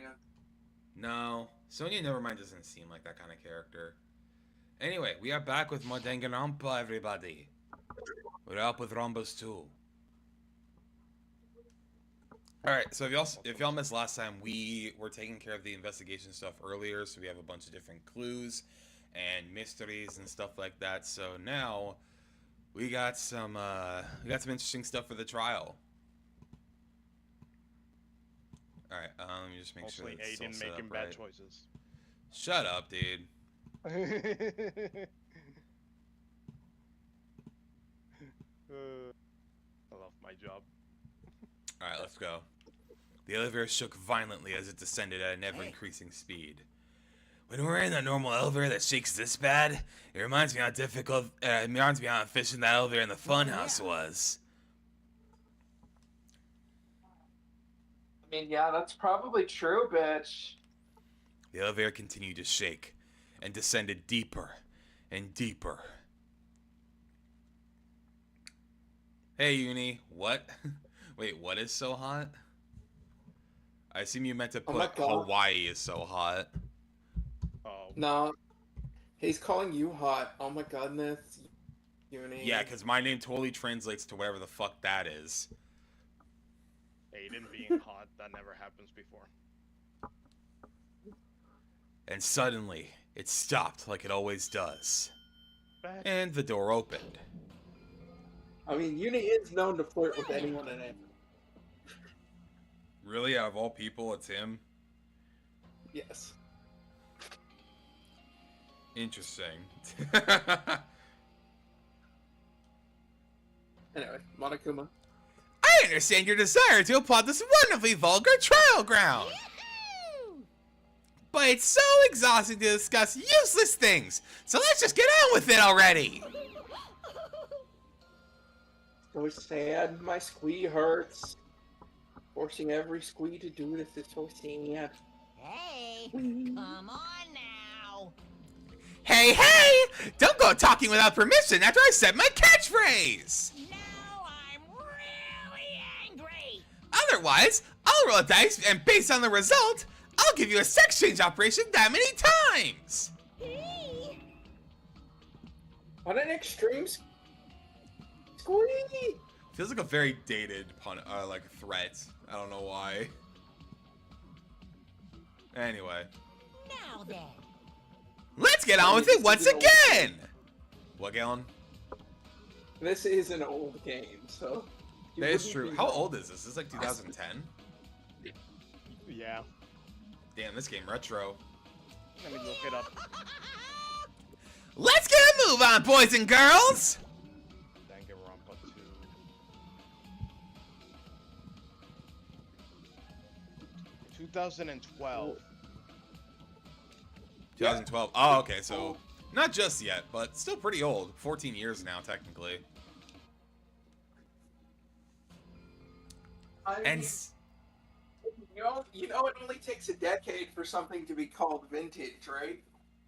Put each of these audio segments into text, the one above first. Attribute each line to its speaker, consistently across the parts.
Speaker 1: Sonya.
Speaker 2: No, Sonya Nevermind doesn't seem like that kind of character. Anyway, we are back with more Danganronpa, everybody. We're up with Rombos 2. Alright, so if y'all missed last time, we were taking care of the investigation stuff earlier, so we have a bunch of different clues and mysteries and stuff like that. So now we got some interesting stuff for the trial. Alright, let me just make sure
Speaker 3: Mostly
Speaker 2: that it's all
Speaker 3: Aiden
Speaker 2: set
Speaker 3: making
Speaker 2: up
Speaker 3: bad
Speaker 2: right.
Speaker 3: choices.
Speaker 2: Shut up, dude.
Speaker 3: I love my job.
Speaker 2: Alright, let's go. The elevator shook violently as it descended at an ever-increasing speed. When we're in a normal elevator that shakes this bad, it reminds me how efficient that elevator in the funhouse was.
Speaker 1: I mean, yeah, that's probably true, but
Speaker 2: The elevator continued to shake and descended deeper and deeper. Hey, Uni, what? Wait, what is so hot? I assume you meant to
Speaker 1: oh my
Speaker 2: put
Speaker 1: god.
Speaker 2: Hawaii is so hot.
Speaker 3: Oh.
Speaker 1: No, he's calling you hot. Oh my goodness, Uni.
Speaker 2: Yeah, because my name totally translates to whatever the fuck that is.
Speaker 3: Aiden being hot, that never happens before.
Speaker 2: And suddenly, it stopped like it always does. And the door opened.
Speaker 1: I mean, Uni is known to flirt with anyone and everyone.
Speaker 2: Really, out of all people, it's him?
Speaker 1: Yes.
Speaker 2: Interesting.
Speaker 1: Anyway, Monokuma.
Speaker 2: I understand your desire to applaud this wonderfully vulgar trial ground. But it's so exhausting to discuss useless things, so let's just get on with it already.
Speaker 1: So sad. My squee hurts. Forcing every squee to do this is so sad.
Speaker 4: Hey, come on now.
Speaker 2: Hey, hey! Don't go talking without permission after I said my catchphrase!
Speaker 4: Now I'm really angry.
Speaker 2: Otherwise, I'll roll a dice and based on the result, I'll give you a sex change operation that many times!
Speaker 1: What an extreme squee!
Speaker 2: Feels like a very dated threat. I don't know why. Anyway.
Speaker 4: Now then.
Speaker 2: Let's get on with it once again! What, Galen?
Speaker 1: This is an old game, so...
Speaker 2: That is true. How old is this? This is like 2010?
Speaker 3: Yeah.
Speaker 2: Damn, this game retro.
Speaker 3: Let me look it up.
Speaker 2: Let's get a move on, boys and girls!
Speaker 3: Danganronpa 2. 2012.
Speaker 2: 2012. Oh, okay, so not just yet, but still pretty old. 14 years now, technically. And
Speaker 1: you know, it only takes a decade for something to be called vintage, right?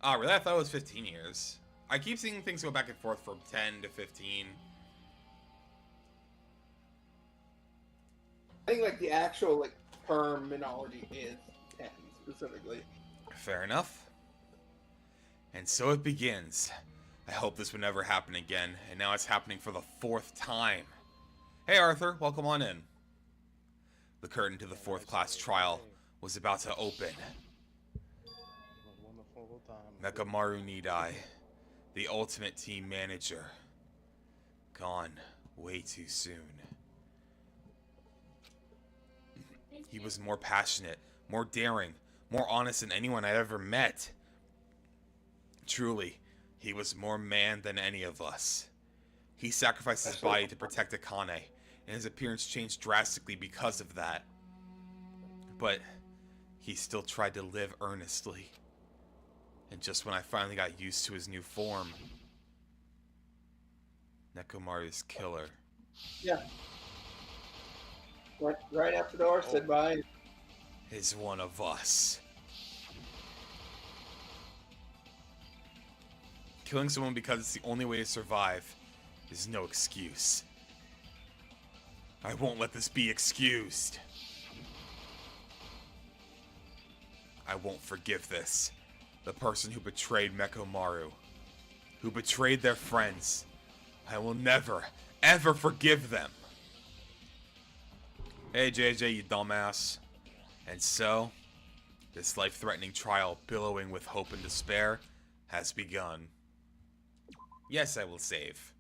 Speaker 2: oh, really? I thought it was 15 years. I keep seeing things go back and forth from 10 to 15.
Speaker 1: I think like the actual like terminology is 10 specifically.
Speaker 2: Fair enough. And so it begins. I hope this would never happen again, and now it's happening for the 4th time. Hey Arthur, welcome on in. The curtain to the 4th class trial was about to open. Mechamaru Nidai, the ultimate team manager, gone way too soon. He was more passionate, more daring, more honest than anyone I'd ever met. Truly, he was more man than any of us. He sacrificed his body to protect Akane, and his appearance changed drastically because of that. But he still tried to live earnestly. And just when I finally got used to his new form, Nekomaru's killer.
Speaker 1: Yeah. Right after the horse said bye.
Speaker 2: Is one of us. Killing someone because it's the only way to survive is no excuse. I won't let this be excused. I won't forgive this. The person who betrayed Mechamaru, who betrayed their friends, I will never, ever forgive them. Hey JJ, you dumbass. And so, this life-threatening trial, billowing with hope and despair, has begun. Yes, I will save.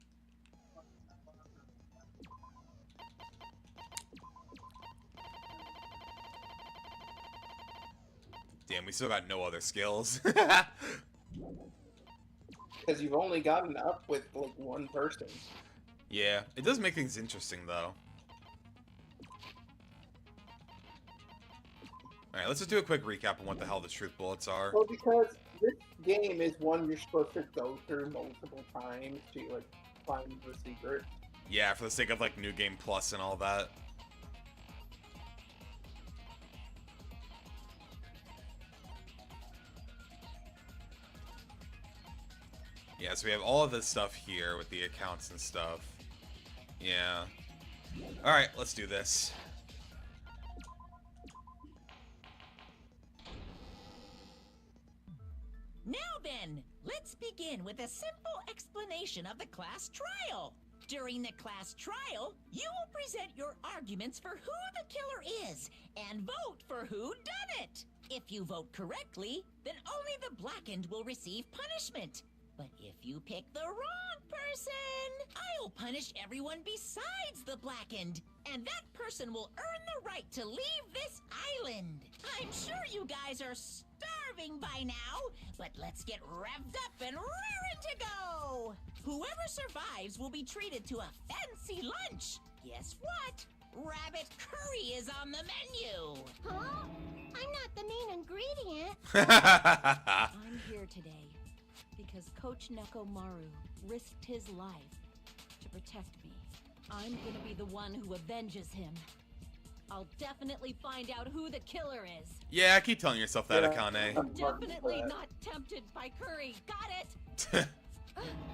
Speaker 2: Damn, we still got no other skills.
Speaker 1: Because you've only gotten up with, like, one person.
Speaker 2: Yeah, it does make things interesting, though. Alright, let's just do a quick recap on what the hell the truth bullets are.
Speaker 1: Well, because this game is one you're supposed to go through multiple times to, like, find the secret.
Speaker 2: Yeah, for the sake of, like, New Game Plus and all that. Yeah, so we have all of this stuff here with the accounts and stuff. Yeah. Alright, let's do this.
Speaker 4: Now then, let's begin with a simple explanation of the class trial. During the class trial, you will present your arguments for who the killer is and vote for who done it. If you vote correctly, then only the blackened will receive punishment. But if you pick the wrong person, I'll punish everyone besides the blackened, and that person will earn the right to leave this island. I'm sure you guys are starving by now, but let's get revved up and raring to go. Whoever survives will be treated to a fancy lunch. Guess what? Rabbit curry is on the menu.
Speaker 5: Huh? I'm not the main ingredient.
Speaker 6: I'm here today because Coach Mechamaru risked his life to protect me. I'm gonna be the one who avenges him. I'll definitely find out who the killer is.
Speaker 2: Yeah, keep telling yourself that,
Speaker 1: Yeah.
Speaker 2: Akane.
Speaker 1: I'm
Speaker 6: Definitely
Speaker 1: that.
Speaker 6: not tempted by curry. Got it?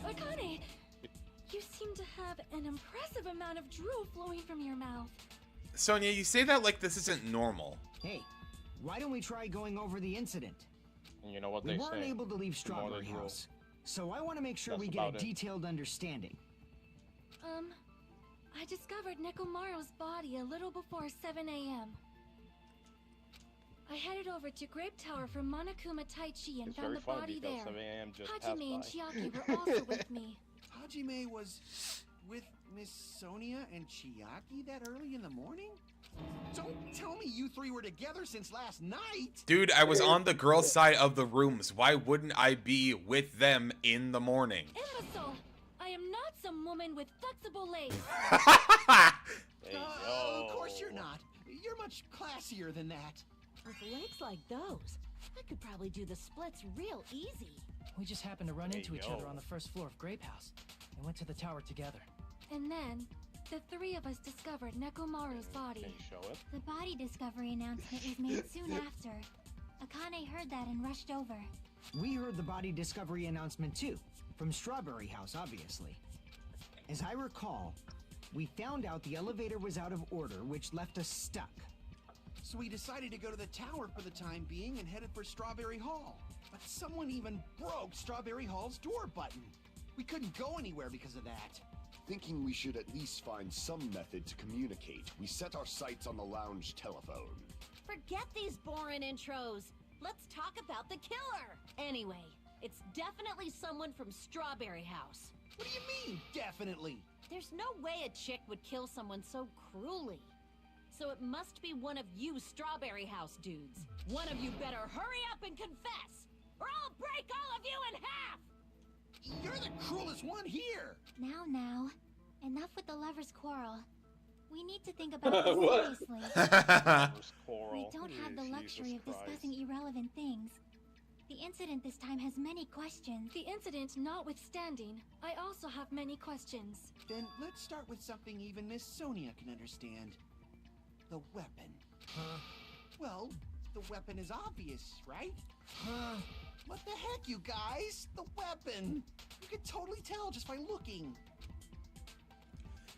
Speaker 6: Akane, you seem to have an impressive amount of drool flowing from your mouth.
Speaker 2: Sonia, you say that like this isn't normal.
Speaker 7: Hey, why don't we try going over the incident?
Speaker 3: You know what
Speaker 7: We
Speaker 3: they
Speaker 7: weren't
Speaker 3: say.
Speaker 7: able to leave
Speaker 3: the more
Speaker 7: Strawberry
Speaker 3: they drool.
Speaker 7: House, so I want to make sure
Speaker 3: That's
Speaker 7: we get a
Speaker 3: about it.
Speaker 7: detailed understanding.
Speaker 6: I discovered Nekomaru's body a little before 7 a.m. I headed over to Grape Tower from Monokuma Taichi and
Speaker 3: It's
Speaker 6: found
Speaker 3: very
Speaker 6: the
Speaker 3: funny
Speaker 6: body
Speaker 3: because
Speaker 6: there.
Speaker 3: 7 a.m. just passed
Speaker 6: Hajime and
Speaker 3: by.
Speaker 6: Chiaki were also with me.
Speaker 8: Hajime was with Miss Sonia and Chiaki that early in the morning? Don't tell me you three were together since last night!
Speaker 2: Dude, I was on the girl's side of the rooms. Why wouldn't I be with them in the morning?
Speaker 6: Imbecile! I am not some woman with flexible legs.
Speaker 3: Hey,
Speaker 8: Of course you're not. You're much classier than that.
Speaker 6: With legs like those, I could probably do the splits real easy.
Speaker 9: We just happened to run
Speaker 3: Hey,
Speaker 9: into each
Speaker 3: yo.
Speaker 9: other on the first floor of Grape House and went to the tower together.
Speaker 6: And then, the three of us discovered Nekomaru's body.
Speaker 3: Can you show it?
Speaker 5: The body discovery announcement was made soon after. Akane heard that and rushed over.
Speaker 7: We heard the body discovery announcement too, from Strawberry House, obviously. As I recall, we found out the elevator was out of order, which left us stuck.
Speaker 8: So we decided to go to the tower for the time being and headed for Strawberry Hall. But someone even broke Strawberry Hall's door button. We couldn't go anywhere because of that.
Speaker 10: Thinking we should at least find some method to communicate, we set our sights on the lounge telephone.
Speaker 6: Forget these boring intros. Let's talk about the killer. Anyway, it's definitely someone from Strawberry House.
Speaker 8: What do you mean, definitely?
Speaker 6: There's no way a chick would kill someone so cruelly. So it must be one of you Strawberry House dudes. One of you better hurry up and confess, or I'll break all of you in half!
Speaker 8: You're the cruelest one here!
Speaker 5: Now, enough with the lovers' quarrel. We need to think about this
Speaker 1: What?
Speaker 5: seriously.
Speaker 3: First
Speaker 5: We
Speaker 3: quarrel.
Speaker 5: don't have the
Speaker 3: Jesus
Speaker 5: luxury of
Speaker 3: Christ.
Speaker 5: discussing irrelevant things. The incident this time has many questions.
Speaker 6: The incident notwithstanding, I also have many questions.
Speaker 8: Then let's start with something even Miss Sonia can understand. The weapon. Well, the weapon is obvious, right? What the heck, you guys? The weapon! You can totally tell just by looking.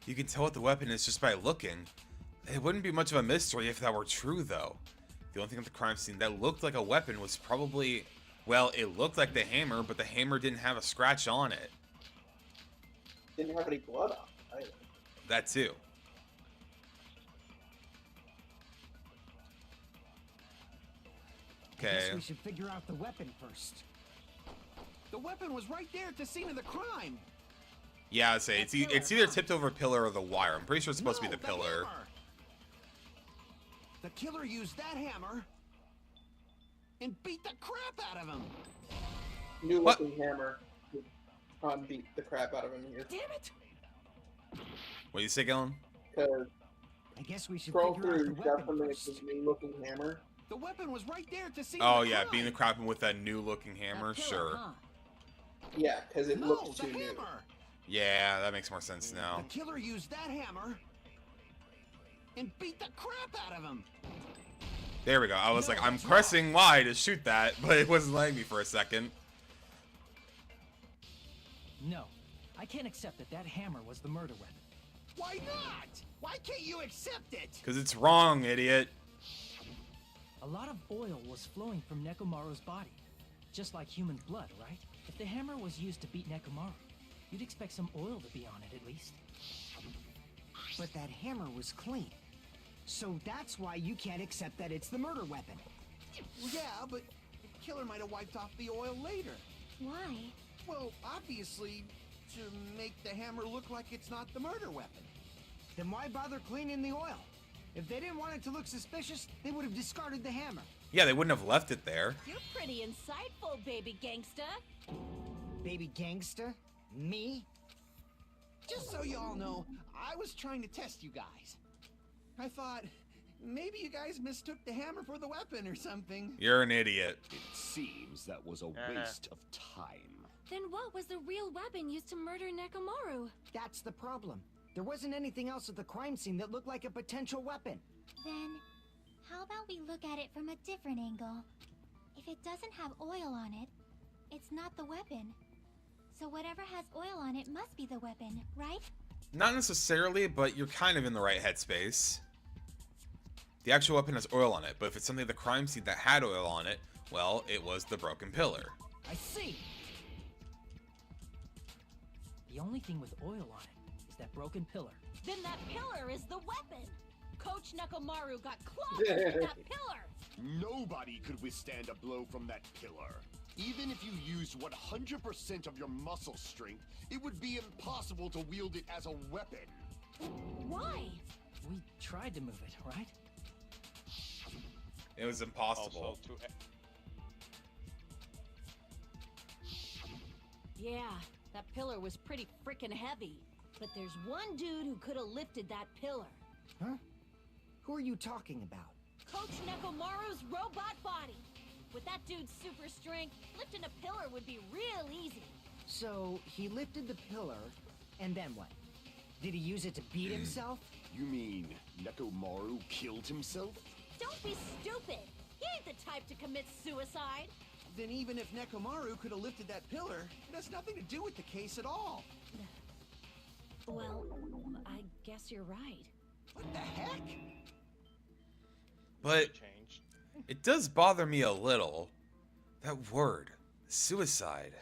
Speaker 2: You can tell what the weapon is just by looking. It wouldn't be much of a mystery if that were true, though. The only thing at the crime scene that looked like a weapon was probably, well, it looked like the hammer, but the hammer didn't have a scratch on it.
Speaker 1: Didn't have any blood on it either.
Speaker 2: That too.
Speaker 7: I guess
Speaker 2: Okay.
Speaker 7: we should figure out the weapon first.
Speaker 8: The weapon was right there at the scene of the crime.
Speaker 2: Yeah, I'd say it's either tipped over a pillar or the wire. I'm pretty sure it's supposed to be the pillar.
Speaker 8: Hammer. The killer used that hammer and beat the crap out of him.
Speaker 1: New
Speaker 2: What?
Speaker 1: looking hammer. Beat the crap out of him here.
Speaker 8: Damn it!
Speaker 2: What do you say, Gillen?
Speaker 1: Because
Speaker 7: I guess we should
Speaker 1: scroll
Speaker 7: figure out the
Speaker 1: through
Speaker 7: weapon
Speaker 1: definitely
Speaker 7: first.
Speaker 1: it's a new looking hammer.
Speaker 8: The weapon was right there at the scene
Speaker 2: Oh
Speaker 8: of the
Speaker 2: yeah,
Speaker 8: crime.
Speaker 2: beating the crap with that new looking hammer.
Speaker 6: That pillar,
Speaker 2: Sure.
Speaker 6: huh?
Speaker 1: Yeah, because it
Speaker 8: No,
Speaker 1: looks
Speaker 8: the
Speaker 1: too new.
Speaker 8: hammer.
Speaker 2: Yeah, that makes more sense now.
Speaker 8: The killer used that hammer and beat the crap out of him.
Speaker 2: There we go. I was
Speaker 8: No,
Speaker 2: like, I'm
Speaker 8: that's
Speaker 2: pressing Y to shoot that, but it wasn't letting me for a second.
Speaker 9: No, I can't accept that that hammer was the murder weapon.
Speaker 8: Why not? Why can't you accept it?
Speaker 2: Because it's wrong, idiot.
Speaker 9: A lot of oil was flowing from Nekomaru's body, just like human blood, right? If the hammer was used to beat Nekomaru, you'd expect some oil to be on it at least.
Speaker 7: But that hammer was clean. So that's why you can't accept that it's the murder weapon.
Speaker 8: Yeah, but the killer might have wiped off the oil later.
Speaker 5: Why?
Speaker 8: Well, obviously, to make the hammer look like it's not the murder weapon.
Speaker 7: Then why bother cleaning the oil? If they didn't want it to look suspicious, they would have discarded the hammer.
Speaker 2: Yeah, they wouldn't have left it there.
Speaker 6: You're pretty insightful, baby gangsta.
Speaker 7: Baby gangster? Me?
Speaker 8: Just so you all know, I was trying to test you guys. I thought, maybe you guys mistook the hammer for the weapon or something.
Speaker 2: You're an idiot.
Speaker 10: It seems that was a waste of time.
Speaker 5: Then what was the real weapon used to murder Nekomaru?
Speaker 7: That's the problem. There wasn't anything else at the crime scene that looked like a potential weapon.
Speaker 5: Then, how about we look at it from a different angle? If it doesn't have oil on it, it's not the weapon. So whatever has oil on it must be the weapon, right?
Speaker 2: Not necessarily, but you're kind of in the right headspace. The actual weapon has oil on it, but if it's something at the crime scene that had oil on it, well, it was the broken pillar.
Speaker 9: I see! The only thing with oil on it is that broken pillar.
Speaker 6: Then that pillar is the weapon. Coach Nekomaru got clocked with that pillar.
Speaker 10: Nobody could withstand a blow from that pillar. Even if you used 100% of your muscle strength, it would be impossible to wield it as a weapon.
Speaker 6: Why?
Speaker 9: We tried to move it, right?
Speaker 2: It was impossible.
Speaker 3: Also,
Speaker 6: Yeah, that pillar was pretty freaking heavy. But there's one dude who could have lifted that pillar.
Speaker 7: Huh? Who are you talking about?
Speaker 6: Coach Nekomaru's robot body. With that dude's super strength, lifting a pillar would be real easy.
Speaker 7: So, he lifted the pillar, and then what? Did he use it to beat himself?
Speaker 10: You mean Nekomaru killed himself?
Speaker 6: Don't be stupid. He ain't the type to commit suicide.
Speaker 8: Then even if Nekomaru could have lifted that pillar, it has nothing to do with the case at all.
Speaker 6: Well, I guess you're right.
Speaker 8: What the heck?
Speaker 2: But
Speaker 3: changed.
Speaker 2: it does bother me a little. That word, suicide.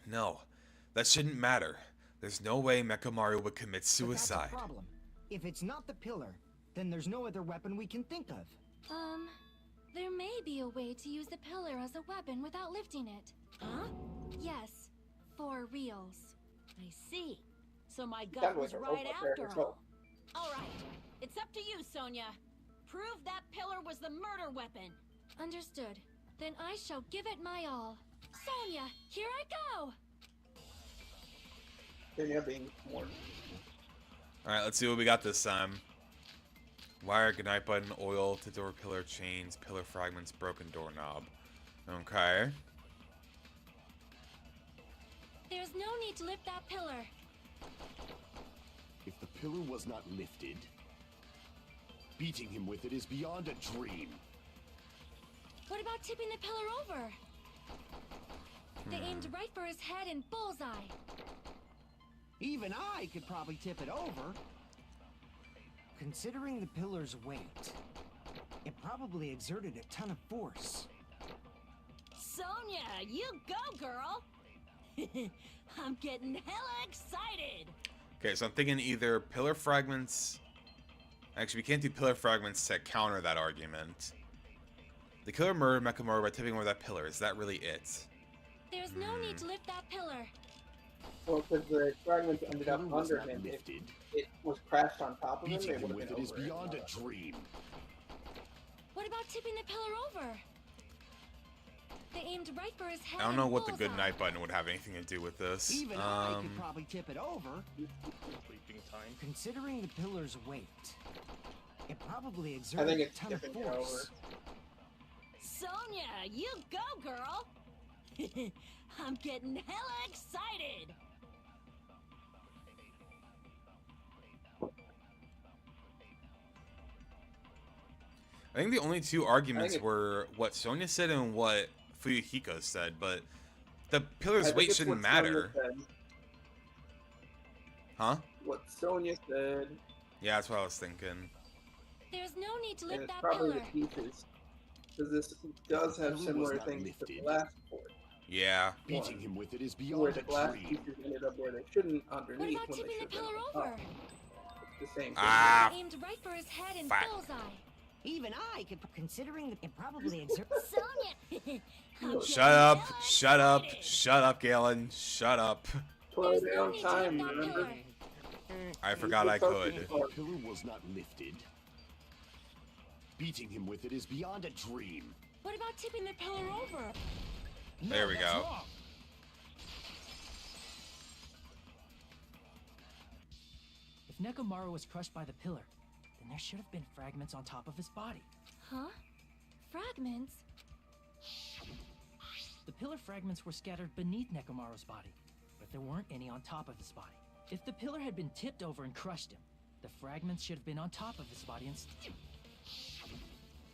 Speaker 2: No, that shouldn't matter. There's no way Mechamaru would commit
Speaker 7: But
Speaker 2: suicide.
Speaker 7: that's a problem. If it's not the pillar, then there's no other weapon we can think of.
Speaker 5: There may be a way to use the pillar as a weapon without lifting it.
Speaker 6: Huh?
Speaker 5: Yes, for reals.
Speaker 6: I see. So my gut
Speaker 1: Sounded
Speaker 6: was
Speaker 1: like a
Speaker 6: right
Speaker 1: robot there
Speaker 6: after
Speaker 1: herself.
Speaker 6: all. All right, it's up to you, Sonia. Prove that pillar was the murder weapon.
Speaker 5: Understood. Then I shall give it my all. Sonia, here I go!
Speaker 1: Then you're being more.
Speaker 2: Alright, let's see what we got this time. Wire, goodnight button, oil, to door pillar, chains, pillar fragments, broken doorknob. Okay.
Speaker 5: There's no need to lift that pillar.
Speaker 10: If the pillar was not lifted, beating him with it is beyond a dream.
Speaker 5: What about tipping the pillar over? They aimed right for his head and bullseye.
Speaker 8: Even I could probably tip it over.
Speaker 7: Considering the pillar's weight, it probably exerted a ton of force.
Speaker 6: Sonia, you go, girl! I'm getting hella excited!
Speaker 2: Okay, so I'm thinking either pillar fragments... Actually, we can't do pillar fragments to counter that argument. The killer murdered Mechamaru by tipping over that pillar. Is that really it?
Speaker 5: There's no need to lift that pillar.
Speaker 1: Well, because the fragments ended up
Speaker 10: Pillar was
Speaker 1: under
Speaker 10: not
Speaker 1: him. If
Speaker 10: lifted.
Speaker 1: it was crashed on top of him,
Speaker 10: Beating
Speaker 1: it
Speaker 10: him
Speaker 1: would
Speaker 10: with
Speaker 1: have
Speaker 10: it
Speaker 1: been
Speaker 10: is
Speaker 1: over it.
Speaker 10: beyond a dream.
Speaker 5: What about tipping the pillar over? They aimed right for his head.
Speaker 2: I don't know
Speaker 5: and
Speaker 2: what the
Speaker 5: bullseye.
Speaker 2: good night button would have anything to do with this.
Speaker 8: Even I could probably tip it over.
Speaker 3: Sleeping time.
Speaker 7: Considering the pillar's weight, it probably
Speaker 1: I
Speaker 7: exerted
Speaker 1: think
Speaker 7: a
Speaker 1: it's
Speaker 7: ton of
Speaker 1: tipping it over.
Speaker 7: force.
Speaker 6: Sonia, you go, girl! I'm getting hella excited!
Speaker 2: I think the only two arguments were what Sonia said and what Fuyuhiko said, but the pillar's
Speaker 1: I think
Speaker 2: weight
Speaker 1: it's
Speaker 2: shouldn't
Speaker 1: what Sonya
Speaker 2: matter.
Speaker 1: said.
Speaker 2: Huh?
Speaker 1: What Sonya said,
Speaker 2: Yeah, that's what I was thinking.
Speaker 5: There's no need to
Speaker 1: and
Speaker 5: lift
Speaker 1: it's
Speaker 5: that
Speaker 1: probably
Speaker 5: pillar.
Speaker 1: the pieces. Because this does have
Speaker 10: Pillar was
Speaker 1: similar
Speaker 10: not
Speaker 1: things to the
Speaker 10: lifted.
Speaker 1: last port,
Speaker 2: Yeah.
Speaker 10: Beating him with it is
Speaker 1: where
Speaker 10: beyond
Speaker 1: the
Speaker 10: a
Speaker 1: glass
Speaker 10: dream.
Speaker 1: pieces ended up where they shouldn't
Speaker 5: What
Speaker 1: underneath
Speaker 5: about
Speaker 1: when they
Speaker 5: tipping the
Speaker 1: should have
Speaker 5: pillar
Speaker 1: been
Speaker 5: over?
Speaker 1: up. It's the same thing.
Speaker 2: Ah,
Speaker 5: They aimed right for his head and
Speaker 2: fuck.
Speaker 5: bullseye.
Speaker 7: Even I could, considering that it probably exerted.
Speaker 6: Sonia! I'm
Speaker 2: Shut up,
Speaker 6: getting hella
Speaker 2: shut up,
Speaker 6: excited.
Speaker 2: shut up, Galen, shut up.
Speaker 1: Slow
Speaker 5: There's no
Speaker 1: down
Speaker 5: need to
Speaker 1: time,
Speaker 5: lift that
Speaker 1: remember?
Speaker 5: pillar.
Speaker 2: I forgot I could.
Speaker 10: The pillar was not lifted. Beating him with it is beyond a dream.
Speaker 5: What about tipping the pillar over?
Speaker 2: There we go.
Speaker 9: If Nekomaru was crushed by the pillar, then there should have been fragments on top of his body.
Speaker 5: Huh? Fragments?
Speaker 9: The pillar fragments were scattered beneath Nekomaru's body, but there weren't any on top of his body. If the pillar had been tipped over and crushed him, the fragments should have been on top of his body instead.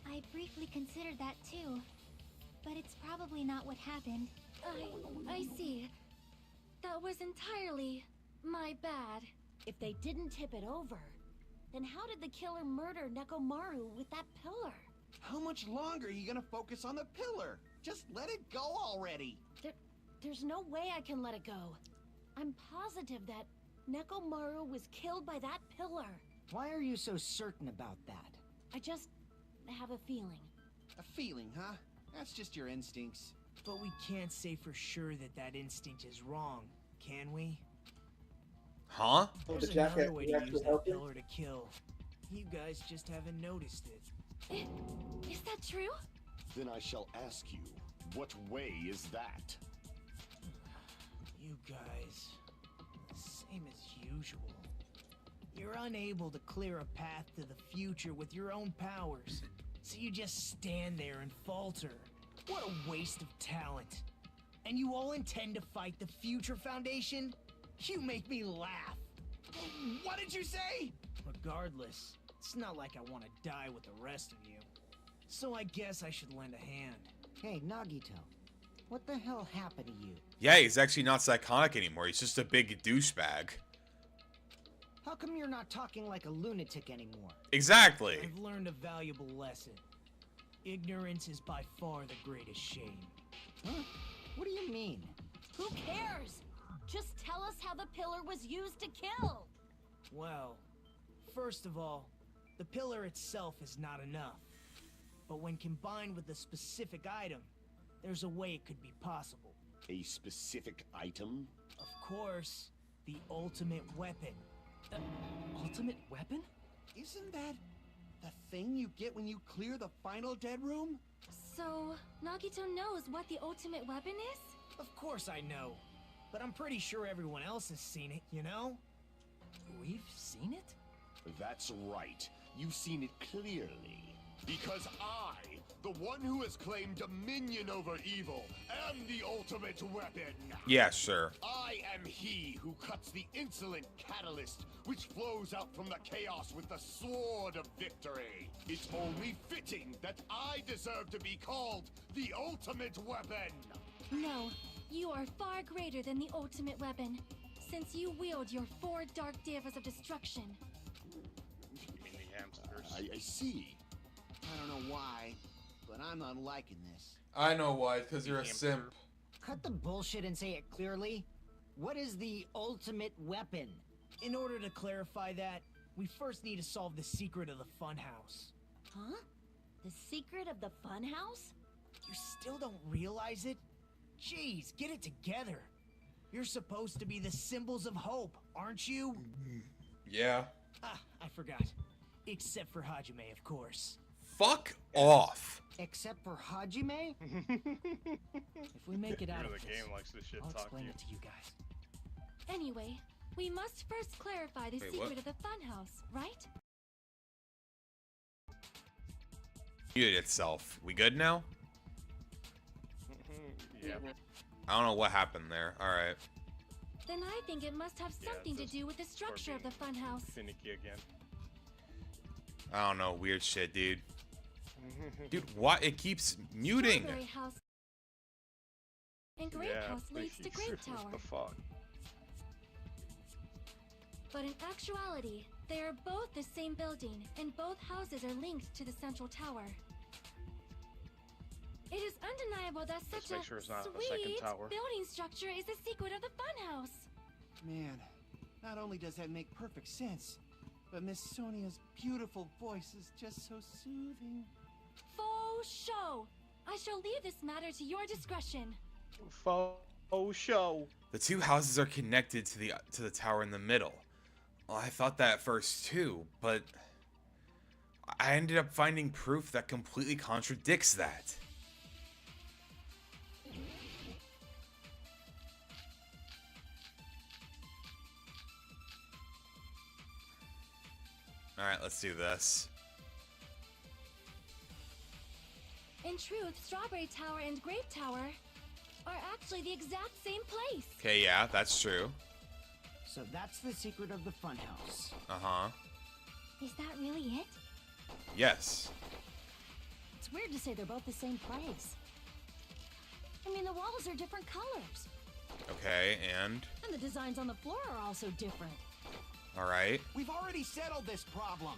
Speaker 5: I briefly considered that too. But it's probably not what happened. I see. That was entirely my bad.
Speaker 6: If they didn't tip it over, then how did the killer murder Nekomaru with that pillar?
Speaker 8: How much longer are you gonna focus on the pillar? Just let it go already.
Speaker 6: There's no way I can let it go. I'm positive that Nekomaru was killed by that pillar.
Speaker 7: Why are you so certain about that?
Speaker 6: I just have a feeling.
Speaker 8: A feeling, huh? That's just your instincts.
Speaker 11: But we can't say for sure that that instinct is wrong, can we?
Speaker 2: Huh?
Speaker 1: Oh,
Speaker 11: There's
Speaker 1: the jacket
Speaker 11: another way to
Speaker 1: actually
Speaker 11: use that
Speaker 1: helped you?
Speaker 11: pillar to kill. You guys just haven't noticed it.
Speaker 5: Is that true?
Speaker 10: Then I shall ask you, what way is that?
Speaker 11: You guys, same as usual. You're unable to clear a path to the future with your own powers, so you just stand there and falter. What a waste of talent. And you all intend to fight the Future Foundation? You make me laugh.
Speaker 8: What did you say?
Speaker 11: Regardless, it's not like I want to die with the rest of you. So I guess I should lend a hand.
Speaker 7: Hey, Nagito, what the hell happened to you?
Speaker 2: Yeah, he's actually not psychotic anymore. He's just a big douchebag.
Speaker 7: How come you're not talking like a lunatic anymore?
Speaker 2: Exactly.
Speaker 11: I've learned a valuable lesson. Ignorance is by far the greatest shame.
Speaker 7: Huh? What do you mean?
Speaker 6: Who cares? Just tell us how the pillar was used to kill.
Speaker 11: Well, first of all, the pillar itself is not enough. But when combined with a specific item, there's a way it could be possible.
Speaker 10: A specific item?
Speaker 11: Of course, the ultimate weapon.
Speaker 9: Ultimate weapon?
Speaker 8: Isn't that the thing you get when you clear the final dead room?
Speaker 5: So, Nagito knows what the ultimate weapon is?
Speaker 11: Of course I know. But I'm pretty sure everyone else has seen it, you know?
Speaker 9: We've seen it?
Speaker 10: That's right. You've seen it clearly. Because I, the one who has claimed dominion over evil, am the ultimate weapon.
Speaker 2: Yeah, sure.
Speaker 10: I am he who cuts the insolent catalyst which flows out from the chaos with the sword of victory. It's only fitting that I deserve to be called the ultimate weapon.
Speaker 5: No, you are far greater than the ultimate weapon, since you wield your 4 dark devas of destruction.
Speaker 10: see.
Speaker 8: I don't know why, but I'm not liking this.
Speaker 2: I know why, because you're a simp.
Speaker 7: Cut the bullshit and say it clearly. What is the ultimate weapon?
Speaker 11: In order to clarify that, we first need to solve the secret of the funhouse.
Speaker 6: Huh? The secret of the funhouse?
Speaker 11: You still don't realize it? Jeez, get it together. You're supposed to be the symbols of hope, aren't you?
Speaker 2: Yeah.
Speaker 11: Ah, I forgot. Except for Hajime, of course.
Speaker 2: Fuck off.
Speaker 7: Except for Hajime?
Speaker 9: If we make it out of
Speaker 3: The
Speaker 9: this,
Speaker 3: game likes this shit
Speaker 9: I'll
Speaker 3: talk
Speaker 9: explain
Speaker 3: to
Speaker 9: it to you guys.
Speaker 5: Anyway, we must first clarify the
Speaker 2: Wait,
Speaker 5: secret
Speaker 2: what?
Speaker 5: of the funhouse, right?
Speaker 2: Muted itself. We good now?
Speaker 3: Yeah.
Speaker 2: I don't know what happened there. Alright.
Speaker 5: Then I think it must have
Speaker 3: Yeah,
Speaker 5: something to
Speaker 3: just
Speaker 5: do with the structure of the funhouse.
Speaker 3: Finicky again.
Speaker 2: I don't know. Weird shit, dude. Dude, why? It keeps muting.
Speaker 5: Strawberry House and Grape
Speaker 3: Yeah,
Speaker 5: House leads to Grape
Speaker 3: what
Speaker 5: Tower.
Speaker 3: the fuck?
Speaker 5: But in actuality, they are both the same building, and both houses are linked to the central tower. It is undeniable that
Speaker 3: Let's
Speaker 5: such
Speaker 3: make
Speaker 5: a
Speaker 3: sure it's not a second
Speaker 5: sweet
Speaker 3: tower.
Speaker 5: building structure is the secret of the funhouse.
Speaker 8: Man, not only does that make perfect sense, but Miss Sonia's beautiful voice is just so soothing.
Speaker 5: Faux show. I shall leave this matter to your discretion.
Speaker 3: Faux show.
Speaker 2: The two houses are connected to the tower in the middle. Well, I thought that at first too, but I ended up finding proof that completely contradicts that. Alright, let's do this.
Speaker 5: In truth, Strawberry Tower and Grape Tower are actually the exact same place.
Speaker 2: Okay, yeah, that's true.
Speaker 7: So that's the secret of the funhouse.
Speaker 2: Uh-huh.
Speaker 5: Is that really it?
Speaker 2: Yes.
Speaker 6: It's weird to say they're both the same place.
Speaker 5: I mean, the walls are different colors.
Speaker 2: Okay, and?
Speaker 6: And the designs on the floor are also different.
Speaker 2: Alright.
Speaker 8: We've already settled this problem.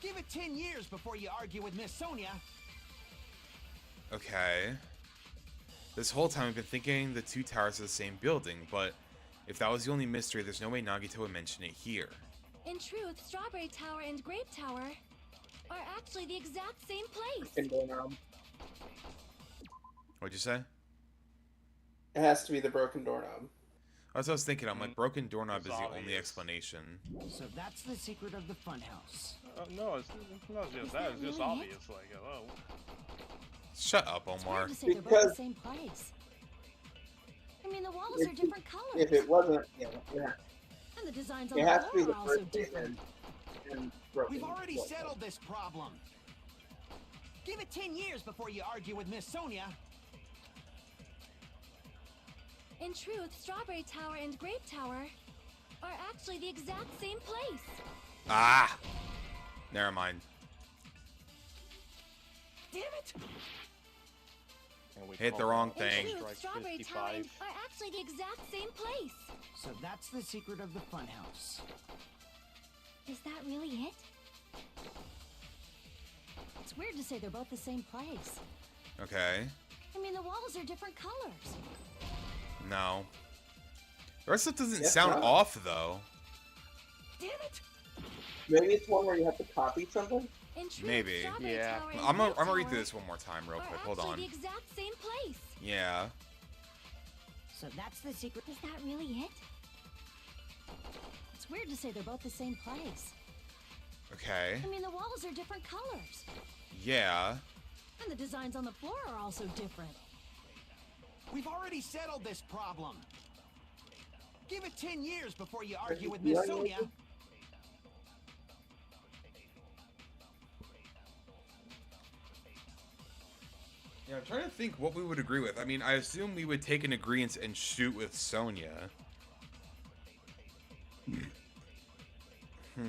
Speaker 8: Give it 10 years before you argue with Miss Sonia.
Speaker 2: Okay. This whole time I've been thinking the two towers are the same building, but if that was the only mystery, there's no way Nagito would mention it here.
Speaker 5: In truth, Strawberry Tower and Grape Tower are actually the exact same place.
Speaker 2: What'd you say?
Speaker 1: It has to be the broken doorknob.
Speaker 2: That's what I was thinking. I'm like, broken doorknob is
Speaker 3: It's
Speaker 2: the only
Speaker 3: obvious.
Speaker 2: explanation.
Speaker 7: So that's the secret of the funhouse.
Speaker 3: No, it's not just that. It's just
Speaker 5: really
Speaker 3: obvious. Like, hello.
Speaker 2: Shut up,
Speaker 6: It's
Speaker 2: Omar.
Speaker 6: weird to say they're both
Speaker 1: Because-
Speaker 6: the same place.
Speaker 5: I mean, the walls
Speaker 1: If-
Speaker 5: are different colors.
Speaker 1: If it wasn't, yeah,
Speaker 6: And the designs on
Speaker 1: it
Speaker 6: the
Speaker 1: has to be
Speaker 6: floor
Speaker 1: the
Speaker 6: are also
Speaker 1: first thing
Speaker 6: different.
Speaker 1: and broken.
Speaker 8: We've already settled this problem. Give it 10 years before you argue with Miss Sonia.
Speaker 5: In truth, Strawberry Tower and Grape Tower are actually the exact same place.
Speaker 2: Ah! Never mind.
Speaker 8: Damn it!
Speaker 3: And we
Speaker 2: Hit the
Speaker 3: call
Speaker 2: wrong
Speaker 3: it
Speaker 2: thing.
Speaker 5: In truth,
Speaker 3: Strike
Speaker 5: Strawberry Tower
Speaker 3: 55.
Speaker 5: are actually the exact same place.
Speaker 7: So that's the secret of the funhouse.
Speaker 5: Is that really it?
Speaker 6: It's weird to say they're both the same place.
Speaker 2: Okay.
Speaker 5: I mean, the walls are different colors.
Speaker 2: No. The rest of it doesn't
Speaker 1: Yeah,
Speaker 2: sound
Speaker 1: no.
Speaker 2: off, though.
Speaker 8: Damn it!
Speaker 1: Maybe it's one where you have to copy something.
Speaker 5: In truth,
Speaker 2: Maybe.
Speaker 5: Strawberry
Speaker 3: Yeah.
Speaker 5: Tower and
Speaker 2: I'm gonna
Speaker 5: Grape
Speaker 2: read
Speaker 5: Tower
Speaker 2: through this one more time real
Speaker 5: are
Speaker 2: quick. Hold
Speaker 5: actually
Speaker 2: on.
Speaker 5: the exact same place.
Speaker 2: Yeah.
Speaker 7: So that's the secret.
Speaker 5: Is that really it?
Speaker 6: It's weird to say they're both the same place.
Speaker 2: Okay.
Speaker 5: I mean, the walls are different colors.
Speaker 2: Yeah.
Speaker 6: And the designs on the floor are also different.
Speaker 8: We've already settled this problem. Give it 10 years before you argue with
Speaker 1: You
Speaker 8: Miss
Speaker 1: argue with
Speaker 8: Sonia.
Speaker 1: me?
Speaker 2: Yeah, I'm trying to think what we would agree with. I mean, I assume we would take an agreement and shoot with Sonya. Hmm.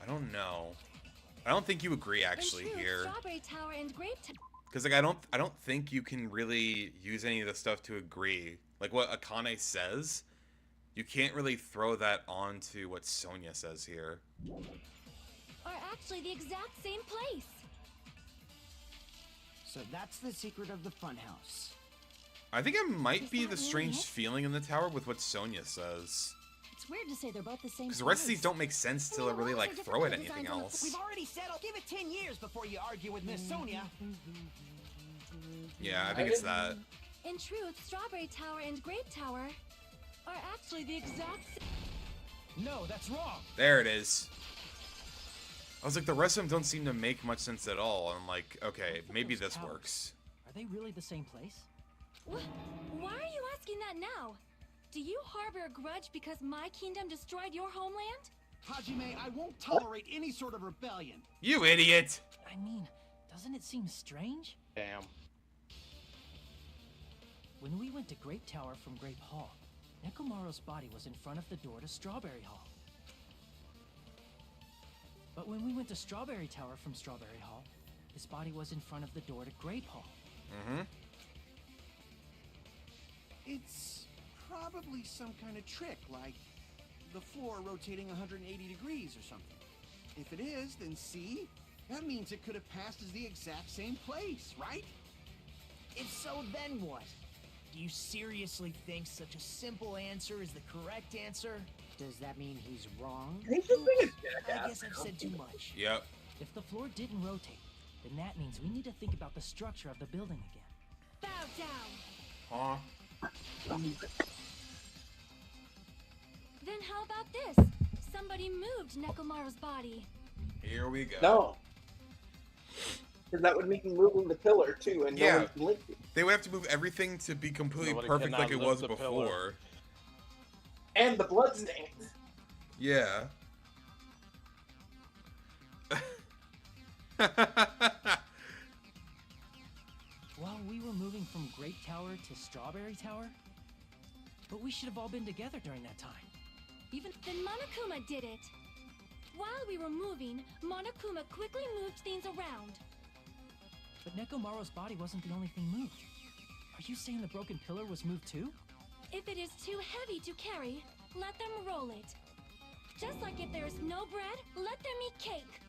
Speaker 2: I I don't know. I don't think you agree actually
Speaker 5: In truth,
Speaker 2: here.
Speaker 5: Strawberry Tower and Grape Tower.
Speaker 2: Because like I don't think you can really use any of the stuff to agree. Like what Akane says, you can't really throw that onto what Sonia says here.
Speaker 5: Are actually the exact same place.
Speaker 7: So that's the secret of the funhouse.
Speaker 2: I think it might
Speaker 5: Is
Speaker 2: be
Speaker 5: that
Speaker 2: the
Speaker 5: really
Speaker 2: strange
Speaker 5: it?
Speaker 2: feeling in the tower with what Sonia says.
Speaker 6: It's weird to say they're both the same.
Speaker 2: Because the rest of these don't make sense to really like throw at anything else.
Speaker 11: We've already settled. Give it 10 years before you argue with Miss Sonia.
Speaker 2: Yeah, I think it's that.
Speaker 5: In truth, Strawberry Tower and Grape Tower are actually the exact same.
Speaker 9: No, that's wrong.
Speaker 2: There it is. I was like, the rest of them don't seem to make much sense at all. I'm like, okay, maybe
Speaker 9: Those
Speaker 2: this
Speaker 9: towers,
Speaker 2: works.
Speaker 9: Are they really the same place?
Speaker 5: Why are you asking that now? Do you harbor a grudge because my kingdom destroyed your homeland?
Speaker 8: Hajime, I won't tolerate any sort of rebellion.
Speaker 2: You idiot!
Speaker 9: I mean, doesn't it seem strange?
Speaker 3: Damn.
Speaker 9: When we went to Grape Tower from Grape Hall, Nekomaru's body was in front of the door to Strawberry Hall. But when we went to Strawberry Tower from Strawberry Hall, his body was in front of the door to Grape Hall.
Speaker 2: Mm-hmm.
Speaker 8: It's probably some kind of trick, like the floor rotating 180 degrees or something. If it is, then see? That means it could have passed as the exact same place, right?
Speaker 11: If so, then what? Do you seriously think such a simple answer is the correct answer?
Speaker 7: Does that mean he's wrong?
Speaker 1: He's just being a
Speaker 11: I
Speaker 1: jackass.
Speaker 11: guess I've said too much.
Speaker 2: Yep.
Speaker 9: If the floor didn't rotate, then that means we need to think about the structure of the building again.
Speaker 5: Bow down.
Speaker 2: Huh?
Speaker 5: Then how about this? Somebody moved Nekomaru's body.
Speaker 2: Here we go.
Speaker 1: No. Because that would mean moving the pillar too, and
Speaker 2: Yeah.
Speaker 1: no one can lift it.
Speaker 2: They would have to move everything to be completely
Speaker 3: Nobody
Speaker 2: perfect
Speaker 3: cannot
Speaker 2: like it
Speaker 3: lift
Speaker 2: was
Speaker 3: the
Speaker 2: before.
Speaker 3: pillar.
Speaker 1: And the bloodstains.
Speaker 2: Yeah.
Speaker 9: While we were moving from Grape Tower to Strawberry Tower? But we should have all been together during that time. Even
Speaker 5: Then Monokuma did it. While we were moving, Monokuma quickly moved things around.
Speaker 9: But Nekomaru's body wasn't the only thing moved. Are you saying the broken pillar was moved too?
Speaker 5: If it is too heavy to carry, let them roll it. Just like if there is no bread, let them eat cake.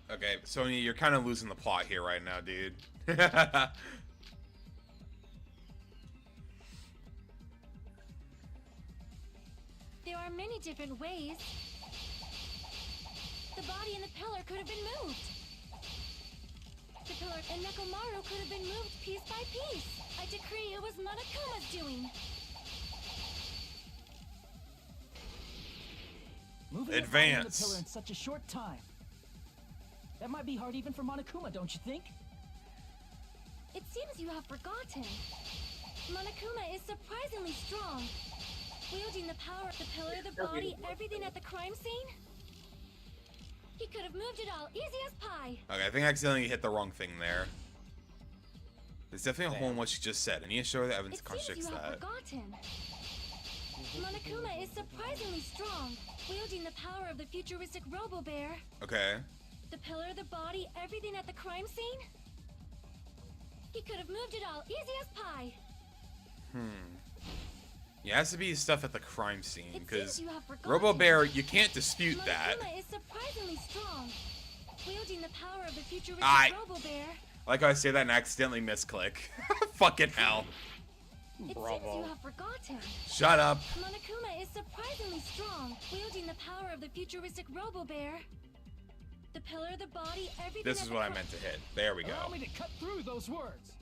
Speaker 2: Okay, Sonya, you're kind of losing the plot here right now, dude.
Speaker 5: There are many different ways. The body and the pillar could have been moved. The pillar and Nekomaru could have been moved piece by piece. I decree it was Monokuma's doing.
Speaker 9: Moving the body and the
Speaker 2: Advance.
Speaker 9: pillar in such a short time. That might be hard even for Monokuma, don't you think?
Speaker 5: It seems you have forgotten. Monokuma is surprisingly strong. Wielding the power of the pillar, the body, everything at the crime scene. He could have moved it all, easy as pie.
Speaker 2: Okay, I think I accidentally hit the wrong thing there. There's definitely a hole in what she just said. I need to show her the evidence
Speaker 5: It
Speaker 2: that
Speaker 5: seems
Speaker 2: contradicts
Speaker 5: you have
Speaker 2: that.
Speaker 5: forgotten. Monokuma is surprisingly strong, wielding the power of the futuristic Robo-Bear.
Speaker 2: Okay.
Speaker 5: The pillar, the body, everything at the crime scene. He could have moved it all, easy as pie.
Speaker 2: Yeah, it has to be stuff at the crime scene,
Speaker 5: It
Speaker 2: because
Speaker 5: seems you have forgotten.
Speaker 2: Robo Bear, you can't dispute that.
Speaker 5: Monokuma is surprisingly strong, wielding the power of the futuristic Robo-Bear.
Speaker 2: Like I say that and accidentally misclick. Fucking hell.
Speaker 5: It
Speaker 3: Bravo.
Speaker 5: seems you have forgotten.
Speaker 2: Shut up.
Speaker 5: Monokuma is surprisingly strong, wielding the power of the futuristic Robo-Bear. The pillar, the body, everything.
Speaker 2: This
Speaker 5: at
Speaker 2: is
Speaker 5: the
Speaker 2: what I
Speaker 5: cor-
Speaker 2: meant to hit. There we
Speaker 9: Allow
Speaker 2: go.
Speaker 9: me to cut through those words.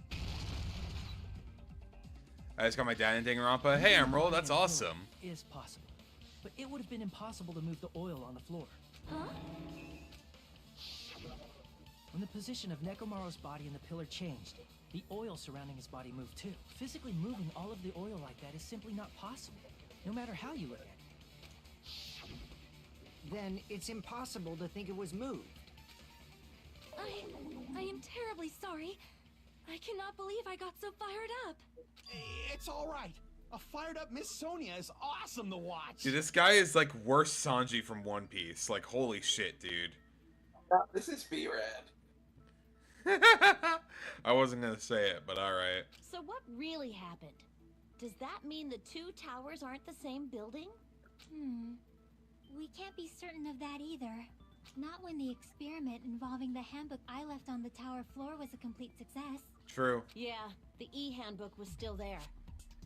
Speaker 2: I just got my dad in Danganronpa. Hey, Emerald, that's awesome.
Speaker 9: Is possible. But it would have been impossible to move the oil on the floor.
Speaker 5: Huh?
Speaker 9: When the position of Nekomaru's body in the pillar changed, the oil surrounding his body moved too. Physically moving all of the oil like that is simply not possible, no matter how you look at it.
Speaker 7: Then it's impossible to think it was moved.
Speaker 5: I am terribly sorry. I cannot believe I got so fired up.
Speaker 8: It's all right. A fired up Miss Sonia is awesome to watch.
Speaker 2: Dude, this guy is like worse Sanji from One Piece. Like, holy shit, dude.
Speaker 1: This is B-Rad.
Speaker 2: I wasn't gonna say it, but alright.
Speaker 6: So what really happened? Does that mean the two towers aren't the same building?
Speaker 5: We can't be certain of that either. Not when the experiment involving the handbook I left on the tower floor was a complete success.
Speaker 2: True.
Speaker 6: Yeah, the E-handbook was still there.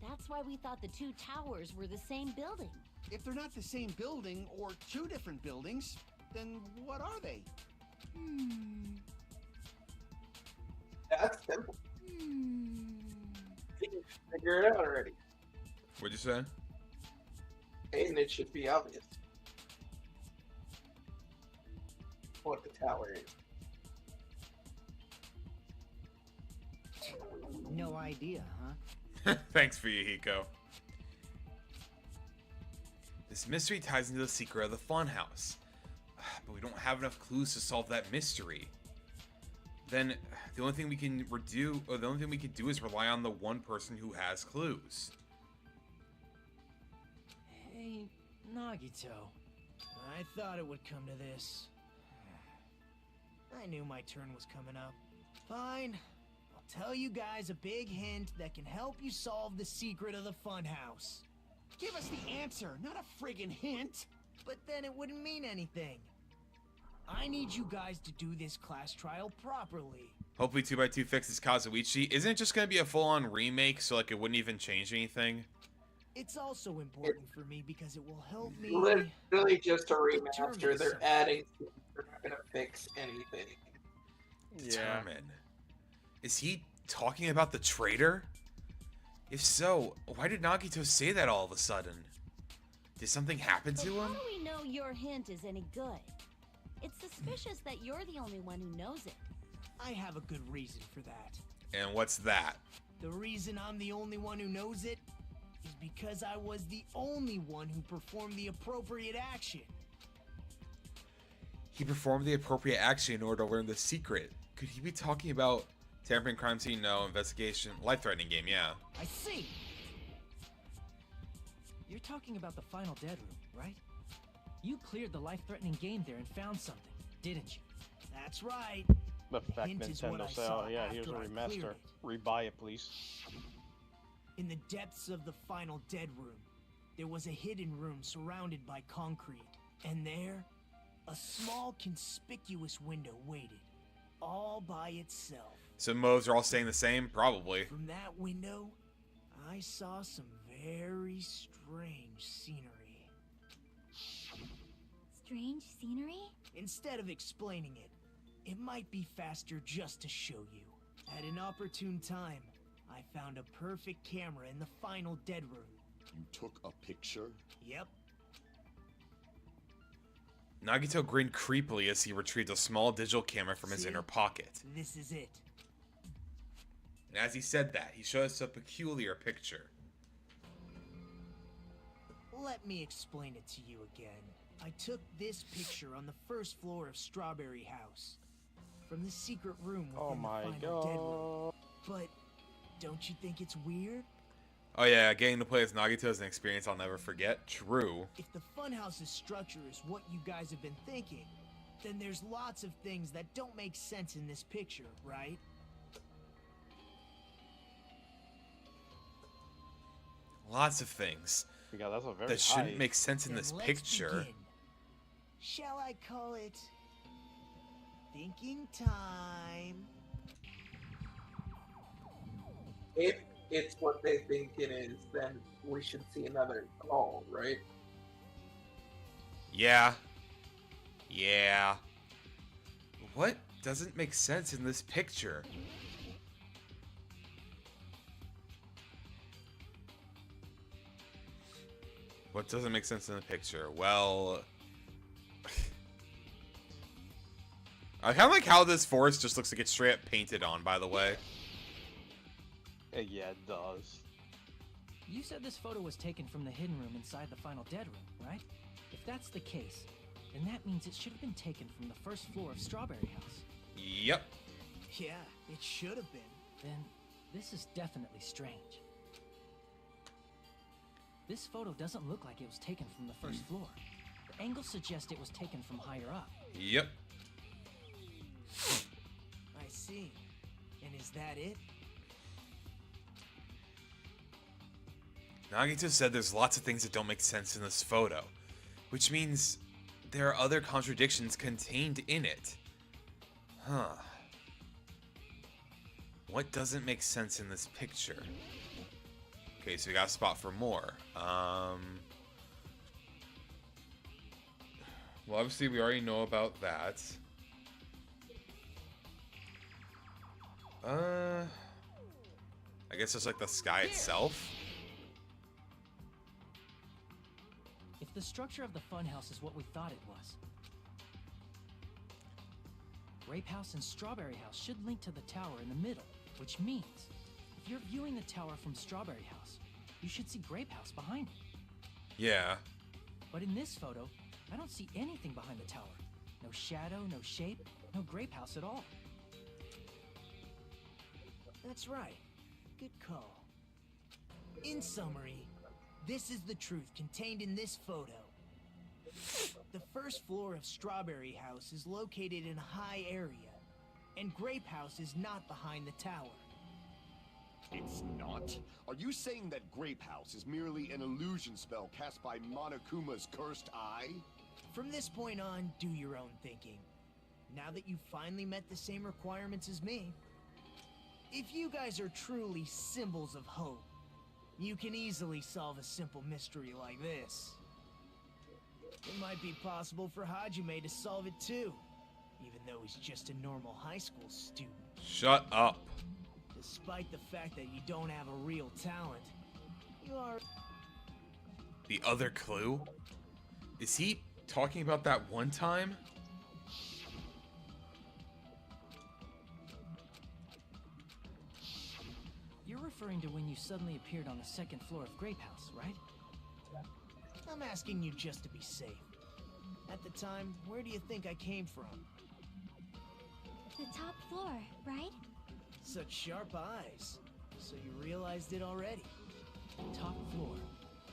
Speaker 6: That's why we thought the two towers were the same building.
Speaker 8: If they're not the same building or two different buildings, then what are they?
Speaker 1: That's simple. You can figure it out already.
Speaker 2: What'd you say?
Speaker 1: And it should be obvious what the tower is.
Speaker 7: No idea, huh?
Speaker 2: Thanks for you, Hiko. This mystery ties into the secret of the funhouse, but we don't have enough clues to solve that mystery. Then the only thing we can do is rely on the one person who has clues.
Speaker 9: Hey, Nagito. I thought it would come to this. I knew my turn was coming up. Fine. I'll tell you guys a big hint that can help you solve the secret of the funhouse.
Speaker 8: Give us the answer, not a friggin' hint.
Speaker 9: But then it wouldn't mean anything. I need you guys to do this class trial properly.
Speaker 2: Hopefully 2x2 fixes Kazuichi. Isn't it just gonna be a full-on remake, so like it wouldn't even change anything?
Speaker 9: It's also important for me because it will help me.
Speaker 1: Literally just a
Speaker 9: determine
Speaker 1: remaster. They're
Speaker 9: something.
Speaker 1: adding. They're not gonna fix anything.
Speaker 2: Determine. Is he talking about the traitor? If so, why did Nagito say that all of a sudden? Did something happen
Speaker 6: But
Speaker 2: to
Speaker 6: how
Speaker 2: him?
Speaker 6: do we know your hint is any good? It's suspicious that you're the only one who knows it.
Speaker 9: I have a good reason for that.
Speaker 2: And what's that?
Speaker 9: The reason I'm the only one who knows it is because I was the only one who performed the appropriate action.
Speaker 2: He performed the appropriate action in order to learn the secret. Could he be talking about tampering crime scene? No. Investigation. Life-threatening game, yeah.
Speaker 9: I see. You're talking about the final dead room, right? You cleared the life-threatening game there and found something, didn't you? That's right.
Speaker 3: The fact
Speaker 9: Hint is what I
Speaker 3: Nintendo
Speaker 9: saw
Speaker 3: sale. Yeah, here's a
Speaker 9: after I cleared
Speaker 3: remaster.
Speaker 9: it.
Speaker 3: Rebuy it, please.
Speaker 9: In the depths of the final dead room, there was a hidden room surrounded by concrete. And there, a small conspicuous window waited, all by itself.
Speaker 2: So moves are all staying the same? Probably.
Speaker 9: From that window, I saw some very strange scenery.
Speaker 5: Strange scenery?
Speaker 9: Instead of explaining it, it might be faster just to show you. At an opportune time, I found a perfect camera in the final dead room.
Speaker 10: You took a picture?
Speaker 9: Yep.
Speaker 2: Nagito grinned creepily as he retrieved a small digital camera from his
Speaker 9: See?
Speaker 2: inner pocket.
Speaker 9: This is it.
Speaker 2: And as he said that, he showed us a peculiar picture.
Speaker 9: Let me explain it to you again. I took this picture on the first floor of Strawberry House. From the secret room within
Speaker 3: Oh my
Speaker 9: the final dead room. But don't you think it's weird?
Speaker 2: Oh yeah, getting to play as Nagito is an experience I'll never forget. True.
Speaker 9: If the funhouse's structure is what you guys have been thinking, then there's lots of things that don't make sense in this picture, right?
Speaker 2: Lots of things
Speaker 3: Yeah, that's a very
Speaker 2: that shouldn't
Speaker 3: high-
Speaker 2: make sense in
Speaker 9: Then
Speaker 2: this
Speaker 9: let's
Speaker 2: picture.
Speaker 9: begin. Shall I call it thinking time?
Speaker 1: If it's what they think it is, then we should see another call, right?
Speaker 2: Yeah. Yeah. What doesn't make sense in this picture? What doesn't make sense in the picture? Well... I kind of like how this forest just looks like it's straight up painted on, by the way.
Speaker 3: Yeah, it does.
Speaker 9: You said this photo was taken from the hidden room inside the final dead room, right? If that's the case, then that means it should have been taken from the first floor of Strawberry House.
Speaker 2: Yep.
Speaker 9: Yeah, it should have been. Then this is definitely strange. This photo doesn't look like it was taken from the first floor. The angle suggests it was taken from higher up.
Speaker 2: Yep.
Speaker 11: I see. And is that it?
Speaker 2: Nagito said there's lots of things that don't make sense in this photo, which means there are other contradictions contained in it. Huh. What doesn't make sense in this picture? Okay, so we got a spot for more. Well, obviously we already know about that. I guess it's like the sky itself.
Speaker 9: If the structure of the funhouse is what we thought it was, Grape House and Strawberry House should link to the tower in the middle, which means if you're viewing the tower from Strawberry House, you should see Grape House behind it.
Speaker 2: Yeah.
Speaker 9: But in this photo, I don't see anything behind the tower. No shadow, no shape, no Grape House at all.
Speaker 11: That's right. Good call. In summary, this is the truth contained in this photo. The first floor of Strawberry House is located in a high area, and Grape House is not behind the tower.
Speaker 10: It's not? Are you saying that Grape House is merely an illusion spell cast by Monokuma's cursed eye?
Speaker 11: From this point on, do your own thinking. Now that you've finally met the same requirements as me, if you guys are truly symbols of hope, you can easily solve a simple mystery like this. It might be possible for Hajime to solve it too, even though he's just a normal high school student.
Speaker 2: Shut up.
Speaker 11: Despite the fact that you don't have a real talent, you are...
Speaker 2: The other clue? Is he talking about that one time?
Speaker 9: You're referring to when you suddenly appeared on the second floor of Grape House, right?
Speaker 11: I'm asking you just to be safe. At the time, where do you think I came from?
Speaker 5: The top floor, right?
Speaker 11: Such sharp eyes. So you realized it already.
Speaker 9: Top floor.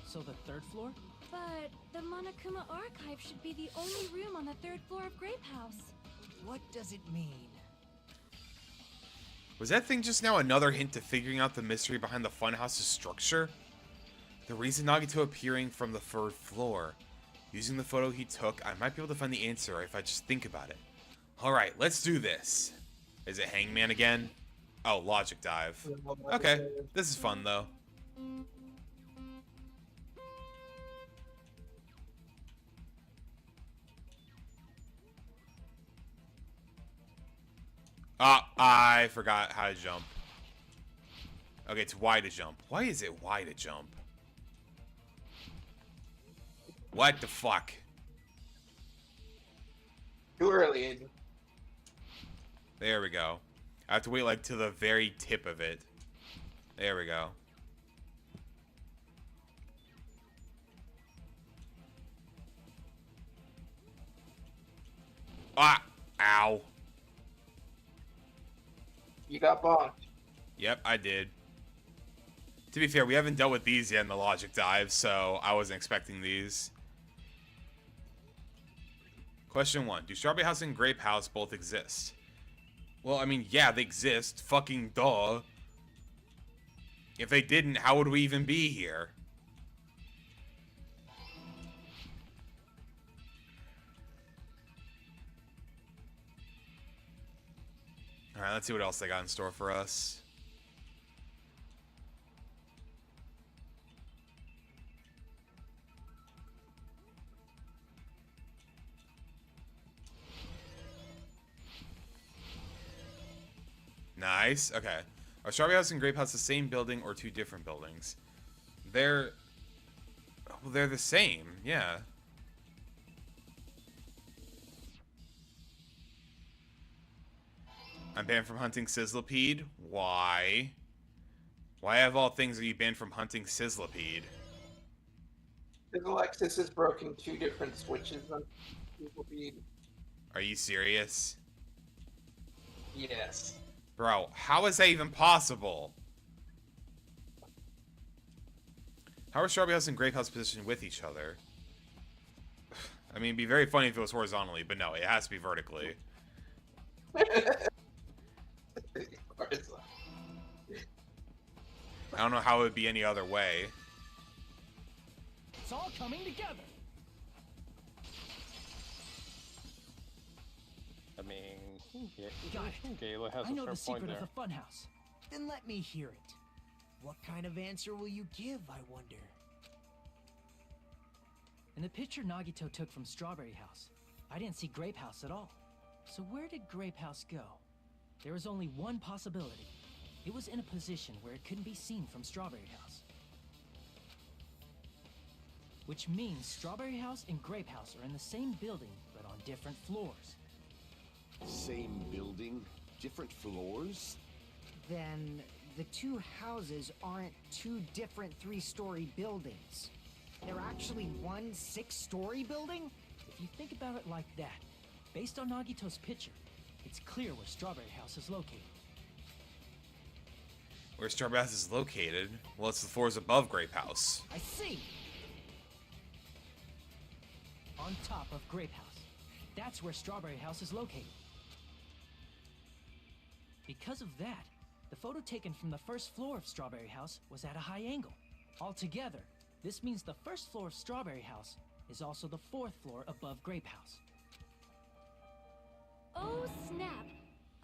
Speaker 9: So the third floor?
Speaker 12: But the Monokuma Archive should be the only room on the third floor of Grape House.
Speaker 11: What does it mean?
Speaker 2: Was that thing just now another hint to figuring out the mystery behind the funhouse's structure? The reason Nagito appearing from the third floor. Using the photo he took, I might be able to find the answer if I just think about it. Alright, let's do this. Is it Hangman again? Oh, Logic Dive. Okay, this is fun though. Ah, I forgot how to jump. Okay, it's Y to jump. Why is it Y to jump? What the fuck?
Speaker 1: Too early, Aiden.
Speaker 2: There we go. I have to wait like to the very tip of it. There we go. Ah! Ow.
Speaker 1: You got bonked.
Speaker 2: Yep, I did. To be fair, we haven't dealt with these yet in the Logic Dive, so I wasn't expecting these. Question 1. Do Strawberry House and Grape House both exist? Well, I mean, yeah, they exist. Fucking duh. If they didn't, how would we even be here? Alright, let's see what else they got in store for us. Nice. Okay. Are Strawberry House and Grape House the same building or two different buildings? They're... Well, they're the same. Yeah. I'm banned from hunting Sizzlipede. Why? Why of all things are you banned from hunting Sizzlipede?
Speaker 1: Because Alexis has broken 2 different switches on Sizzlipede.
Speaker 2: Are you serious?
Speaker 1: Yes.
Speaker 2: Bro, how is that even possible? How are Strawberry House and Grape House positioned with each other? I mean, it'd be very funny if it was horizontally, but no, it has to be vertically. I don't know how it would be any other way.
Speaker 9: It's all coming together.
Speaker 3: I mean, yeah,
Speaker 9: Got it.
Speaker 3: Gayla has
Speaker 9: I know
Speaker 3: a
Speaker 9: the
Speaker 3: fair point
Speaker 9: secret
Speaker 3: there.
Speaker 9: of the funhouse.
Speaker 11: Then let me hear it. What kind of answer will you give, I wonder?
Speaker 9: In the picture Nagito took from Strawberry House, I didn't see Grape House at all. So where did Grape House go? There was only one possibility. It was in a position where it couldn't be seen from Strawberry House. Which means Strawberry House and Grape House are in the same building, but on different floors.
Speaker 10: Same building, different floors?
Speaker 7: Then the two houses aren't two different 3-story buildings. They're actually one 6-story building?
Speaker 9: If you think about it like that, based on Nagito's picture, it's clear where Strawberry House is located.
Speaker 2: Where Strawberry House is located? Well, it's the floors above Grape House.
Speaker 9: I see! On top of Grape House. That's where Strawberry House is located. Because of that, the photo taken from the first floor of Strawberry House was at a high angle. Altogether, this means the first floor of Strawberry House is also the 4th floor above Grape House.
Speaker 12: Oh, snap.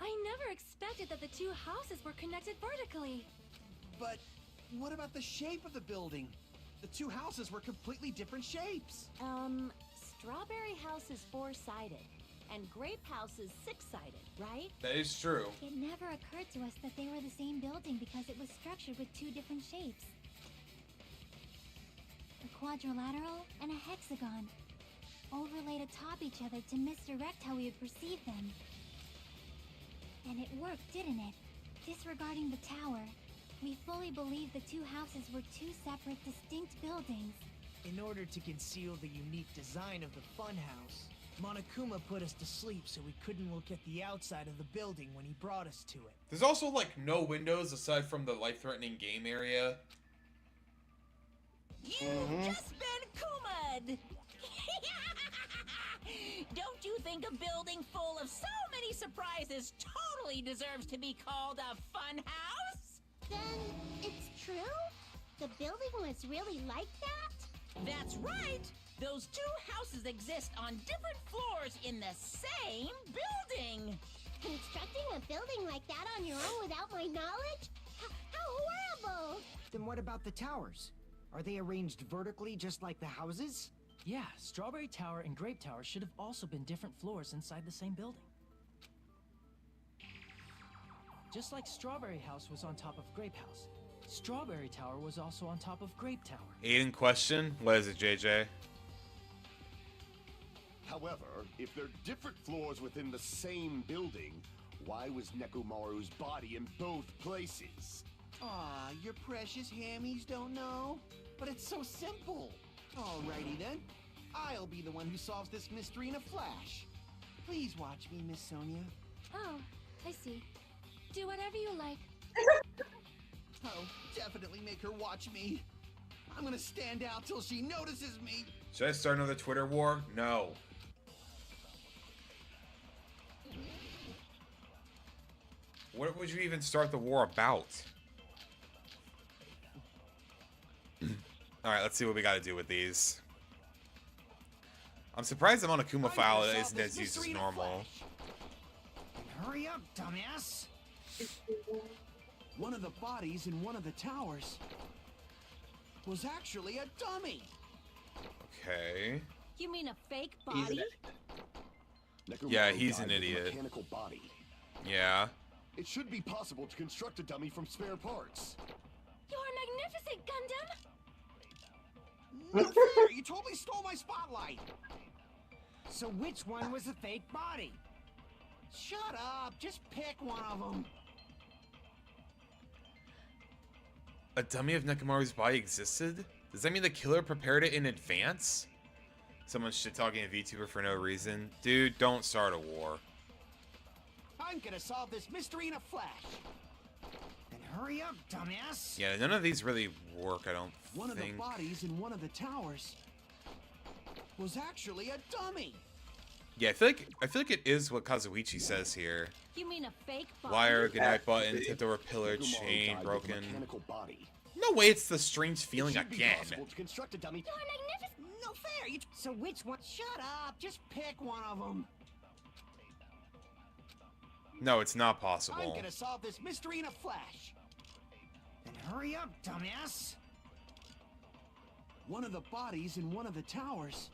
Speaker 12: I never expected that the two houses were connected vertically.
Speaker 8: But what about the shape of the building? The two houses were completely different shapes.
Speaker 6: Strawberry House is 4-sided, and Grape House is 6-sided, right?
Speaker 2: That is true.
Speaker 5: It never occurred to us that they were the same building because it was structured with two different shapes. A quadrilateral and a hexagon, overlaid atop each other to misdirect how we would perceive them. And it worked, didn't it? Disregarding the tower, we fully believed the two houses were two separate, distinct buildings.
Speaker 11: In order to conceal the unique design of the funhouse, Monokuma put us to sleep so we couldn't look at the outside of the building when he brought us to it.
Speaker 2: There's also, like, no windows aside from the life-threatening game area.
Speaker 4: You've just been Kuma'd! Don't you think a building full of so many surprises totally deserves to be called a fun house?
Speaker 5: Then it's true? The building was really like that?
Speaker 4: That's right! Those two houses exist on different floors in the same building!
Speaker 5: Constructing a building like that on your own without my knowledge? How horrible!
Speaker 7: Then what about the towers? Are they arranged vertically just like the houses?
Speaker 9: Yeah, Strawberry Tower and Grape Tower should have also been different floors inside the same building. Just like Strawberry House was on top of Grape House, Strawberry Tower was also on top of Grape Tower.
Speaker 2: Aiden question? What is it, JJ?
Speaker 10: However, if they're different floors within the same building, why was Nekomaru's body in both places?
Speaker 8: Aw, your precious hammies don't know? But it's so simple. Alrighty then. I'll be the one who solves this mystery in a flash. Please watch me, Miss Sonia.
Speaker 12: Oh, I see. Do whatever you like.
Speaker 8: Oh, definitely make her watch me. I'm gonna stand out till she notices me.
Speaker 2: Should I start another Twitter war? No. What would you even start the war about? Alright, let's see what we gotta do with these. I'm surprised the Monokuma file isn't as used as normal.
Speaker 7: Hurry up, dumbass!
Speaker 8: One of the bodies in one of the towers was actually a dummy.
Speaker 2: Okay.
Speaker 6: You mean a fake
Speaker 1: He's an
Speaker 6: body?
Speaker 10: Nekomaru
Speaker 2: Yeah, he's
Speaker 10: died
Speaker 2: an
Speaker 10: with a
Speaker 2: idiot.
Speaker 10: mechanical body.
Speaker 2: Yeah.
Speaker 10: It should be possible to construct a dummy from spare parts.
Speaker 12: You're magnificent, Gundam!
Speaker 8: No fair! You totally stole my spotlight!
Speaker 7: So which one was the fake body?
Speaker 8: Shut up! Just pick one of them!
Speaker 2: A dummy of Nekomaru's body existed? Does that mean the killer prepared it in advance? Someone's shit-talking a VTuber for no reason. Dude, don't start a war.
Speaker 8: I'm gonna solve this mystery in a flash!
Speaker 7: Then hurry up, dumbass!
Speaker 2: Yeah, none of these really work, I don't
Speaker 8: One of the
Speaker 2: think.
Speaker 8: bodies in one of the towers was actually a dummy.
Speaker 2: Yeah, I feel like it is what Kazuichi says here.
Speaker 6: You mean a fake body?
Speaker 2: Wire, goodnight
Speaker 1: to
Speaker 2: button,
Speaker 1: be.
Speaker 2: tip door pillar,
Speaker 10: Mechamaru
Speaker 2: chain,
Speaker 10: died with a
Speaker 2: broken.
Speaker 10: mechanical body.
Speaker 2: No way, it's the strange feeling
Speaker 10: It should be
Speaker 2: again.
Speaker 10: possible to construct a dummy.
Speaker 5: You're magnificent.
Speaker 8: No fair. So which one? Shut up. Just pick one of them.
Speaker 2: No, it's not
Speaker 8: I'm
Speaker 2: possible.
Speaker 8: gonna solve this mystery in a flash.
Speaker 7: Then hurry up, dumbass!
Speaker 8: One of the bodies in one of the towers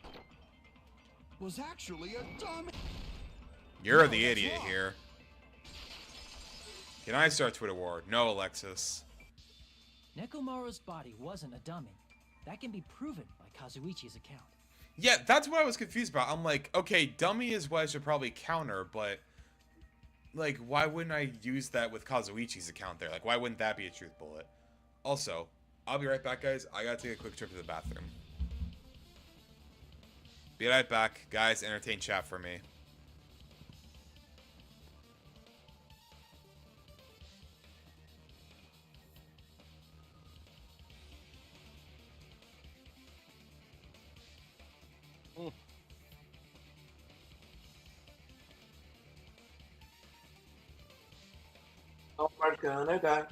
Speaker 8: was actually a dummy.
Speaker 2: You're
Speaker 8: No,
Speaker 2: the
Speaker 8: that's
Speaker 2: idiot
Speaker 8: wrong.
Speaker 2: here. Can I start Twitter war? No, Alexis.
Speaker 9: Nekomaru's body wasn't a dummy. That can be proven by Kazuichi's account.
Speaker 2: Yeah, that's what I was confused about. I'm like, okay, dummy is what I should probably counter, but like, why wouldn't I use that with Kazuichi's account there? Like, why wouldn't that be a truth bullet? Also, I'll be right back, guys. I gotta take a quick trip to the bathroom. Be right back. Guys, entertain chat for me.
Speaker 1: Oh, we're gonna die.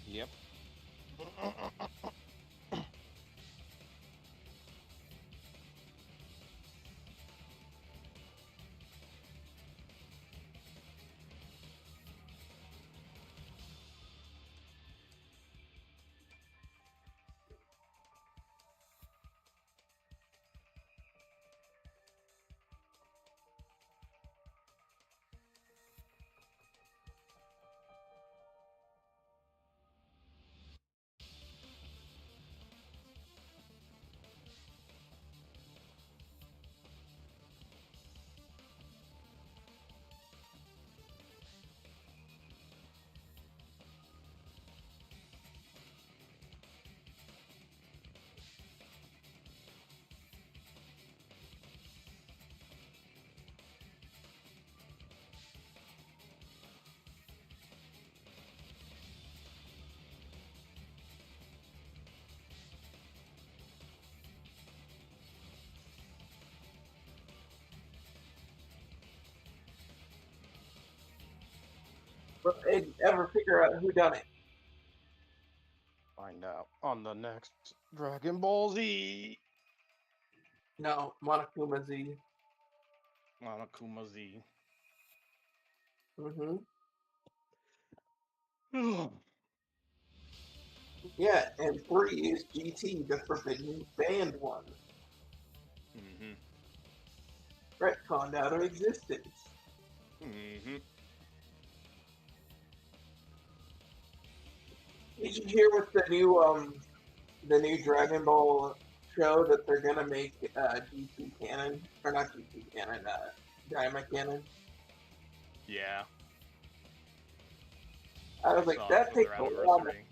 Speaker 3: Yep.
Speaker 1: But they'd ever figure out who done it.
Speaker 3: Find out on the next Dragon Ball Z.
Speaker 1: No, Monokuma Z.
Speaker 3: Monokuma Z.
Speaker 1: Mm-hmm. Yeah, and 3 is GT, the Forbidden Banned one.
Speaker 3: Mm-hmm.
Speaker 1: Retconned out of existence.
Speaker 3: Mm-hmm.
Speaker 1: Did you hear with the new Dragon Ball show that they're gonna make GT canon, or not GT canon, Daima canon?
Speaker 3: Yeah.
Speaker 1: I was like,
Speaker 3: Saw
Speaker 1: that
Speaker 3: it for
Speaker 1: takes
Speaker 3: their
Speaker 1: a while.
Speaker 3: anniversary.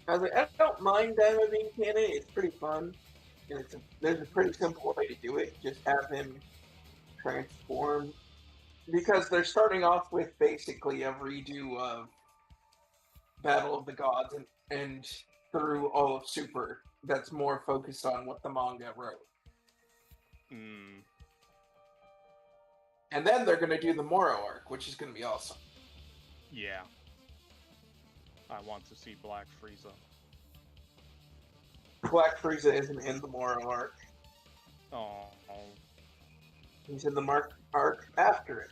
Speaker 1: I was like, I don't mind Daima being canon. It's pretty fun, and there's a pretty simple way to do it. Just have him transform, because they're starting off with basically a redo of Battle of the Gods and through all of Super. That's more focused on what the manga wrote.
Speaker 3: Mm.
Speaker 1: And then they're going to do the Moro arc, which is going to be awesome.
Speaker 3: Yeah. I want to see Black Frieza.
Speaker 1: Black Frieza isn't in the Moro arc.
Speaker 3: Oh.
Speaker 1: He's in the Mark arc after it.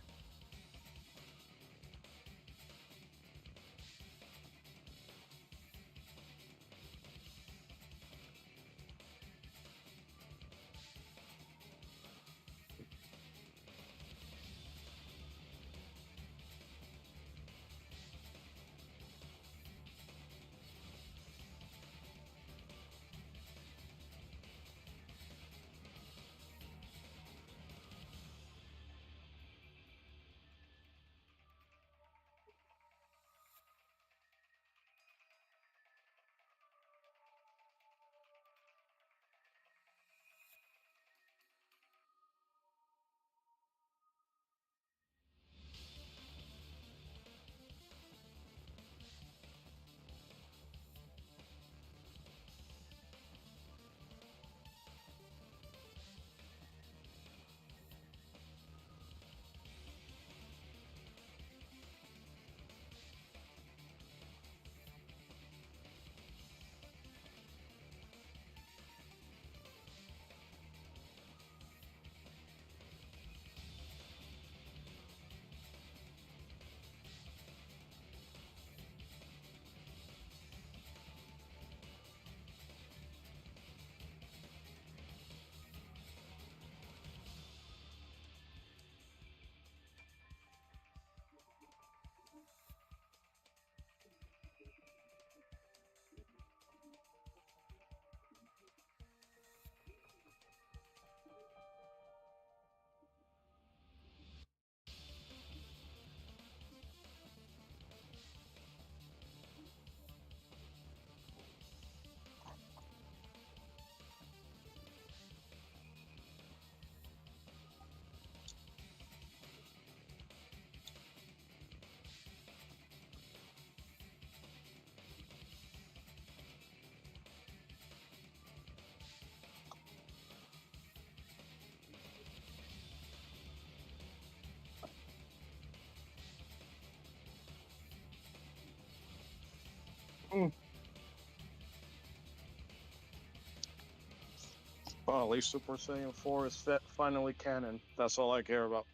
Speaker 3: Well, at least Super Saiyan 4 is finally canon. That's all I care about.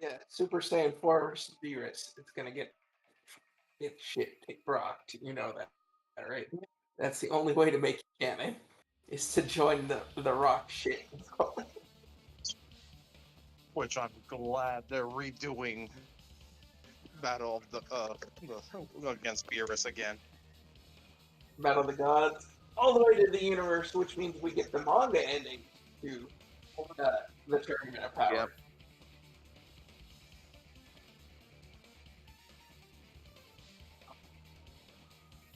Speaker 1: Yeah, Super Saiyan 4 versus Beerus. It's gonna get shit rocked. You know that, right? That's the only way to make it canon, is to join the rock shit.
Speaker 3: Which I'm glad they're redoing Battle of the against Beerus again.
Speaker 1: Battle of the Gods, all the way to the universe, which means we get the manga ending to the Tournament of Power.
Speaker 3: Yep.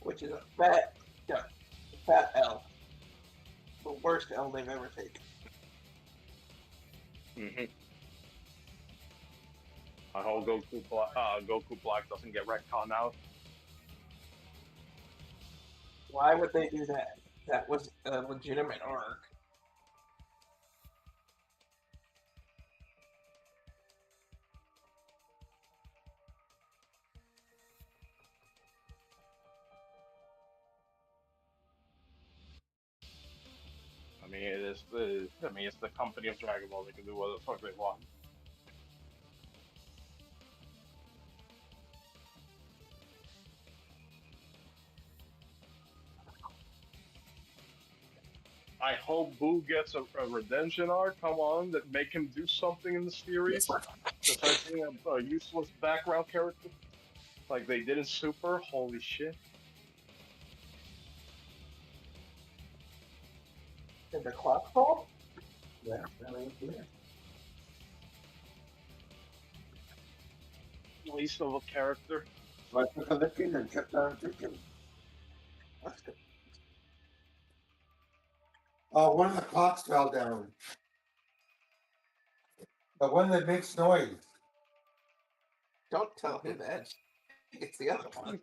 Speaker 1: Which is a fat L. The worst L they've ever taken.
Speaker 3: Mm-hmm. I hope Goku Black doesn't get retconned out.
Speaker 1: Why would they do that? That was a legitimate arc.
Speaker 3: I mean, it's the company of Dragon Ball. They can do what the fuck they want. I hope Boo gets a redemption arc. Come on, that make him do something in the series besides being a useless background character, like they did in Super. Holy shit!
Speaker 1: Did the clock fall? Yeah, yeah.
Speaker 3: Least of a character.
Speaker 13: So I took a licking and kept on ticking.
Speaker 1: That's good.
Speaker 13: Oh, one of the clocks fell down. The one that makes noise.
Speaker 1: Don't tell him that. It's the other one.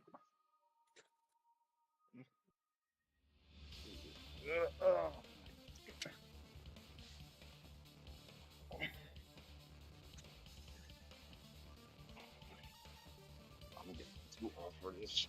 Speaker 3: I'm getting too old for this.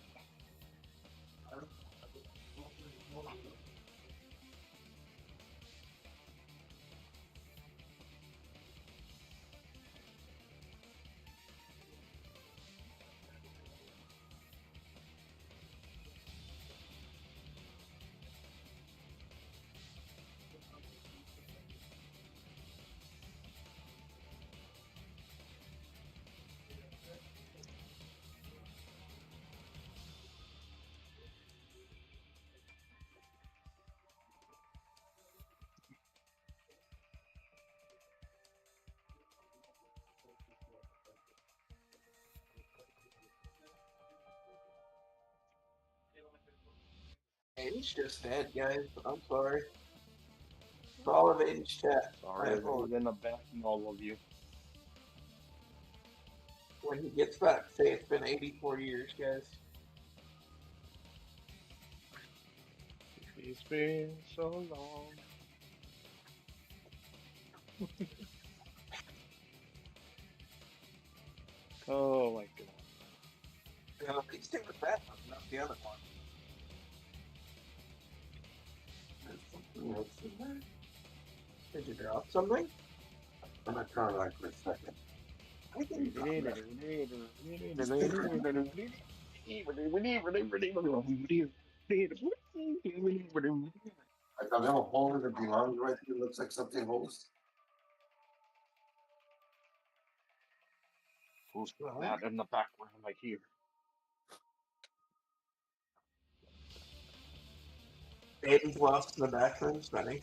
Speaker 1: Aiden's just dead, guys. I'm sorry. For all of Aiden's chat.
Speaker 3: Sorry, I didn't abandon all of you.
Speaker 1: When he gets back, say it's been 84 years, guys.
Speaker 3: It's been so long. Oh my god.
Speaker 1: Yeah, please take the fat one, not the other one. There's something else in there. Did you drop something?
Speaker 13: I'm not trying like for a second.
Speaker 1: I didn't drop
Speaker 13: Like a little hole in the belongs right there. Looks like something holes.
Speaker 3: Who's that in the background like here?
Speaker 1: Aiden's lost in the bathroom, Benny.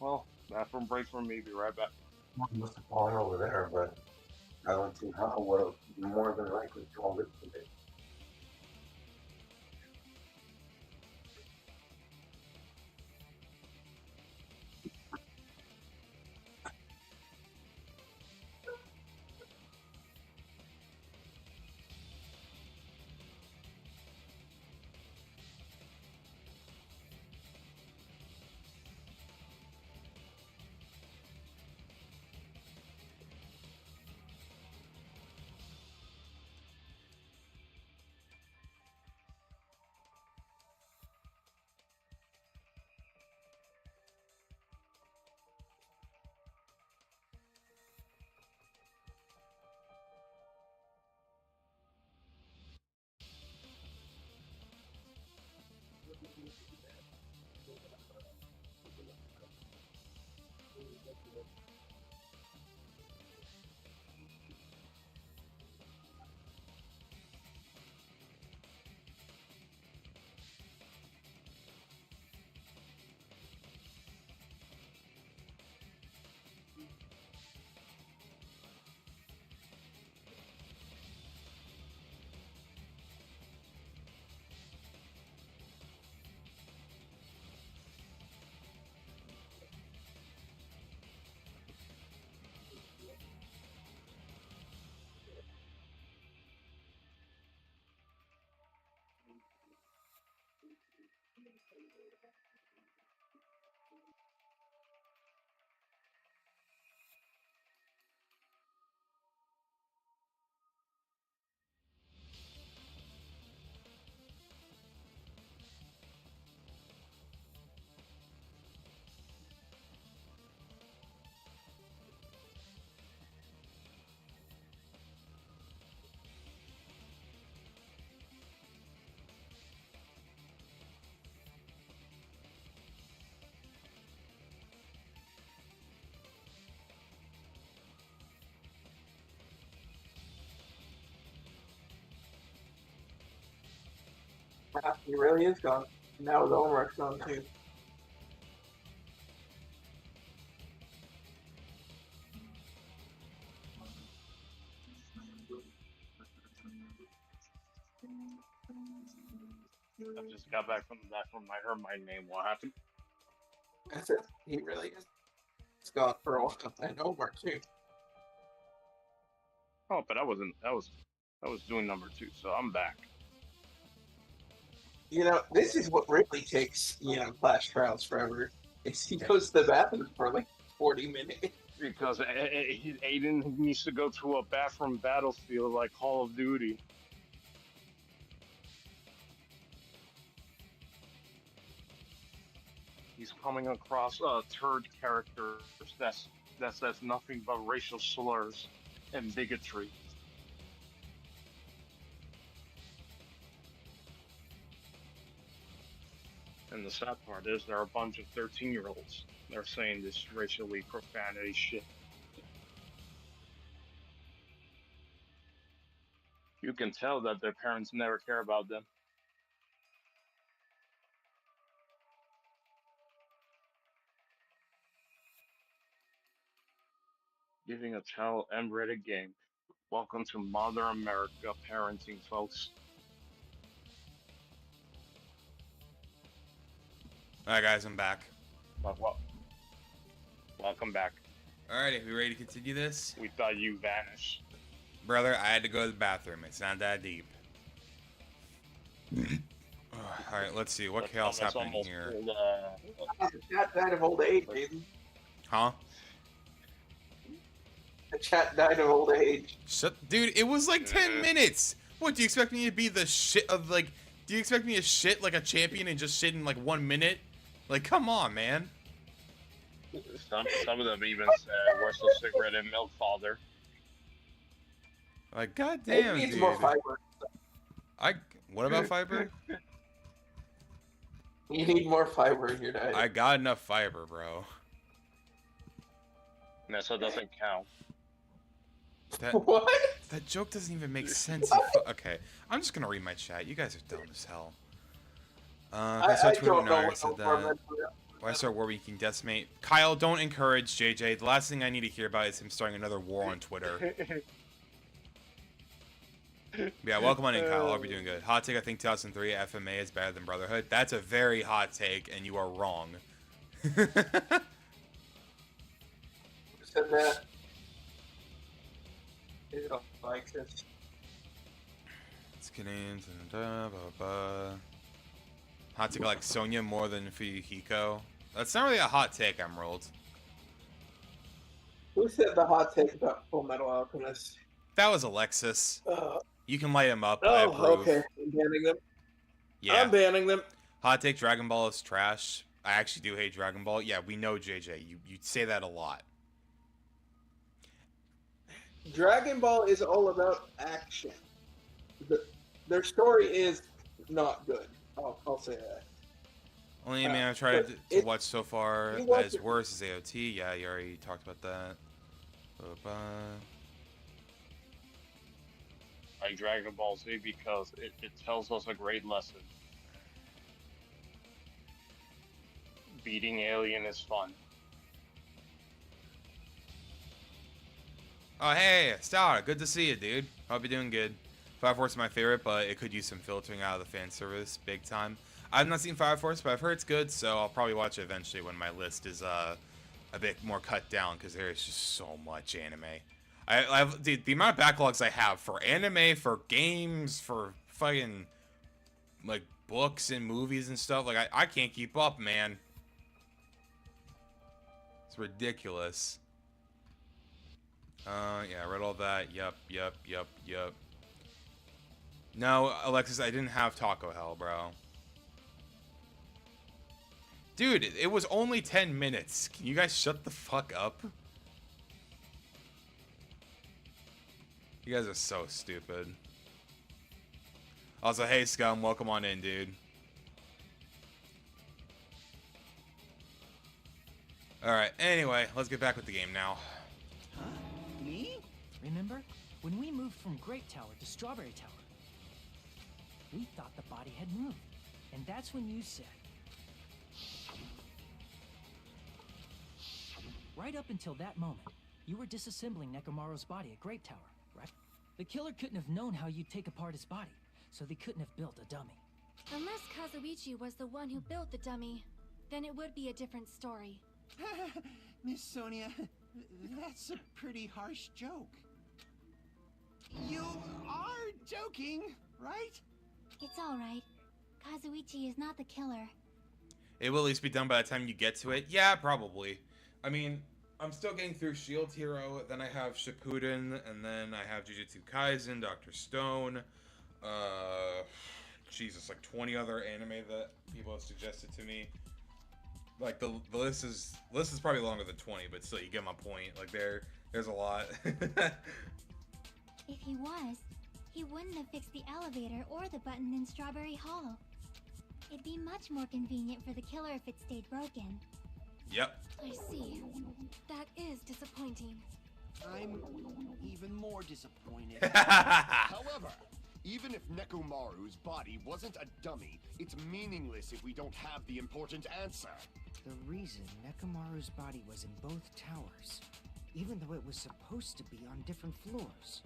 Speaker 3: Well, bathroom break for me. Be right back.
Speaker 13: Must have fallen over there, but I don't see how. Well, more than likely called it today.
Speaker 1: He really is gone. Now the homework's gone too.
Speaker 3: I just got back from the bathroom. I heard my name. What happened?
Speaker 1: I said he really is gone for a while. And homework too.
Speaker 3: Oh, but I wasn't. I was doing number 2, so I'm back.
Speaker 1: You know, this is what really takes, class trials forever. Is he goes to the bathroom for like 40 minutes.
Speaker 3: Because Aiden needs to go to a bathroom battlefield like Call of Duty. He's coming across turd characters that's nothing but racial slurs and bigotry. And the sad part is there are a bunch of 13-year-olds. They're saying this racially profanity shit. You can tell that their parents never care about them. Giving a child M-rated game. Welcome to Mother America parenting, folks.
Speaker 2: Alright, guys, I'm back.
Speaker 3: Welcome back.
Speaker 2: Alrighty, we ready to continue this?
Speaker 3: We thought you vanished.
Speaker 2: Brother, I had to go to the bathroom. It's not that deep. Alright, let's see. What chaos happening here?
Speaker 1: The chat died of old age, Aiden.
Speaker 2: Huh?
Speaker 1: The chat died of old age.
Speaker 2: Dude, it was like 10 minutes! What, do you expect me to be the shit of, like... Do you expect me to shit like a champion and just shit in like 1 minute? Like, come on, man.
Speaker 3: Some of them even said, "Where's the cigarette and milk, father?"
Speaker 2: Like, goddamn,
Speaker 1: It needs
Speaker 2: dude.
Speaker 1: more fiber.
Speaker 2: What about fiber?
Speaker 1: You need more fiber in your diet.
Speaker 2: I got enough fiber, bro.
Speaker 3: No, so it doesn't count.
Speaker 1: What?
Speaker 2: That joke doesn't even make sense. Okay, I'm just gonna read my chat. You guys are dumb as hell. I saw Twitter Nire said that. Why start War Weeking Decimate? Kyle, don't encourage JJ. The last thing I need to hear about is him starting another war on Twitter. Yeah, welcome on in, Kyle. I hope you're doing good. Hot take, I think 2003 FMA is better than Brotherhood. That's a very hot take, and you are wrong.
Speaker 1: Who said that? They don't like this.
Speaker 2: Let's get into hot take, like Sonya more than Fuyuhiko. That's not really a hot take, Emerald.
Speaker 1: Who said the hot take about Full Metal Alchemist?
Speaker 2: That was Alexis. You can light him up. I
Speaker 1: Oh,
Speaker 2: approve.
Speaker 1: okay. I'm banning them.
Speaker 2: Yeah.
Speaker 1: I'm banning them.
Speaker 2: Hot take, Dragon Ball is trash. I actually do hate Dragon Ball. Yeah, we know, JJ. You say that a lot.
Speaker 1: Dragon Ball is all about action. Their story is not good. I'll say that.
Speaker 2: Only anime I've tried to watch so far that is worse is AOT. Yeah, you already talked about that.
Speaker 3: Like Dragon Ball Z because it tells us a great lesson. Beating Alien is fun.
Speaker 2: Oh, hey, Star, good to see you, dude. Hope you're doing good. Fire Force is my favorite, but it could use some filtering out of the fan service, big time. I've not seen Fire Force, but I've heard it's good, so I'll probably watch it eventually when my list is a bit more cut down, because there is just so much anime. I've the amount of backlogs I have for anime, for games, for fucking, like, books and movies and stuff, like, I can't keep up, man. It's ridiculous. Yeah, I read all that. Yup. No, Alexis, I didn't have Taco Hell, bro. Dude, it was only 10 minutes. Can you guys shut the fuck up? You guys are so stupid. Also, hey, Scum, welcome on in, dude. Alright, anyway, let's get back with the game now.
Speaker 9: Huh? Me? Remember? When we moved from Grape Tower to Strawberry Tower, we thought the body had moved. And that's when you said... Right up until that moment, you were disassembling Nekomaru's body at Grape Tower, right? The killer couldn't have known how you'd take apart his body, so they couldn't have built a dummy.
Speaker 12: Unless Kazuichi was the one who built the dummy, then it would be a different story.
Speaker 8: Miss Sonia, that's a pretty harsh joke. You are joking, right?
Speaker 5: It's alright. Kazuichi is not the killer.
Speaker 2: It will at least be done by the time you get to it. Yeah, probably. I mean, I'm still getting through Shield Hero, then I have Shippuden, and then I have Jujutsu Kaisen, Dr. Stone, Jesus, like 20 other anime that people have suggested to me. Like, the list is probably longer than 20, but still, you get my point. Like, there's a lot.
Speaker 5: If he was, he wouldn't have fixed the elevator or the button in Strawberry Hall. It'd be much more convenient for the killer if it stayed broken.
Speaker 2: Yep.
Speaker 12: I see. That is disappointing.
Speaker 8: I'm even more disappointed.
Speaker 10: However, even if Nekomaru's body wasn't a dummy, it's meaningless if we don't have the important answer.
Speaker 7: The reason Nekomaru's body was in both towers, even though it was supposed to be on different floors.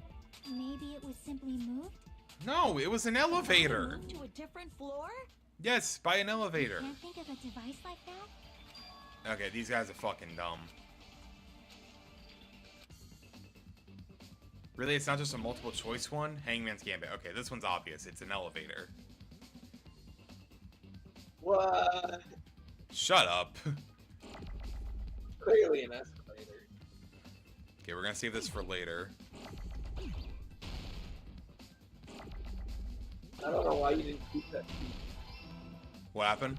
Speaker 5: Maybe it was simply moved?
Speaker 2: No, it was an elevator.
Speaker 4: Moved to a different floor?
Speaker 2: Yes, by an elevator.
Speaker 5: Can't think of a device like that?
Speaker 2: Okay, these guys are fucking dumb. Really, it's not just a multiple choice one? Hangman's Gambit. Okay, this one's obvious. It's an elevator.
Speaker 1: What?
Speaker 2: Shut up.
Speaker 1: Clearly an escalator.
Speaker 2: Okay, we're gonna save this for later.
Speaker 1: I don't know why you didn't keep that T.
Speaker 2: What happened?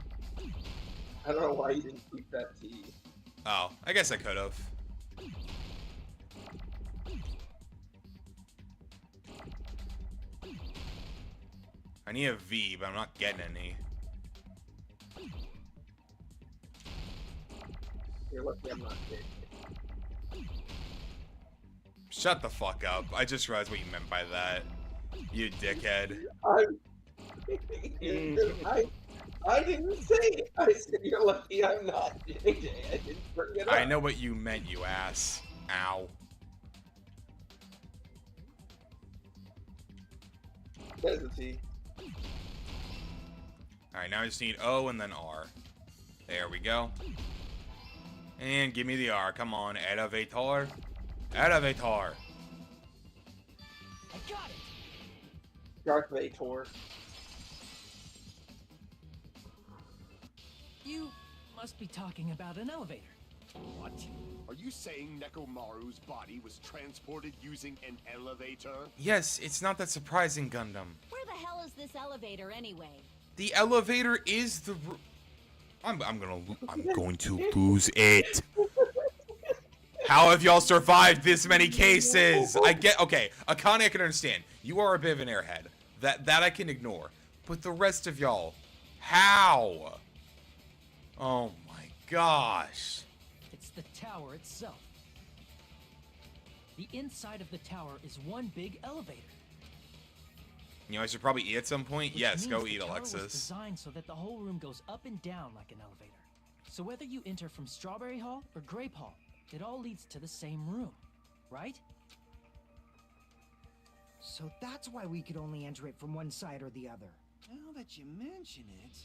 Speaker 1: I don't know why you didn't keep that T.
Speaker 2: Oh, I guess I could have. I need a V, but I'm not getting any.
Speaker 1: You're lucky I'm not getting.
Speaker 2: Shut the fuck up. I just realized what you meant by that. You dickhead.
Speaker 1: I didn't say it. I said you're lucky I'm not JJ. I didn't bring it up.
Speaker 2: I know what you meant, you ass. Ow.
Speaker 1: There's a T.
Speaker 2: Alright, now I just need O and then R. There we go. And give me the R. Come on, elevator. Elevator.
Speaker 9: I got it!
Speaker 1: Darth Vader.
Speaker 9: You must be talking about an elevator.
Speaker 10: What? Are you saying Nekomaru's body was transported using an elevator?
Speaker 2: Yes, it's not that surprising, Gundam.
Speaker 4: Where the hell is this elevator anyway?
Speaker 2: The elevator is the... I'm going to lose it. How have y'all survived this many cases? I get... Okay, Akane I can understand. You are a bit of an airhead. That I can ignore. But the rest of y'all, how? Oh my gosh.
Speaker 9: It's the tower itself. The inside of the tower is one big elevator.
Speaker 2: You know, I should probably eat at some point.
Speaker 9: Which
Speaker 2: Yes, go
Speaker 9: means
Speaker 2: eat,
Speaker 9: the tower was
Speaker 2: Alexis.
Speaker 9: designed so that the whole room goes up and down like an elevator. So whether you enter from Strawberry Hall or Grape Hall, it all leads to the same room, right?
Speaker 7: So that's why we could only enter it from one side or the other.
Speaker 8: Now that you mention it,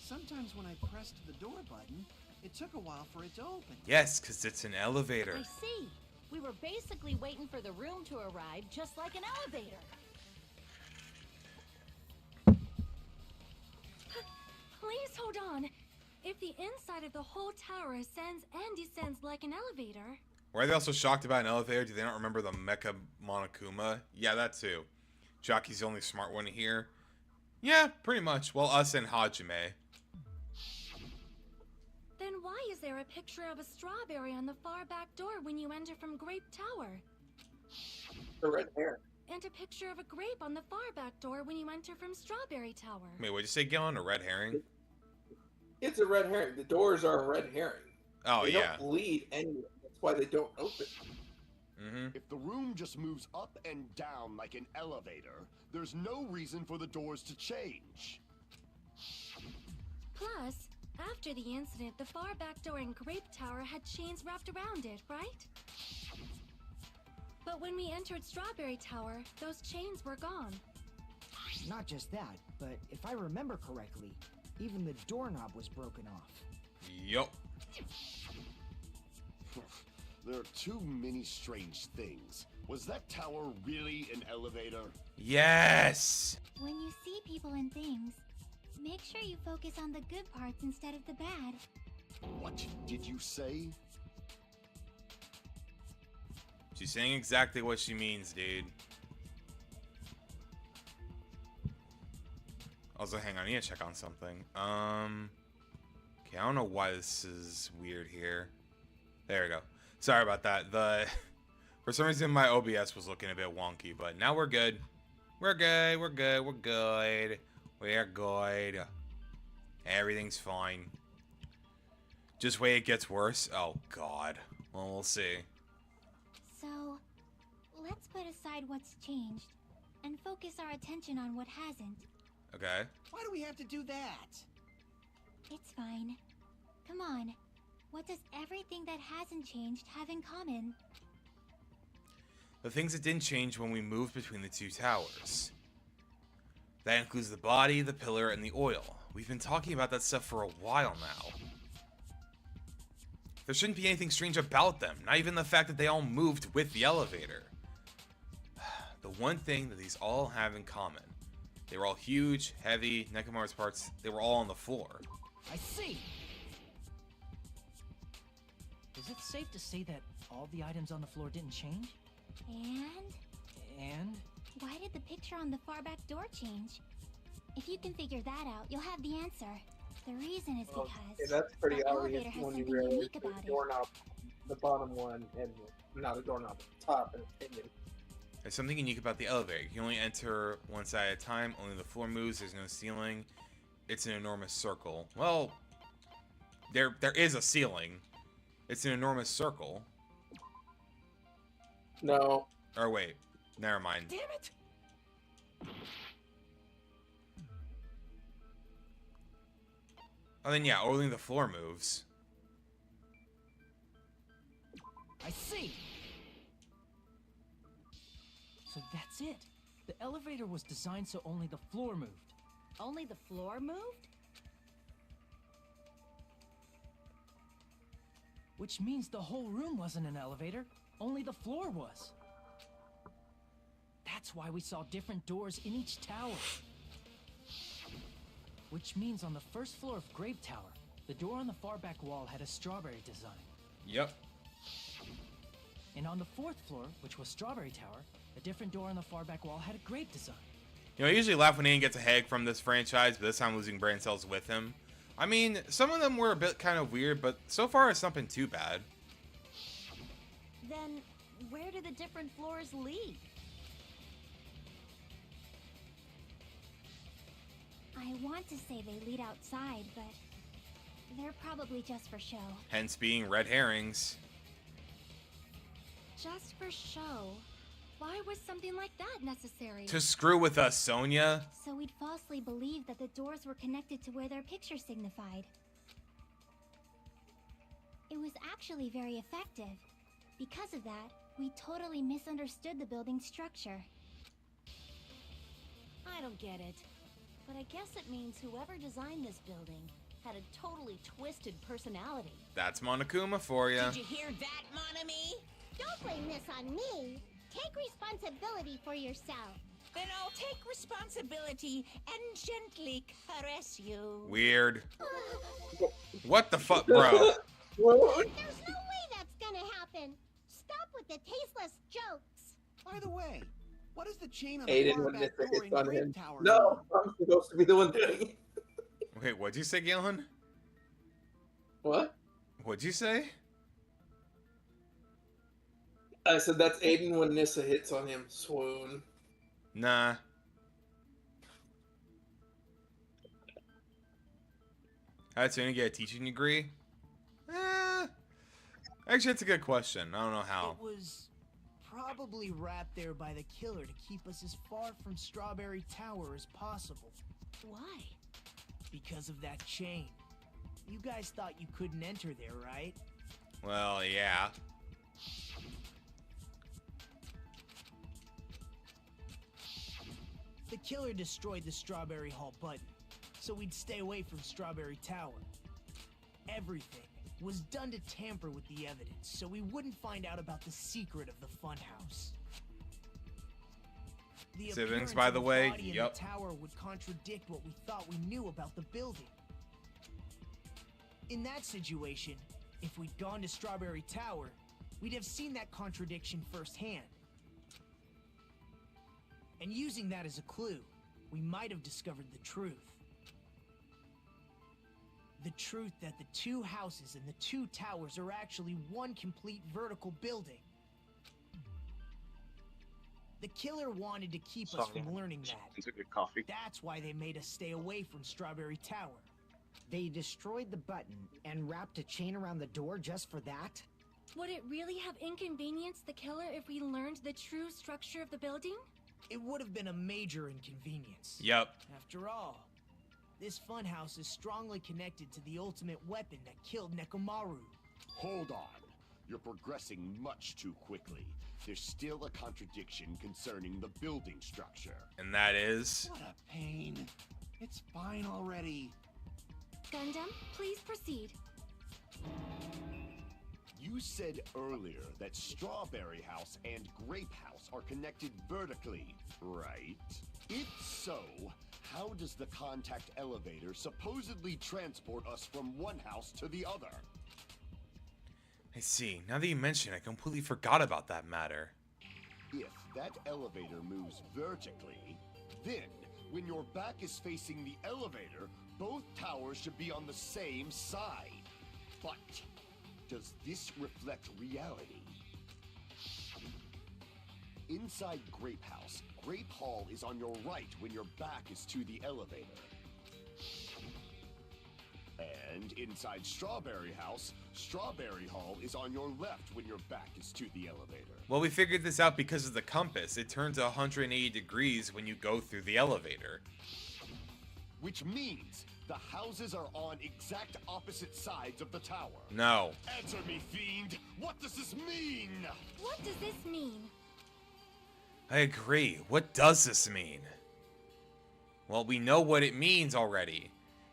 Speaker 8: sometimes when I pressed the door button, it took a while for it to open.
Speaker 2: Yes, because it's an elevator.
Speaker 6: I see. We were basically waiting for the room to arrive, just like an elevator.
Speaker 12: Please hold on. If the inside of the whole tower ascends and descends like an elevator...
Speaker 2: Were they also shocked about an elevator? Do they not remember the Mecha Monokuma? Yeah, that too. Jockey's the only smart one here. Yeah, pretty much. Well, us and Hajime.
Speaker 12: Then why is there a picture of a strawberry on the far back door when you enter from Grape Tower?
Speaker 1: The red hair.
Speaker 12: And a picture of a grape on the far back door when you enter from Strawberry Tower.
Speaker 2: Wait, what'd you say, Gillen? A red herring?
Speaker 1: It's a red herring. The doors are a red herring.
Speaker 2: Oh,
Speaker 1: they
Speaker 2: yeah.
Speaker 1: don't lead anywhere. That's why they don't open.
Speaker 10: If the room just moves up and down like an elevator, there's no reason for the doors to change.
Speaker 12: Plus, after the incident, the far back door in Grape Tower had chains wrapped around it, right? But when we entered Strawberry Tower, those chains were gone.
Speaker 7: Not just that, but if I remember correctly, even the doorknob was broken off.
Speaker 2: Yup.
Speaker 10: There are too many strange things. Was that tower really an elevator?
Speaker 2: Yes!
Speaker 5: When you see people and things, make sure you focus on the good parts instead of the bad.
Speaker 10: What did you say?
Speaker 2: She's saying exactly what she means, dude. Also, hang on, I need to check on something. Okay, I don't know why this is weird here. There we go. Sorry about that. For some reason my OBS was looking a bit wonky, but now we're good. We're good. We're good. We're good. We're good. Everything's fine. Just wait, it gets worse. Oh God. Well, we'll see.
Speaker 5: So, let's put aside what's changed and focus our attention on what hasn't.
Speaker 2: Okay.
Speaker 8: Why do we have to do that?
Speaker 5: It's fine. Come on. What does everything that hasn't changed have in common?
Speaker 2: The things that didn't change when we moved between the two towers. That includes the body, the pillar, and the oil. We've been talking about that stuff for a while now. There shouldn't be anything strange about them, not even the fact that they all moved with the elevator. The one thing that these all have in common. They were all huge, heavy, Nekamaru's parts, they were all on the floor.
Speaker 9: I see! Is it safe to say that all the items on the floor didn't change? And?
Speaker 5: Why did the picture on the far back door change? If you can figure that out, you'll have the answer. The reason is because
Speaker 1: that's pretty
Speaker 5: the
Speaker 1: obvious
Speaker 5: elevator has
Speaker 1: when you
Speaker 5: something
Speaker 1: realize
Speaker 5: unique
Speaker 1: the
Speaker 5: about it.
Speaker 1: doorknob, the bottom one, and not a doorknob, the top, in opinion.
Speaker 2: There's something unique about the elevator. You can only enter one side at a time, only the floor moves, there's no ceiling. It's an enormous circle. Well, there is a ceiling. It's an enormous circle.
Speaker 1: No.
Speaker 2: Or wait, never mind.
Speaker 9: Damn it!
Speaker 2: Oh, then yeah, only the floor moves.
Speaker 9: I see! So that's it. The elevator was designed so only the floor moved.
Speaker 6: Only the floor moved?
Speaker 9: Which means the whole room wasn't an elevator, only the floor was. That's why we saw different doors in each tower. Which means on the first floor of Grape Tower, the door on the far back wall had a strawberry design.
Speaker 2: Yep.
Speaker 9: And on the fourth floor, which was Strawberry Tower, a different door on the far back wall had a grape design.
Speaker 2: You know, I usually laugh when Ian gets a hag from this franchise, but this time losing brain cells with him. I mean, some of them were a bit kind of weird, but so far it's not been too bad.
Speaker 6: Then, where do the different floors lead?
Speaker 5: I want to say they lead outside, but They're probably just for show.
Speaker 2: Hence being red herrings.
Speaker 12: Just for show? Why was something like that necessary?
Speaker 2: To screw with us, Sonia.
Speaker 5: So we'd falsely believe that the doors were connected to where their picture signified. It was actually very effective. Because of that, we totally misunderstood the building's structure.
Speaker 6: I don't get it. But I guess it means whoever designed this building had a totally twisted personality.
Speaker 2: That's Monokuma for ya.
Speaker 4: Did you hear that, Monami?
Speaker 14: Don't blame this on me. Take responsibility for yourself.
Speaker 4: Then I'll take responsibility and gently caress you.
Speaker 2: Weird. What the fuck, bro?
Speaker 14: There's no way that's gonna happen. Stop with the tasteless jokes.
Speaker 8: By the way, what is the chain on the
Speaker 1: Aiden
Speaker 8: far
Speaker 1: when
Speaker 8: back
Speaker 1: this
Speaker 8: door
Speaker 1: hits
Speaker 8: in
Speaker 1: on
Speaker 8: Grape
Speaker 1: him.
Speaker 8: Tower?
Speaker 1: No, I'm supposed to be the one doing it.
Speaker 2: Wait, what'd you say, Galen?
Speaker 1: What?
Speaker 2: What'd you say?
Speaker 1: I said that's Aiden when Nissa hits on him. Swoon.
Speaker 2: Nah. How'd Sonia get a teaching degree? Actually, that's a good question. I don't know how.
Speaker 11: It was probably wrapped there by the killer to keep us as far from Strawberry Tower as possible.
Speaker 6: Why?
Speaker 11: Because of that chain. You guys thought you couldn't enter there, right?
Speaker 2: Well, yeah.
Speaker 11: The killer destroyed the Strawberry Hall button, so we'd stay away from Strawberry Tower. Everything was done to tamper with the evidence, so we wouldn't find out about the secret of the funhouse. The
Speaker 2: Siblings,
Speaker 11: appearance
Speaker 2: by
Speaker 11: of
Speaker 2: the
Speaker 11: a
Speaker 2: way,
Speaker 11: body in
Speaker 2: yep.
Speaker 11: the tower would contradict what we thought we knew about the building. In that situation, if we'd gone to Strawberry Tower, we'd have seen that contradiction firsthand. And using that as a clue, we might have discovered the truth. The truth that the two houses and the two towers are actually one complete vertical building. The killer wanted to keep us from learning that.
Speaker 3: It's a good coffee.
Speaker 11: That's why they made us stay away from Strawberry Tower.
Speaker 7: They destroyed the button and wrapped a chain around the door just for that?
Speaker 12: Would it really have inconvenienced the killer if we learned the true structure of the building?
Speaker 11: It would have been a major inconvenience.
Speaker 2: Yep.
Speaker 11: After all, this funhouse is strongly connected to the ultimate weapon that killed Mechamaru.
Speaker 10: Hold on. You're progressing much too quickly. There's still a contradiction concerning the building structure.
Speaker 2: And that is...
Speaker 8: What a pain. It's fine already.
Speaker 12: Gundam, please proceed.
Speaker 10: You said earlier that Strawberry House and Grape House are connected vertically, right? If so, how does the contact elevator supposedly transport us from one house to the other?
Speaker 2: I see. Now that you mention it, I completely forgot about that matter.
Speaker 10: If that elevator moves vertically, then when your back is facing the elevator, both towers should be on the same side. But does this reflect reality? Inside Grape House, Grape Hall is on your right when your back is to the elevator. And inside Strawberry House, Strawberry Hall is on your left when your back is to the elevator.
Speaker 2: Well, we figured this out because of the compass. It turns 180 degrees when you go through the elevator.
Speaker 10: Which means the houses are on exact opposite sides of the tower.
Speaker 2: No.
Speaker 10: Answer me, fiend! What does this mean?
Speaker 12: What does this mean?
Speaker 2: I agree. What does this mean? Well, we know what it means already.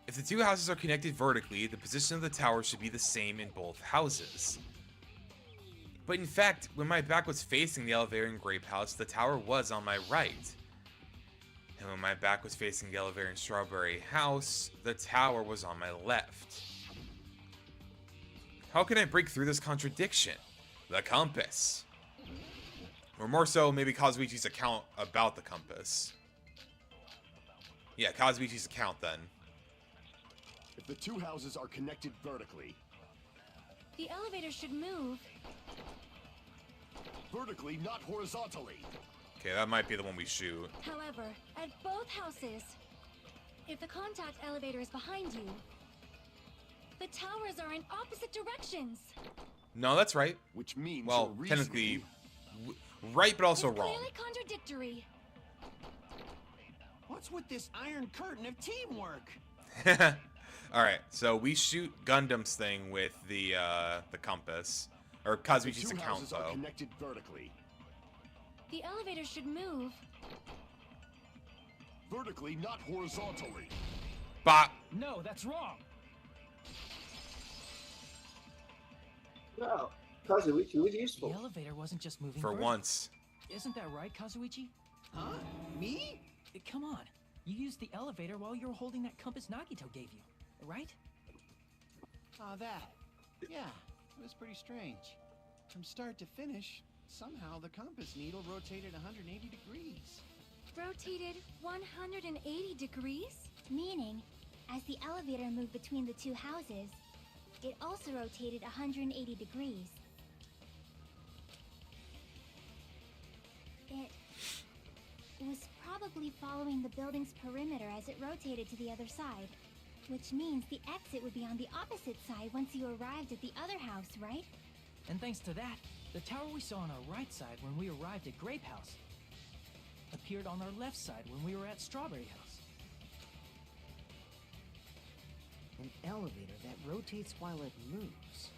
Speaker 2: If the two houses are connected vertically, the position of the tower should be the same in both houses. But in fact, when my back was facing the elevator in Grape House, the tower was on my right. And when my back was facing the elevator in Strawberry House, the tower was on my left. How can I break through this contradiction? The compass. Or more so, maybe Kazuichi's account about the compass. Yeah, Kazuichi's account then.
Speaker 10: If the two houses are connected vertically...
Speaker 12: The elevator should move.
Speaker 10: Vertically, not horizontally.
Speaker 2: Okay, that might be the one we shoot.
Speaker 12: However, at both houses, if the contact elevator is behind you, The towers are in opposite directions.
Speaker 2: No, that's right.
Speaker 10: Which means
Speaker 2: Well,
Speaker 10: you're
Speaker 2: technically,
Speaker 10: reasoning-
Speaker 2: right, but also
Speaker 12: It's
Speaker 2: wrong.
Speaker 12: clearly contradictory.
Speaker 8: What's with this iron curtain of teamwork?
Speaker 2: All right, so we shoot Gundam's thing with the compass, or
Speaker 10: The
Speaker 2: Kazuichi's
Speaker 10: two
Speaker 2: account
Speaker 10: houses are
Speaker 2: though.
Speaker 10: connected vertically.
Speaker 12: The elevator should move.
Speaker 10: Vertically, not horizontally.
Speaker 2: Bop.
Speaker 9: No, that's wrong.
Speaker 1: No, Kazuichi was
Speaker 9: The
Speaker 1: useful.
Speaker 9: elevator wasn't just moving
Speaker 2: For
Speaker 9: vertically.
Speaker 2: once.
Speaker 9: Isn't that right, Kazuichi?
Speaker 8: Huh? Me?
Speaker 9: Come on. You used the elevator while you were holding that compass Nagito gave you, right?
Speaker 8: Oh, that. Yeah, it was pretty strange. From start to finish, somehow the compass needle rotated 180 degrees.
Speaker 12: Rotated 180 degrees?
Speaker 5: Meaning, as the elevator moved between the two houses, it also rotated 180 degrees. It was probably following the building's perimeter as it rotated to the other side. Which means the exit would be on the opposite side once you arrived at the other house, right?
Speaker 9: And thanks to that, the tower we saw on our right side when we arrived at Grape House appeared on our left side when we were at Strawberry House.
Speaker 7: An elevator that rotates while it moves.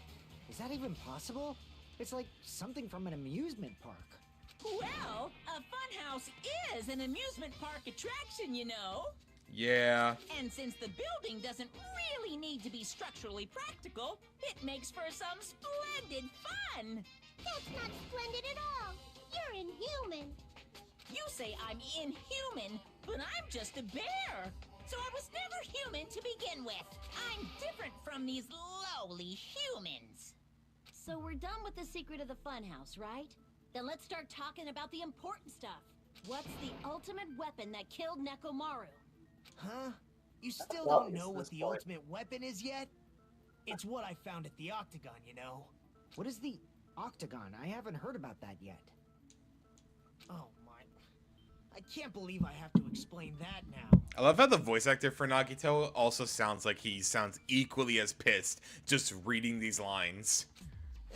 Speaker 7: Is that even possible? It's like something from an amusement park.
Speaker 4: Well, a funhouse is an amusement park attraction, you know.
Speaker 2: Yeah.
Speaker 4: And since the building doesn't really need to be structurally practical, it makes for some splendid fun.
Speaker 14: That's not splendid at all. You're inhuman.
Speaker 4: You say I'm inhuman, but I'm just a bear. So I was never human to begin with. I'm different from these lowly humans.
Speaker 6: So we're done with the secret of the funhouse, right? Then let's start talking about the important stuff. What's the ultimate weapon that killed Nekomaru?
Speaker 11: Huh? You still
Speaker 1: Well,
Speaker 11: don't know
Speaker 1: it's
Speaker 11: what
Speaker 1: this
Speaker 11: the
Speaker 1: point.
Speaker 11: ultimate weapon is yet? It's what I found at the Octagon, you know?
Speaker 7: What is the Octagon? I haven't heard about that yet.
Speaker 11: Oh my... I can't believe I have to explain that now.
Speaker 2: I love how the voice actor for Nagito also sounds like he sounds equally as pissed just reading these lines.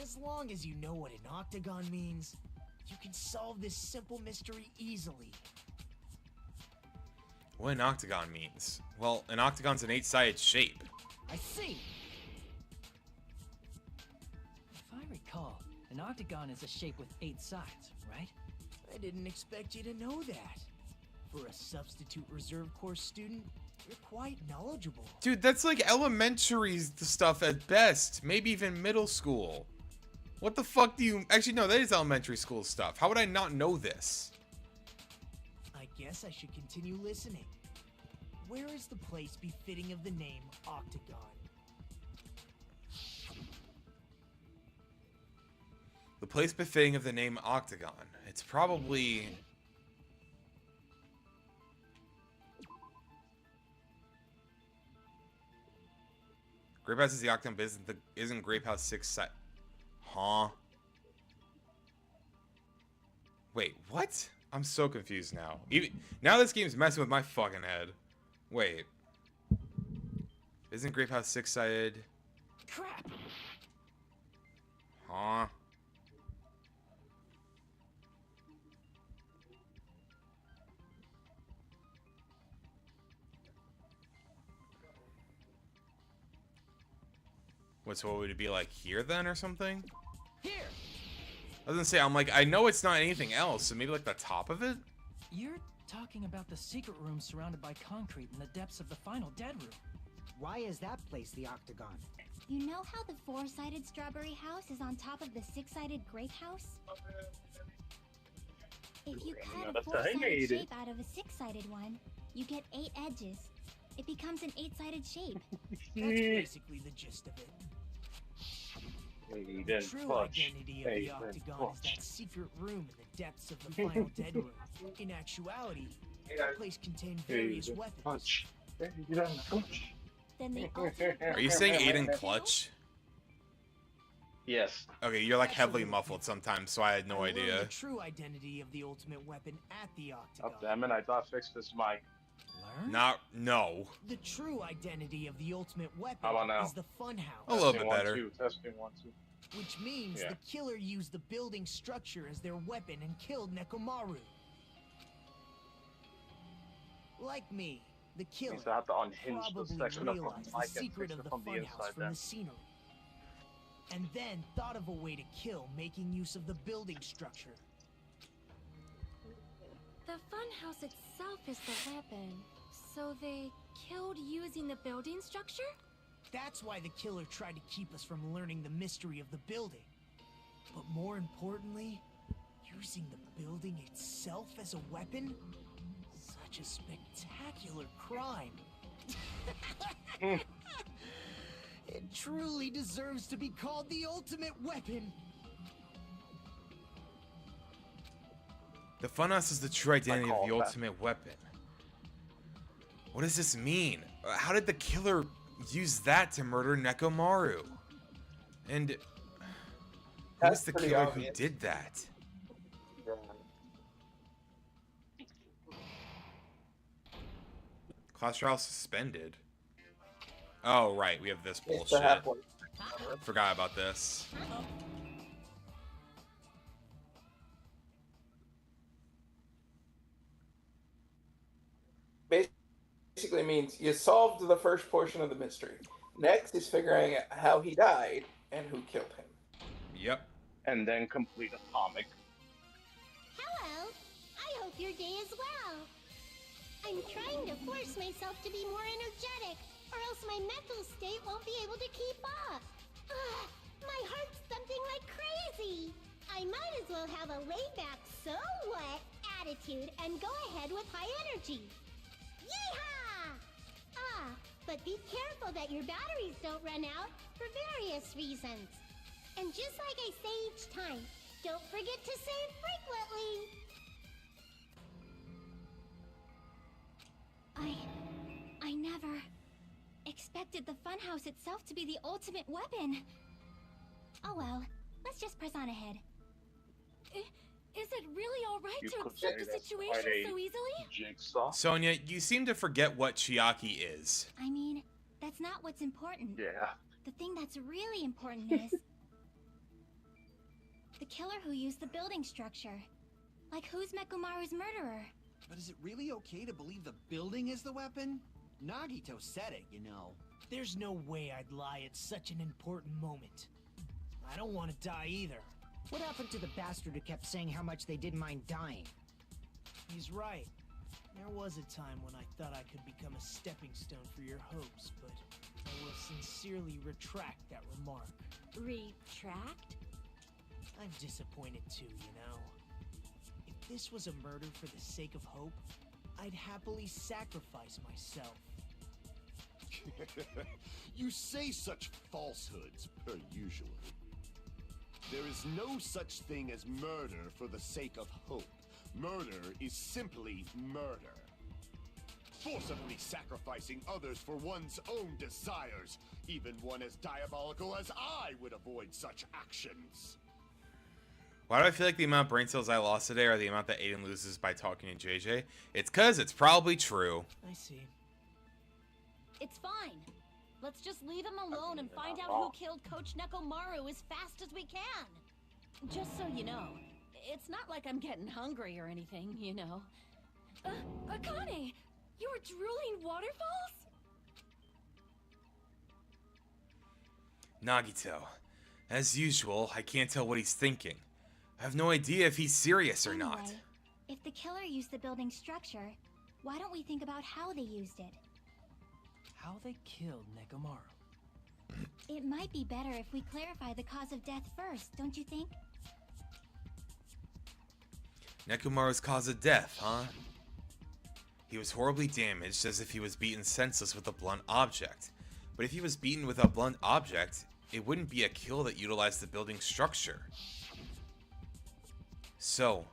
Speaker 11: As long as you know what an Octagon means, you can solve this simple mystery easily.
Speaker 2: What an octagon means? Well, an octagon's an 8-sided shape.
Speaker 11: I see!
Speaker 9: If I recall, an octagon is a shape with 8 sides, right?
Speaker 11: I didn't expect you to know that. For a substitute reserve course student, you're quite knowledgeable.
Speaker 2: Dude, that's like elementary stuff at best. Maybe even middle school. What the fuck do you... Actually, no, that is elementary school stuff. How would I not know this?
Speaker 11: I guess I should continue listening. Where is the place befitting of the name Octagon?
Speaker 2: The place befitting of the name Octagon. It's probably... Grape House is the Octagon, but isn't Grape House 6 set? Huh? Wait, what? I'm so confused now. Now this game's messing with my fucking head. Wait. Isn't Grape House 6-sided?
Speaker 11: Crap!
Speaker 2: Huh? What would it be like here then or something?
Speaker 9: Here!
Speaker 2: I was gonna say, I'm like, I know it's not anything else, so maybe like the top of it?
Speaker 9: You're talking about the secret room surrounded by concrete in the depths of the final dead room.
Speaker 7: Why is that place the Octagon?
Speaker 5: You know how the 4-sided strawberry house is on top of the 6-sided grape house? If you cut a
Speaker 3: That's how I
Speaker 5: 4-sided
Speaker 3: made it.
Speaker 5: shape out of a 6-sided one, you get 8 edges. It becomes an 8-sided shape.
Speaker 11: That's basically the gist of it.
Speaker 3: Hey,
Speaker 11: The
Speaker 3: then
Speaker 11: true
Speaker 3: clutch.
Speaker 11: identity of
Speaker 3: Hey,
Speaker 11: the
Speaker 3: then
Speaker 11: Octagon is
Speaker 3: clutch.
Speaker 11: that secret room in the depths of the final dead room. In actuality, that place contained various weapons.
Speaker 3: Clutch. Hey, you done clutch.
Speaker 5: Then the ultimate
Speaker 2: Are you saying Aiden Clutch?
Speaker 3: Yes.
Speaker 2: Okay, you're like heavily muffled sometimes, so I had no
Speaker 11: I learned
Speaker 2: idea.
Speaker 11: the true identity of the ultimate weapon at the
Speaker 3: Oh,
Speaker 11: Octagon.
Speaker 3: damn it, I thought I fixed this mic.
Speaker 11: Learn?
Speaker 2: No.
Speaker 11: The true identity of the ultimate weapon
Speaker 3: How about now?
Speaker 11: is the funhouse.
Speaker 2: A little
Speaker 3: Testing
Speaker 2: bit
Speaker 3: one,
Speaker 2: better.
Speaker 3: two, testing 1, 2.
Speaker 11: Which means
Speaker 3: Yeah.
Speaker 11: the killer used the building structure as their weapon and killed Nekomaru. Like me, the killer
Speaker 3: Means I have to unhinge the
Speaker 11: probably
Speaker 3: section of
Speaker 11: realized
Speaker 3: the
Speaker 11: the
Speaker 3: mic and
Speaker 11: secret
Speaker 3: fix
Speaker 11: of
Speaker 3: it
Speaker 11: the
Speaker 3: from the
Speaker 11: funhouse
Speaker 3: inside
Speaker 11: from
Speaker 3: then.
Speaker 11: the scenery. And then thought of a way to kill, making use of the building structure.
Speaker 12: The funhouse itself is the weapon. So they killed using the building structure?
Speaker 11: That's why the killer tried to keep us from learning the mystery of the building. But more importantly, using the building itself as a weapon? Such a spectacular crime. It truly deserves to be called the ultimate weapon.
Speaker 2: The funhouse is the true identity of
Speaker 3: call
Speaker 2: the
Speaker 3: it that.
Speaker 2: ultimate weapon. What does this mean? How did the killer use that to murder Nekomaru? And who's
Speaker 1: That's
Speaker 2: the
Speaker 1: pretty
Speaker 2: killer
Speaker 1: obvious.
Speaker 2: who did that? Class trial suspended. Oh, right. We have this
Speaker 1: It's the
Speaker 2: bullshit.
Speaker 1: halfway.
Speaker 2: Forgot about this.
Speaker 1: Basically means you solved the first portion of the mystery. Next is figuring out how he died and who killed him.
Speaker 2: Yep.
Speaker 3: And then complete a comic.
Speaker 14: Hello. I hope your day is well. I'm trying to force myself to be more energetic, or else my mental state won't be able to keep up. Ugh, my heart's thumping like crazy. I might as well have a laid-back, so what attitude and go ahead with high energy. Yeehaw! Ah, but be careful that your batteries don't run out for various reasons. And just like I say each time, don't forget to save frequently.
Speaker 5: I never expected the funhouse itself to be the ultimate weapon. Oh well, let's just press on ahead.
Speaker 12: Is it really alright
Speaker 3: You
Speaker 12: to
Speaker 3: could
Speaker 12: accept
Speaker 3: say
Speaker 12: the
Speaker 3: that's
Speaker 12: situation
Speaker 3: quite a
Speaker 12: so easily?
Speaker 3: Jigsaw.
Speaker 2: Sonia, you seem to forget what Chiaki is.
Speaker 5: I mean, that's not what's important.
Speaker 3: Yeah.
Speaker 5: The thing that's really important is the killer who used the building structure. Like, who's Mechamaru's murderer?
Speaker 8: But is it really okay to believe the building is the weapon? Nagito said it, you know.
Speaker 11: There's no way I'd lie at such an important moment. I don't want to die either.
Speaker 7: What happened to the bastard who kept saying how much they didn't mind dying?
Speaker 11: He's right. There was a time when I thought I could become a stepping stone for your hopes, but I will sincerely retract that remark.
Speaker 6: Retract?
Speaker 11: I'm disappointed too, you know. If this was a murder for the sake of hope, I'd happily sacrifice myself.
Speaker 10: You say such falsehoods, per usual. There is no such thing as murder for the sake of hope. Murder is simply murder. Forcibly sacrificing others for one's own desires. Even one as diabolical as I would avoid such actions.
Speaker 2: Why do I feel like the amount of brain cells I lost today are the amount that Aiden loses by talking to JJ? It's because it's probably true.
Speaker 11: I see.
Speaker 6: It's fine. Let's just leave him alone and find out who killed Coach Nekomaru as fast as we can. Just so you know, it's not like I'm getting hungry or anything, you know.
Speaker 12: Akane! You were drooling waterfalls?
Speaker 2: Nagito. As usual, I can't tell what he's thinking. I have no idea if he's serious or not.
Speaker 5: Anyway, if the killer used the building structure, why don't we think about how they used it?
Speaker 9: How they killed Nekomaru.
Speaker 5: It might be better if we clarify the cause of death first, don't you think?
Speaker 2: Nekomaru's cause of death, huh? He was horribly damaged, as if he was beaten senseless with a blunt object. But if he was beaten with a blunt object, it wouldn't be a kill that utilized the building structure. So,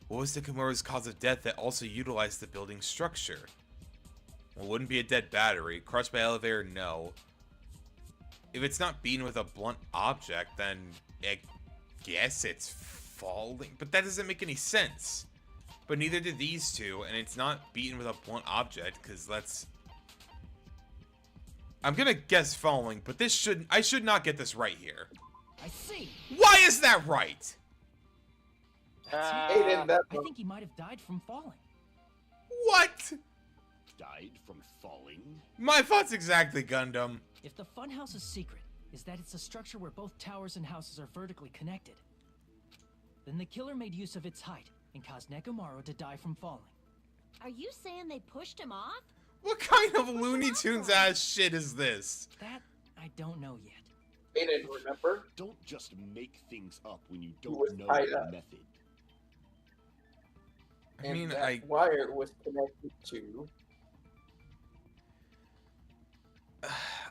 Speaker 2: what was Nekomaru's cause of death that also utilized the building structure? Well, it wouldn't be a dead battery. Crushed by elevator, no. If it's not beaten with a blunt object, then I guess it's falling. But that doesn't make any sense. But neither did these two, and it's not beaten with a blunt object, because that's... I'm gonna guess falling, but I should not get this right here.
Speaker 9: I see.
Speaker 2: Why is that right?
Speaker 1: Aiden, that
Speaker 9: I think he might have died from falling.
Speaker 2: What?
Speaker 10: Died from falling?
Speaker 2: My thoughts exactly, Gundam.
Speaker 9: If the funhouse's secret is that it's a structure where both towers and houses are vertically connected, then the killer made use of its height and caused Nekomaru to die from falling.
Speaker 6: Are you saying they pushed him off?
Speaker 2: What kind of Looney Tunes ass shit is this?
Speaker 9: That I don't know yet.
Speaker 1: Aiden, remember?
Speaker 10: Don't just make things up when you
Speaker 1: was
Speaker 10: don't know
Speaker 1: tied
Speaker 10: the
Speaker 1: up.
Speaker 10: method.
Speaker 2: I mean,
Speaker 1: And that
Speaker 2: I
Speaker 1: wire was connected to.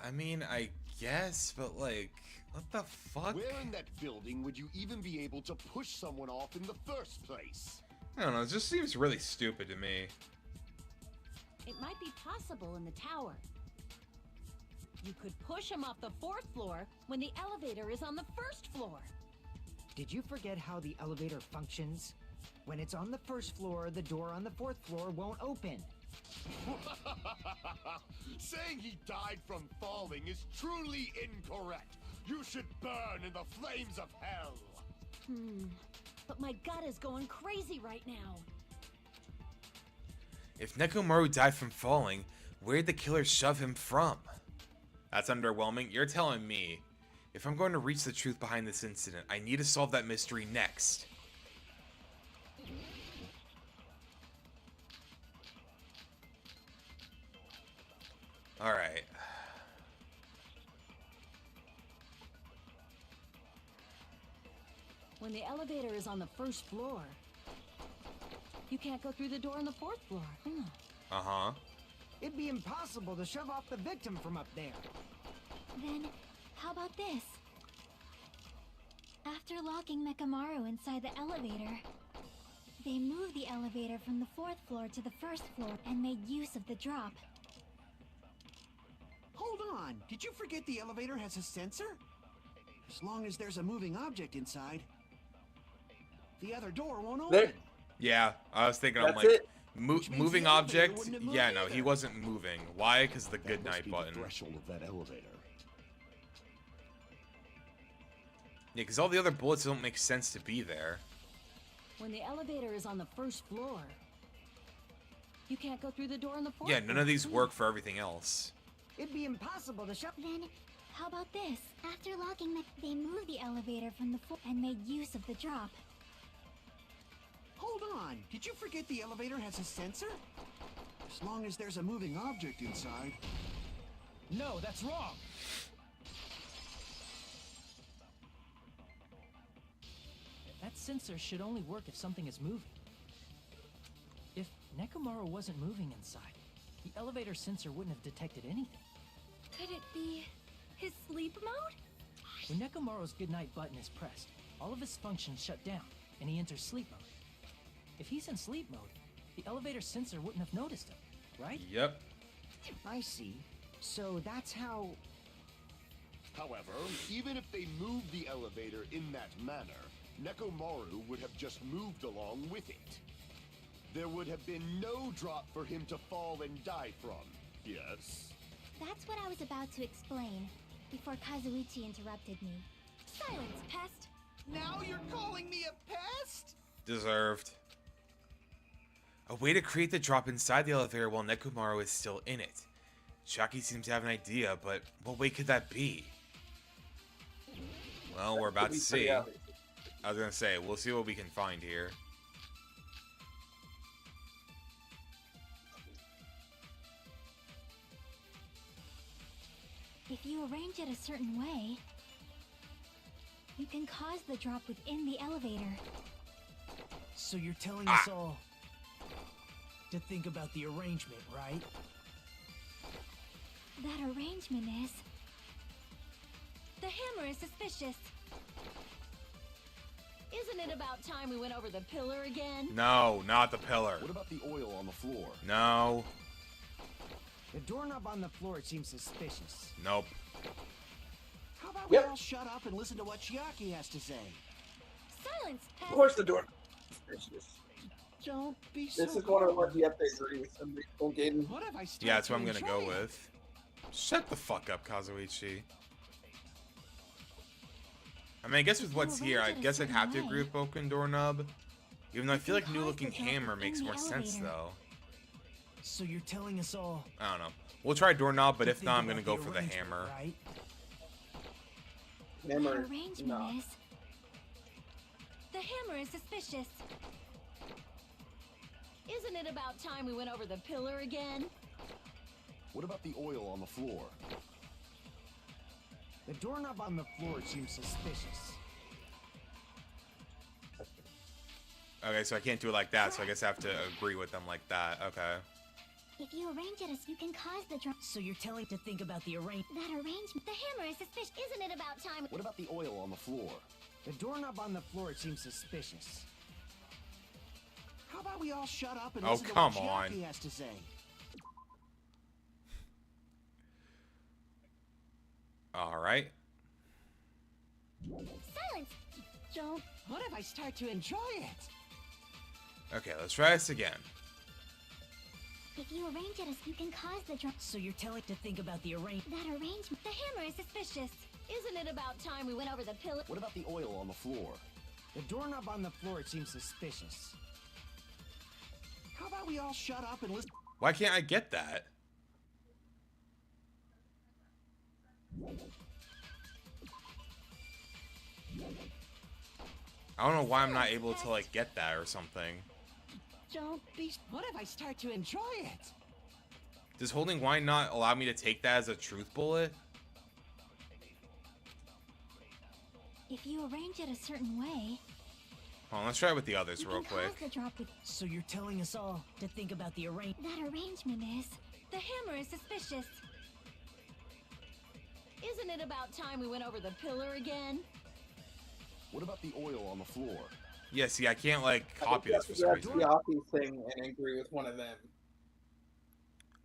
Speaker 2: I mean, I guess, but like, what the fuck?
Speaker 10: Where in that building would you even be able to push someone off in the first place?
Speaker 2: I don't know, it just seems really stupid to me.
Speaker 6: It might be possible in the tower. You could push him off the 4th floor when the elevator is on the 1st floor.
Speaker 7: Did you forget how the elevator functions? When it's on the 1st floor, the door on the 4th floor won't open.
Speaker 10: Saying he died from falling is truly incorrect. You should burn in the flames of hell.
Speaker 6: But my gut is going crazy right now.
Speaker 2: If Nekomaru died from falling, where'd the killer shove him from? That's underwhelming. You're telling me, if I'm going to reach the truth behind this incident, I need to solve that mystery next. Alright.
Speaker 6: When the elevator is on the 1st floor, you can't go through the door on the 4th floor.
Speaker 2: Uh-huh.
Speaker 7: It'd be impossible to shove off the victim from up there.
Speaker 5: Then, how about this? After locking Mechamaru inside the elevator, they moved the elevator from the 4th floor to the 1st floor and made use of the drop.
Speaker 8: Hold on. Did you forget the elevator has a sensor? As long as there's a moving object inside, the other door won't open.
Speaker 2: Yeah, I was thinking, I'm
Speaker 1: That's
Speaker 2: like,
Speaker 1: it.
Speaker 2: moving
Speaker 8: the elevator
Speaker 2: object?
Speaker 8: wouldn't have moved
Speaker 2: Yeah, no, he
Speaker 8: either.
Speaker 2: wasn't moving. Why? Because of the
Speaker 10: That
Speaker 2: good
Speaker 10: must
Speaker 2: night
Speaker 10: be
Speaker 2: button.
Speaker 10: the threshold of that elevator.
Speaker 2: Yeah, because all the other bullets don't make sense to be there.
Speaker 6: When the elevator is on the 1st floor, you can't go through the door on the 4th
Speaker 2: Yeah, none
Speaker 6: floor.
Speaker 2: of these work for everything else.
Speaker 7: It'd be impossible to shove...
Speaker 5: Then, how about this? After locking they moved the elevator from the 4th and made use of the drop.
Speaker 8: Hold on. Did you forget the elevator has a sensor? As long as there's a moving object inside.
Speaker 9: No, that's wrong. That sensor should only work if something is moving. If Nekomaru wasn't moving inside, the elevator sensor wouldn't have detected anything.
Speaker 12: Could it be his sleep mode?
Speaker 9: When Nekomaru's goodnight button is pressed, all of his functions shut down, and he enters sleep mode. If he's in sleep mode, the elevator sensor wouldn't have noticed him, right?
Speaker 2: Yep.
Speaker 7: I see. So that's how...
Speaker 10: However, even if they moved the elevator in that manner, Nekomaru would have just moved along with it. There would have been no drop for him to fall and die from. Yes?
Speaker 5: That's what I was about to explain, before Kazuichi interrupted me.
Speaker 12: Silence, pest!
Speaker 8: Now you're calling me a pest?
Speaker 2: Deserved. A way to create the drop inside the elevator while Nekomaru is still in it. Chucky seems to have an idea, but what way could that be? Well, we're about to see. I was gonna say, we'll see what we can find here.
Speaker 5: If you arrange it a certain way, you can cause the drop within the elevator.
Speaker 11: So you're telling us all to think about the arrangement, right?
Speaker 5: That arrangement is...
Speaker 12: The hammer is suspicious.
Speaker 6: Isn't it about time we went over the pillar again?
Speaker 2: No, not the pillar.
Speaker 10: What about the oil on the floor?
Speaker 2: No.
Speaker 7: The doorknob on the floor seems suspicious.
Speaker 2: Nope.
Speaker 8: How about we all shut up and listen to what Chiaki has to say?
Speaker 12: Silence, pest!
Speaker 1: Of course the door.
Speaker 8: Don't be
Speaker 1: This
Speaker 8: so
Speaker 1: is one of the
Speaker 8: hard.
Speaker 1: ones you have to agree with somebody. Gaiden.
Speaker 8: What if I start
Speaker 2: Yeah, that's
Speaker 8: to
Speaker 2: what I'm gonna go
Speaker 8: enjoy it?
Speaker 2: with. Shut the fuck up, Kazuichi. I mean, I guess with what's here, I guess I'd have to agree with Broken Doorknob. Even though I feel like New Looking Hammer makes more sense, though.
Speaker 11: So you're telling us all
Speaker 2: I don't know. We'll try Doorknob, but
Speaker 11: to
Speaker 2: if
Speaker 11: think
Speaker 2: not, I'm
Speaker 11: about
Speaker 2: gonna go
Speaker 11: the
Speaker 2: for the
Speaker 11: arrangement,
Speaker 2: Hammer.
Speaker 11: right?
Speaker 1: Hammer.
Speaker 5: That arrangement
Speaker 1: No.
Speaker 5: is. The hammer is suspicious.
Speaker 6: Isn't it about time we went over the pillar again?
Speaker 10: What about the oil on the floor?
Speaker 7: The doorknob on the floor seems suspicious.
Speaker 2: Okay, so I can't do it like that, so I guess I have to agree with them like that. Okay.
Speaker 14: If you arrange it, you can cause the drop.
Speaker 11: So you're telling to think about the arrangement.
Speaker 14: That arrangement. The hammer is suspicious. Isn't it about time?
Speaker 10: What about the oil on the floor?
Speaker 7: The doorknob on the floor seems suspicious.
Speaker 8: How about we all shut up and
Speaker 2: Oh,
Speaker 8: listen to
Speaker 2: come
Speaker 8: what
Speaker 2: on.
Speaker 8: Chiaki has to say?
Speaker 2: Alright.
Speaker 14: Silence! Don't.
Speaker 8: What if I start to enjoy it?
Speaker 2: Okay, let's try this again.
Speaker 14: If you arrange it, you can cause the drop.
Speaker 11: So you're telling to think about the arrangement.
Speaker 14: That arrangement. The hammer is suspicious.
Speaker 6: Isn't it about time we went over the pillar?
Speaker 10: What about the oil on the floor?
Speaker 7: The doorknob on the floor seems suspicious.
Speaker 8: How about we all shut up and listen?
Speaker 2: Why can't I get that? I don't know why I'm not able to, like, get that or something.
Speaker 8: Don't be. What if I start to enjoy it?
Speaker 2: Does holding wine not allow me to take that as a truth bullet?
Speaker 5: If you arrange it a certain way,
Speaker 2: Hold on, let's try it with the others
Speaker 5: you
Speaker 2: real
Speaker 5: can cause
Speaker 2: quick.
Speaker 5: the drop with.
Speaker 11: So you're telling us all to think about the arrangement.
Speaker 5: That arrangement is. The hammer is suspicious.
Speaker 6: Isn't it about time we went over the pillar again?
Speaker 10: What about the oil on the floor?
Speaker 2: Yeah, see, I can't, like,
Speaker 1: I
Speaker 2: copy
Speaker 1: think
Speaker 2: this for
Speaker 1: you
Speaker 2: some
Speaker 1: have to
Speaker 2: reason.
Speaker 1: be off these thing and agree with one of them.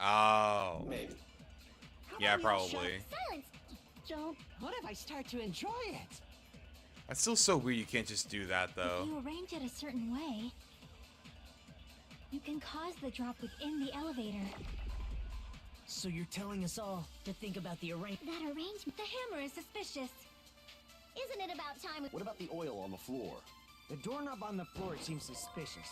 Speaker 2: Oh.
Speaker 1: Maybe.
Speaker 8: How
Speaker 2: Yeah,
Speaker 8: about we all shut-
Speaker 2: probably.
Speaker 14: Silence! Don't.
Speaker 8: What if I start to enjoy it?
Speaker 2: That's still so weird you can't just do that,
Speaker 5: If
Speaker 2: though.
Speaker 5: you arrange it a certain way, you can cause the drop within the elevator.
Speaker 11: So you're telling us all to think about the arrangement.
Speaker 14: That arrangement. The hammer is suspicious. Isn't it about time?
Speaker 10: What about the oil on the floor?
Speaker 7: The doorknob on the floor seems suspicious.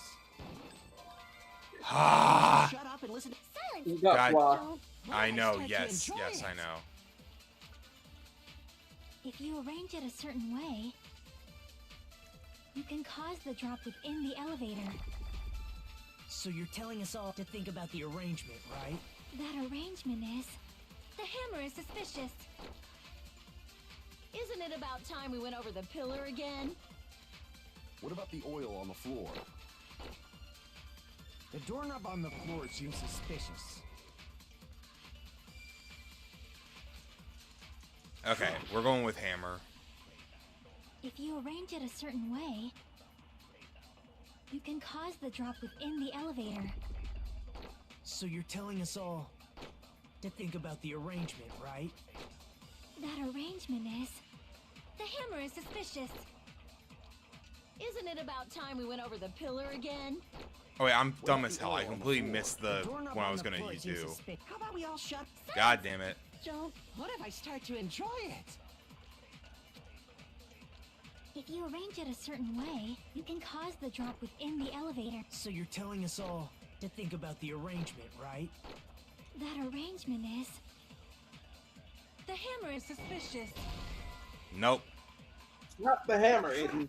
Speaker 2: Ah!
Speaker 8: Shut up and listen.
Speaker 14: Silence!
Speaker 1: You got
Speaker 2: God.
Speaker 1: blocked.
Speaker 14: Don't.
Speaker 8: What
Speaker 2: I
Speaker 8: if
Speaker 2: know,
Speaker 8: start to
Speaker 2: yes,
Speaker 8: enjoy
Speaker 2: yes,
Speaker 8: it?
Speaker 2: I know.
Speaker 5: If you arrange it a certain way, you can cause the drop within the elevator.
Speaker 11: So you're telling us all to think about the arrangement, right?
Speaker 5: That arrangement is. The hammer is suspicious.
Speaker 6: Isn't it about time we went over the pillar again?
Speaker 10: What about the oil on the floor?
Speaker 7: The doorknob on the floor seems suspicious.
Speaker 2: Okay, we're going with hammer.
Speaker 5: If you arrange it a certain way, you can cause the drop within the elevator.
Speaker 11: So you're telling us all to think about the arrangement, right?
Speaker 5: That arrangement is.
Speaker 14: The hammer is suspicious.
Speaker 6: Isn't it about time we went over the pillar again?
Speaker 2: Oh wait, I'm dumb as hell. I completely missed the
Speaker 7: doorknob
Speaker 2: one I
Speaker 7: on
Speaker 2: was
Speaker 7: the
Speaker 2: gonna
Speaker 7: floor
Speaker 2: do.
Speaker 7: seems suspicious.
Speaker 8: How about we all shut?
Speaker 2: God damn it.
Speaker 14: Don't.
Speaker 8: What if I start to enjoy it?
Speaker 5: If you arrange it a certain way, you can cause the drop within the elevator.
Speaker 11: So you're telling us all to think about the arrangement, right?
Speaker 5: That arrangement is.
Speaker 6: The hammer is suspicious.
Speaker 2: Nope.
Speaker 1: Not the hammer, Aiden.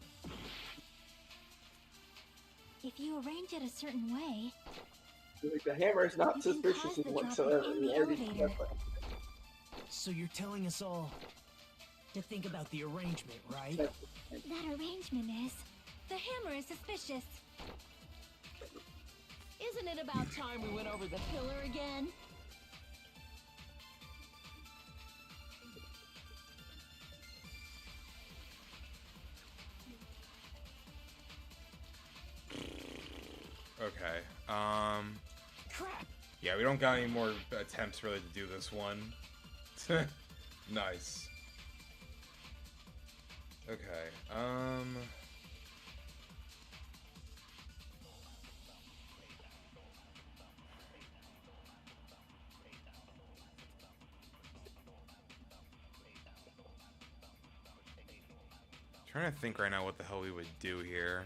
Speaker 5: If you arrange it a certain way,
Speaker 1: Like, the hammer is not
Speaker 5: You can
Speaker 1: suspicious
Speaker 5: cause the drop
Speaker 1: whatsoever.
Speaker 5: within
Speaker 1: We
Speaker 5: the
Speaker 1: already
Speaker 5: elevator.
Speaker 1: discussed that.
Speaker 11: So you're telling us all to think about the arrangement, right?
Speaker 5: that arrangement is.
Speaker 14: The hammer is suspicious.
Speaker 6: Isn't it about time we went over the pillar again?
Speaker 2: Okay.
Speaker 8: Crap.
Speaker 2: Yeah, we don't got any more attempts really to do this one. Nice. Okay. Trying to think right now what the hell we would do here.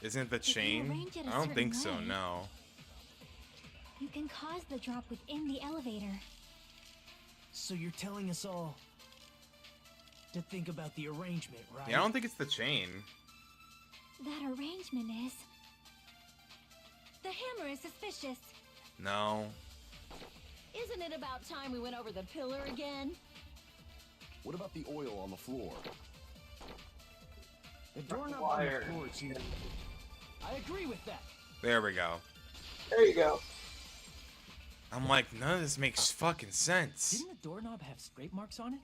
Speaker 2: Isn't it the chain?
Speaker 5: arrange it a
Speaker 2: I don't think
Speaker 5: certain
Speaker 2: so,
Speaker 5: way-
Speaker 2: no.
Speaker 5: You can cause the drop within the elevator.
Speaker 11: So you're telling us all to think about the arrangement, right?
Speaker 2: Yeah, I don't think it's the chain.
Speaker 5: That arrangement is...
Speaker 12: The hammer is suspicious.
Speaker 2: No.
Speaker 6: Isn't it about time we went over the pillar again?
Speaker 10: What about the oil on the floor?
Speaker 11: The doorknob on
Speaker 1: Wire.
Speaker 11: the floor seems... I agree with that.
Speaker 2: There we go.
Speaker 1: There you go.
Speaker 2: I'm like, none of this makes fucking sense.
Speaker 9: Didn't the doorknob have scrape marks on it?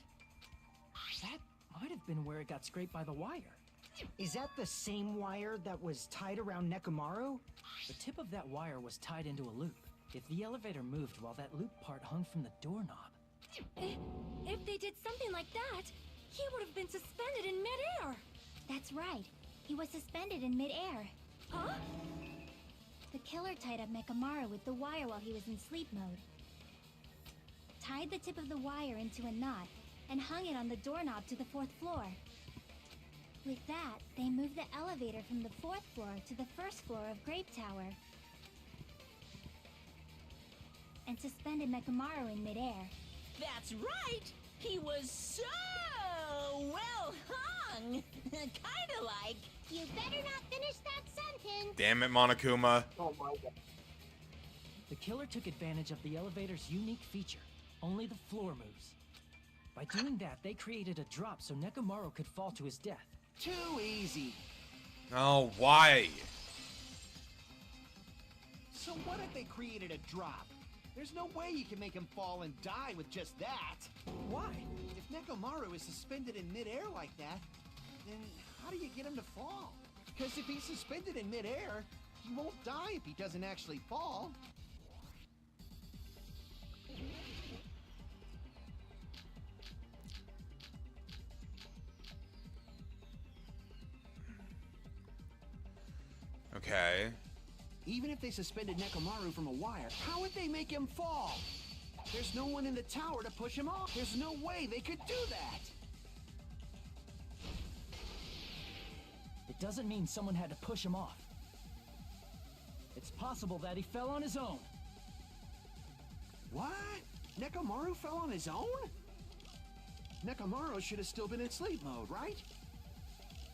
Speaker 9: That might have been where it got scraped by the wire.
Speaker 7: Is that the same wire that was tied around Mechamaru?
Speaker 9: The tip of that wire was tied into a loop. If the elevator moved while that loop part hung from the doorknob...
Speaker 12: If they did something like that, he would have been suspended in midair.
Speaker 5: That's right. He was suspended in midair.
Speaker 12: Huh?
Speaker 5: The killer tied up Mechamaru with the wire while he was in sleep mode. Tied the tip of the wire into a knot and hung it on the doorknob to the 4th floor. With that, they moved the elevator from the 4th floor to the 1st floor of Grape Tower. And suspended Mechamaru in midair.
Speaker 4: That's right! He was so well hung! Kinda like...
Speaker 14: You better not finish that sentence.
Speaker 2: Damn it, Monokuma.
Speaker 1: Oh my god.
Speaker 9: The killer took advantage of the elevator's unique feature. Only the floor moves. By doing that, they created a drop so Nekomaru could fall to his death.
Speaker 8: Too easy.
Speaker 2: Oh, why?
Speaker 8: So what if they created a drop? There's no way you can make him fall and die with just that.
Speaker 9: Why?
Speaker 8: If Nekomaru is suspended in midair like that, then how do you get him to fall? Because if he's suspended in midair, he won't die if he doesn't actually fall.
Speaker 2: Okay.
Speaker 8: Even if they suspended Nekomaru from a wire, how would they make him fall? There's no one in the tower to push him off. There's no way they could do that.
Speaker 9: It doesn't mean someone had to push him off. It's possible that he fell on his own.
Speaker 8: What? Nekomaru fell on his own? Nekomaru should have still been in sleep mode, right?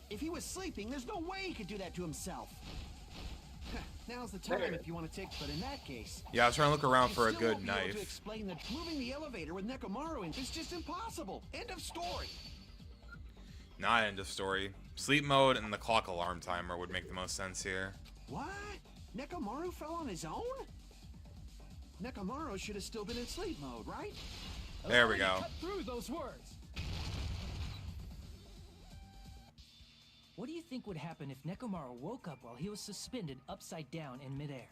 Speaker 8: If he was sleeping, there's no way he could do that to himself. Now's the time if you want to take, but in that case...
Speaker 2: Yeah, I was trying to look around for a
Speaker 8: you still
Speaker 2: good
Speaker 8: won't be able
Speaker 2: knife.
Speaker 8: to explain that moving the elevator with Nekomaru in is just impossible. End of story.
Speaker 2: Not end of story. Sleep mode and the clock alarm timer would make the most sense here.
Speaker 8: What? Nekomaru fell on his own? Nekomaru should have still been in sleep mode, right?
Speaker 2: There we go.
Speaker 9: Cut through those words. What do you think would happen if Nekomaru woke up while he was suspended upside down in midair?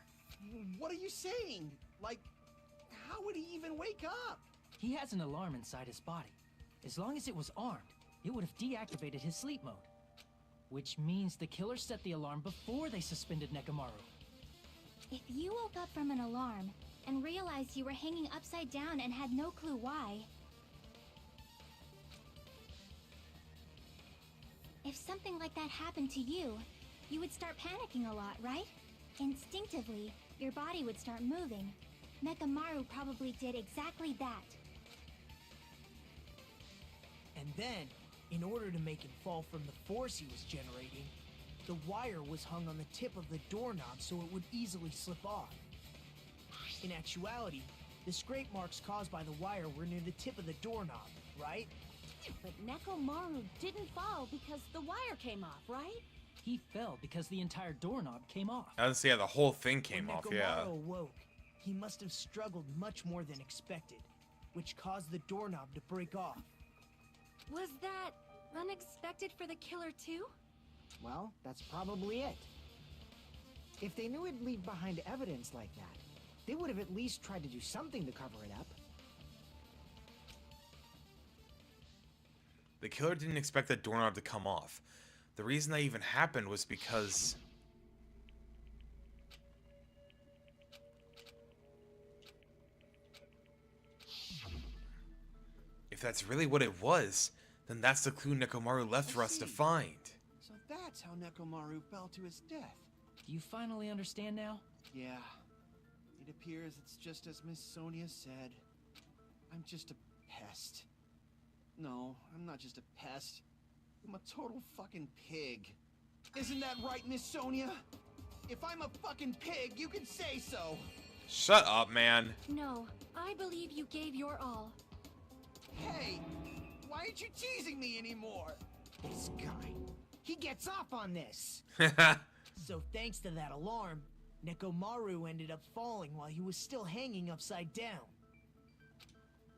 Speaker 8: What are you saying? Like, how would he even wake up?
Speaker 9: He has an alarm inside his body. As long as it was armed, it would have deactivated his sleep mode. Which means the killer set the alarm before they suspended Nekomaru.
Speaker 5: If you woke up from an alarm and realized you were hanging upside down and had no clue why... If something like that happened to you, you would start panicking a lot, right? Instinctively, your body would start moving. Mechamaru probably did exactly that.
Speaker 11: And then, in order to make him fall from the force he was generating, the wire was hung on the tip of the doorknob so it would easily slip off. In actuality, the scrape marks caused by the wire were near the tip of the doorknob, right?
Speaker 6: But Nekomaru didn't fall because the wire came off, right?
Speaker 9: He fell because the entire doorknob came off.
Speaker 2: I didn't see how the whole thing came
Speaker 11: When
Speaker 2: off,
Speaker 11: Nekomaru
Speaker 2: yeah.
Speaker 11: awoke, he must have struggled much more than expected, which caused the doorknob to break off.
Speaker 12: Was that unexpected for the killer too?
Speaker 7: Well, that's probably it. If they knew it'd leave behind evidence like that, they would have at least tried to do something to cover it up.
Speaker 2: The killer didn't expect that doorknob to come off. The reason that even happened was because... if that's really what it was, then that's the clue Nekomaru left for us to find.
Speaker 8: So that's how Nekomaru fell to his death.
Speaker 9: Do you finally understand now?
Speaker 8: Yeah. It appears it's just as Miss Sonia said. I'm just a pest. No, I'm not just a pest. I'm a total fucking pig. Isn't that right, Miss Sonia? If I'm a fucking pig, you can say so.
Speaker 2: Shut up, man.
Speaker 12: No, I believe you gave your all.
Speaker 8: Hey, why aren't you teasing me anymore?
Speaker 7: This guy, he gets off on this.
Speaker 11: So thanks to that alarm, Nekomaru ended up falling while he was still hanging upside down.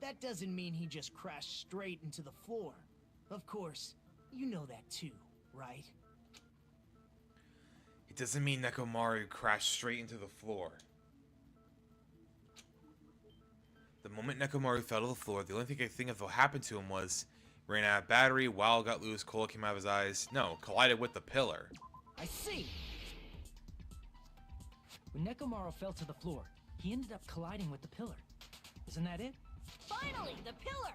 Speaker 11: That doesn't mean he just crashed straight into the floor. Of course, you know that too, right?
Speaker 2: It doesn't mean Nekomaru crashed straight into the floor. The moment Nekomaru fell to the floor, the only thing I think of what happened to him was ran out of battery, Wow got loose, cola came out of his eyes. No, collided with the pillar.
Speaker 7: I see.
Speaker 9: When Nekomaru fell to the floor, he ended up colliding with the pillar. Isn't that it?
Speaker 4: Finally, the pillar!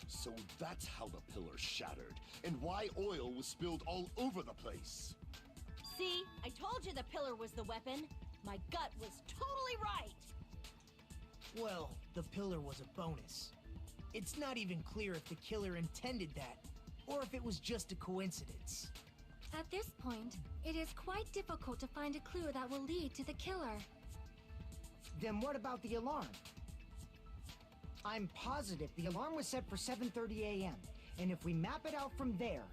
Speaker 10: So that's how the pillar shattered, and why oil was spilled all over the place.
Speaker 4: See, I told you the pillar was the weapon. My gut was totally right.
Speaker 11: Well, the pillar was a bonus. It's not even clear if the killer intended that, or if it was just a coincidence.
Speaker 12: At this point, it is quite difficult to find a clue that will lead to the killer.
Speaker 7: Then what about the alarm? I'm positive the alarm was set for 7:30 a.m. And if we map it out from there...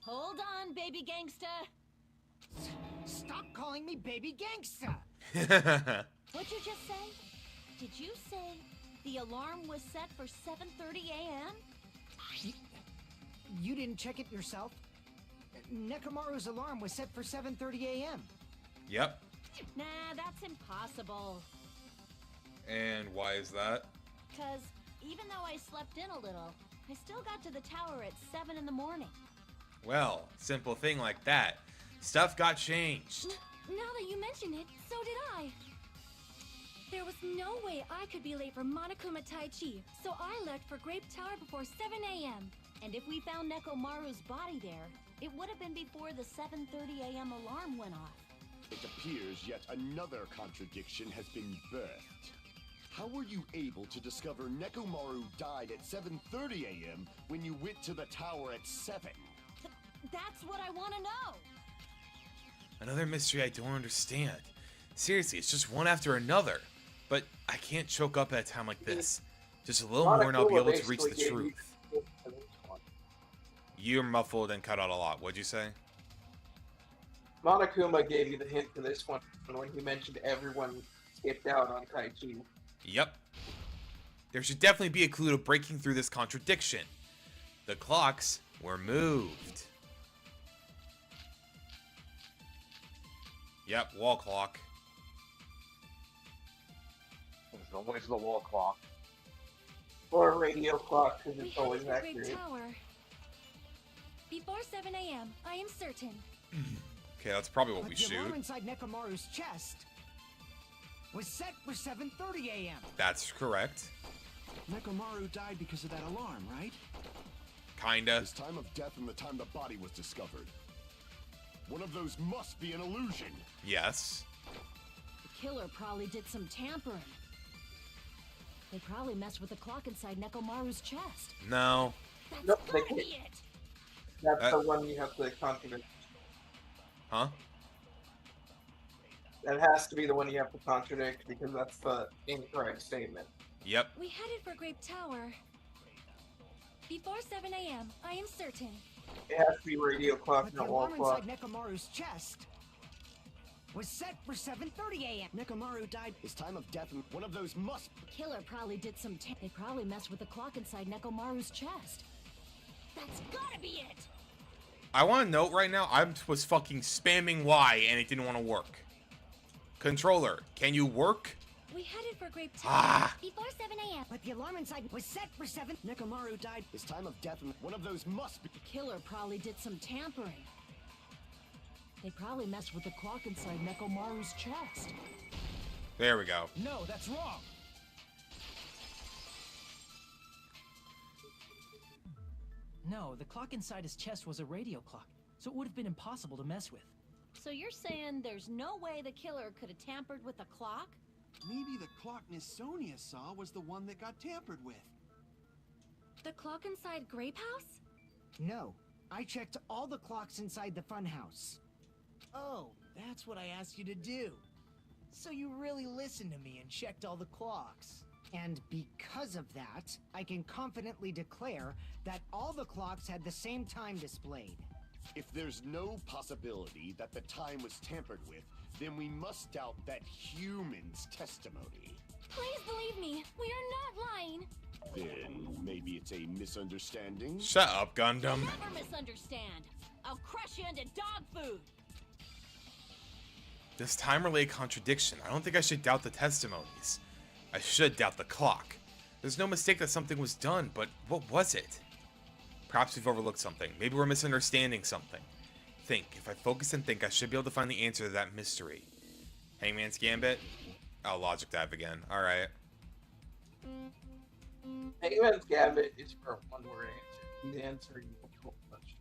Speaker 4: Hold on, baby gangsta.
Speaker 7: Stop calling me baby gangsta!
Speaker 4: What'd you just say? Did you say the alarm was set for 7:30 a.m.?
Speaker 7: You didn't check it yourself? Nekomaru's alarm was set for 7:30 a.m.
Speaker 2: Yep.
Speaker 4: Nah, that's impossible.
Speaker 2: And why is that?
Speaker 4: Because even though I slept in a little, I still got to the tower at 7 in the morning.
Speaker 2: Well, simple thing like that. Stuff got changed.
Speaker 12: Now that you mention it, so did I. There was no way I could be late for Monokuma Tai Chi, so I left for Grape Tower before 7 a.m.
Speaker 4: And if we found Nekomaru's body there, it would have been before the 7:30 a.m. alarm went off.
Speaker 10: It appears yet another contradiction has been birthed. How were you able to discover Nekomaru died at 7:30 a.m. when you went to the tower at 7?
Speaker 4: That's what I want to know.
Speaker 2: Another mystery I don't understand. Seriously, it's just one after another. But I can't choke up at a time like this. Just a little more and I'll be able to reach the truth. You're muffled and cut out a lot. What'd you say?
Speaker 1: Monokuma gave you the hint to this one when he mentioned everyone skipped out on Tai Chi.
Speaker 2: Yep. There should definitely be a clue to breaking through this contradiction. The clocks were moved. Yep, wall clock.
Speaker 3: There's always the wall clock.
Speaker 1: Or a radio clock, because
Speaker 12: We
Speaker 1: it's always
Speaker 12: headed for Grape
Speaker 1: accurate.
Speaker 12: Tower. Before 7 a.m., I am certain.
Speaker 2: Okay, that's probably what
Speaker 7: But
Speaker 2: we
Speaker 7: the alarm
Speaker 2: shoot.
Speaker 7: inside Nekomaru's chest was set for 7:30 a.m.
Speaker 2: That's correct.
Speaker 8: Nekomaru died because of that alarm, right?
Speaker 2: Kinda.
Speaker 10: His time of death and the time the body was discovered. One of those must be an illusion.
Speaker 2: Yes.
Speaker 4: The killer probably did some tampering. They probably messed with the clock inside Nekomaru's chest.
Speaker 2: No.
Speaker 4: That's
Speaker 1: Nope, they
Speaker 4: gotta be
Speaker 1: can't.
Speaker 4: it.
Speaker 1: That's the one you have to contradict.
Speaker 2: Huh?
Speaker 1: That has to be the one you have to contradict because that's the incorrect statement.
Speaker 2: Yep.
Speaker 12: We headed for Grape Tower. Before 7 a.m., I am certain.
Speaker 1: It has to be radio clock,
Speaker 7: But the
Speaker 1: not wall
Speaker 7: alarm
Speaker 1: clock.
Speaker 7: inside Nekomaru's chest was set for 7:30 a.m.
Speaker 8: Nekomaru died.
Speaker 10: His time of death and one of those must...
Speaker 4: The killer probably did some They probably messed with the clock inside Nekomaru's chest. That's gotta be it.
Speaker 2: I want to note right now, I was fucking spamming Y and it didn't want to work. Controller, can you work?
Speaker 12: We headed for Grape
Speaker 2: Tower
Speaker 12: before 7 a.m.
Speaker 7: But the alarm inside was set for 7.
Speaker 11: Nekomaru died.
Speaker 8: His time of death, one of those must be.
Speaker 6: The killer probably did some tampering. They probably messed with the clock inside Nekomaru's chest.
Speaker 2: There we go.
Speaker 11: No, that's wrong. No, the clock inside his chest was a radio clock, so it would have been impossible to mess with.
Speaker 6: So you're saying there's no way the killer could have tampered with the clock?
Speaker 8: Maybe the clock Miss Sonia saw was the one that got tampered with.
Speaker 12: The clock inside Grape House?
Speaker 7: No, I checked all the clocks inside the funhouse.
Speaker 11: Oh, that's what I asked you to do. So you really listened to me and checked all the clocks.
Speaker 7: And because of that, I can confidently declare that all the clocks had the same time displayed.
Speaker 10: If there's no possibility that the time was tampered with, then we must doubt that human's testimony.
Speaker 12: Please believe me, we are not lying.
Speaker 10: Then maybe it's a misunderstanding?
Speaker 2: Shut up, Gundam.
Speaker 6: Never misunderstand. I'll crush you into dog food.
Speaker 2: This time relay contradiction. I don't think I should doubt the testimonies. I should doubt the clock. There's no mistake that something was done, but what was it? Perhaps we've overlooked something. Maybe we're misunderstanding something. Think. If I focus and think, I should be able to find the answer to that mystery. Hangman's Gambit? Oh, logic dive again. Alright.
Speaker 1: Hangman's Gambit is for a one-word answer. He's answering multiple questions.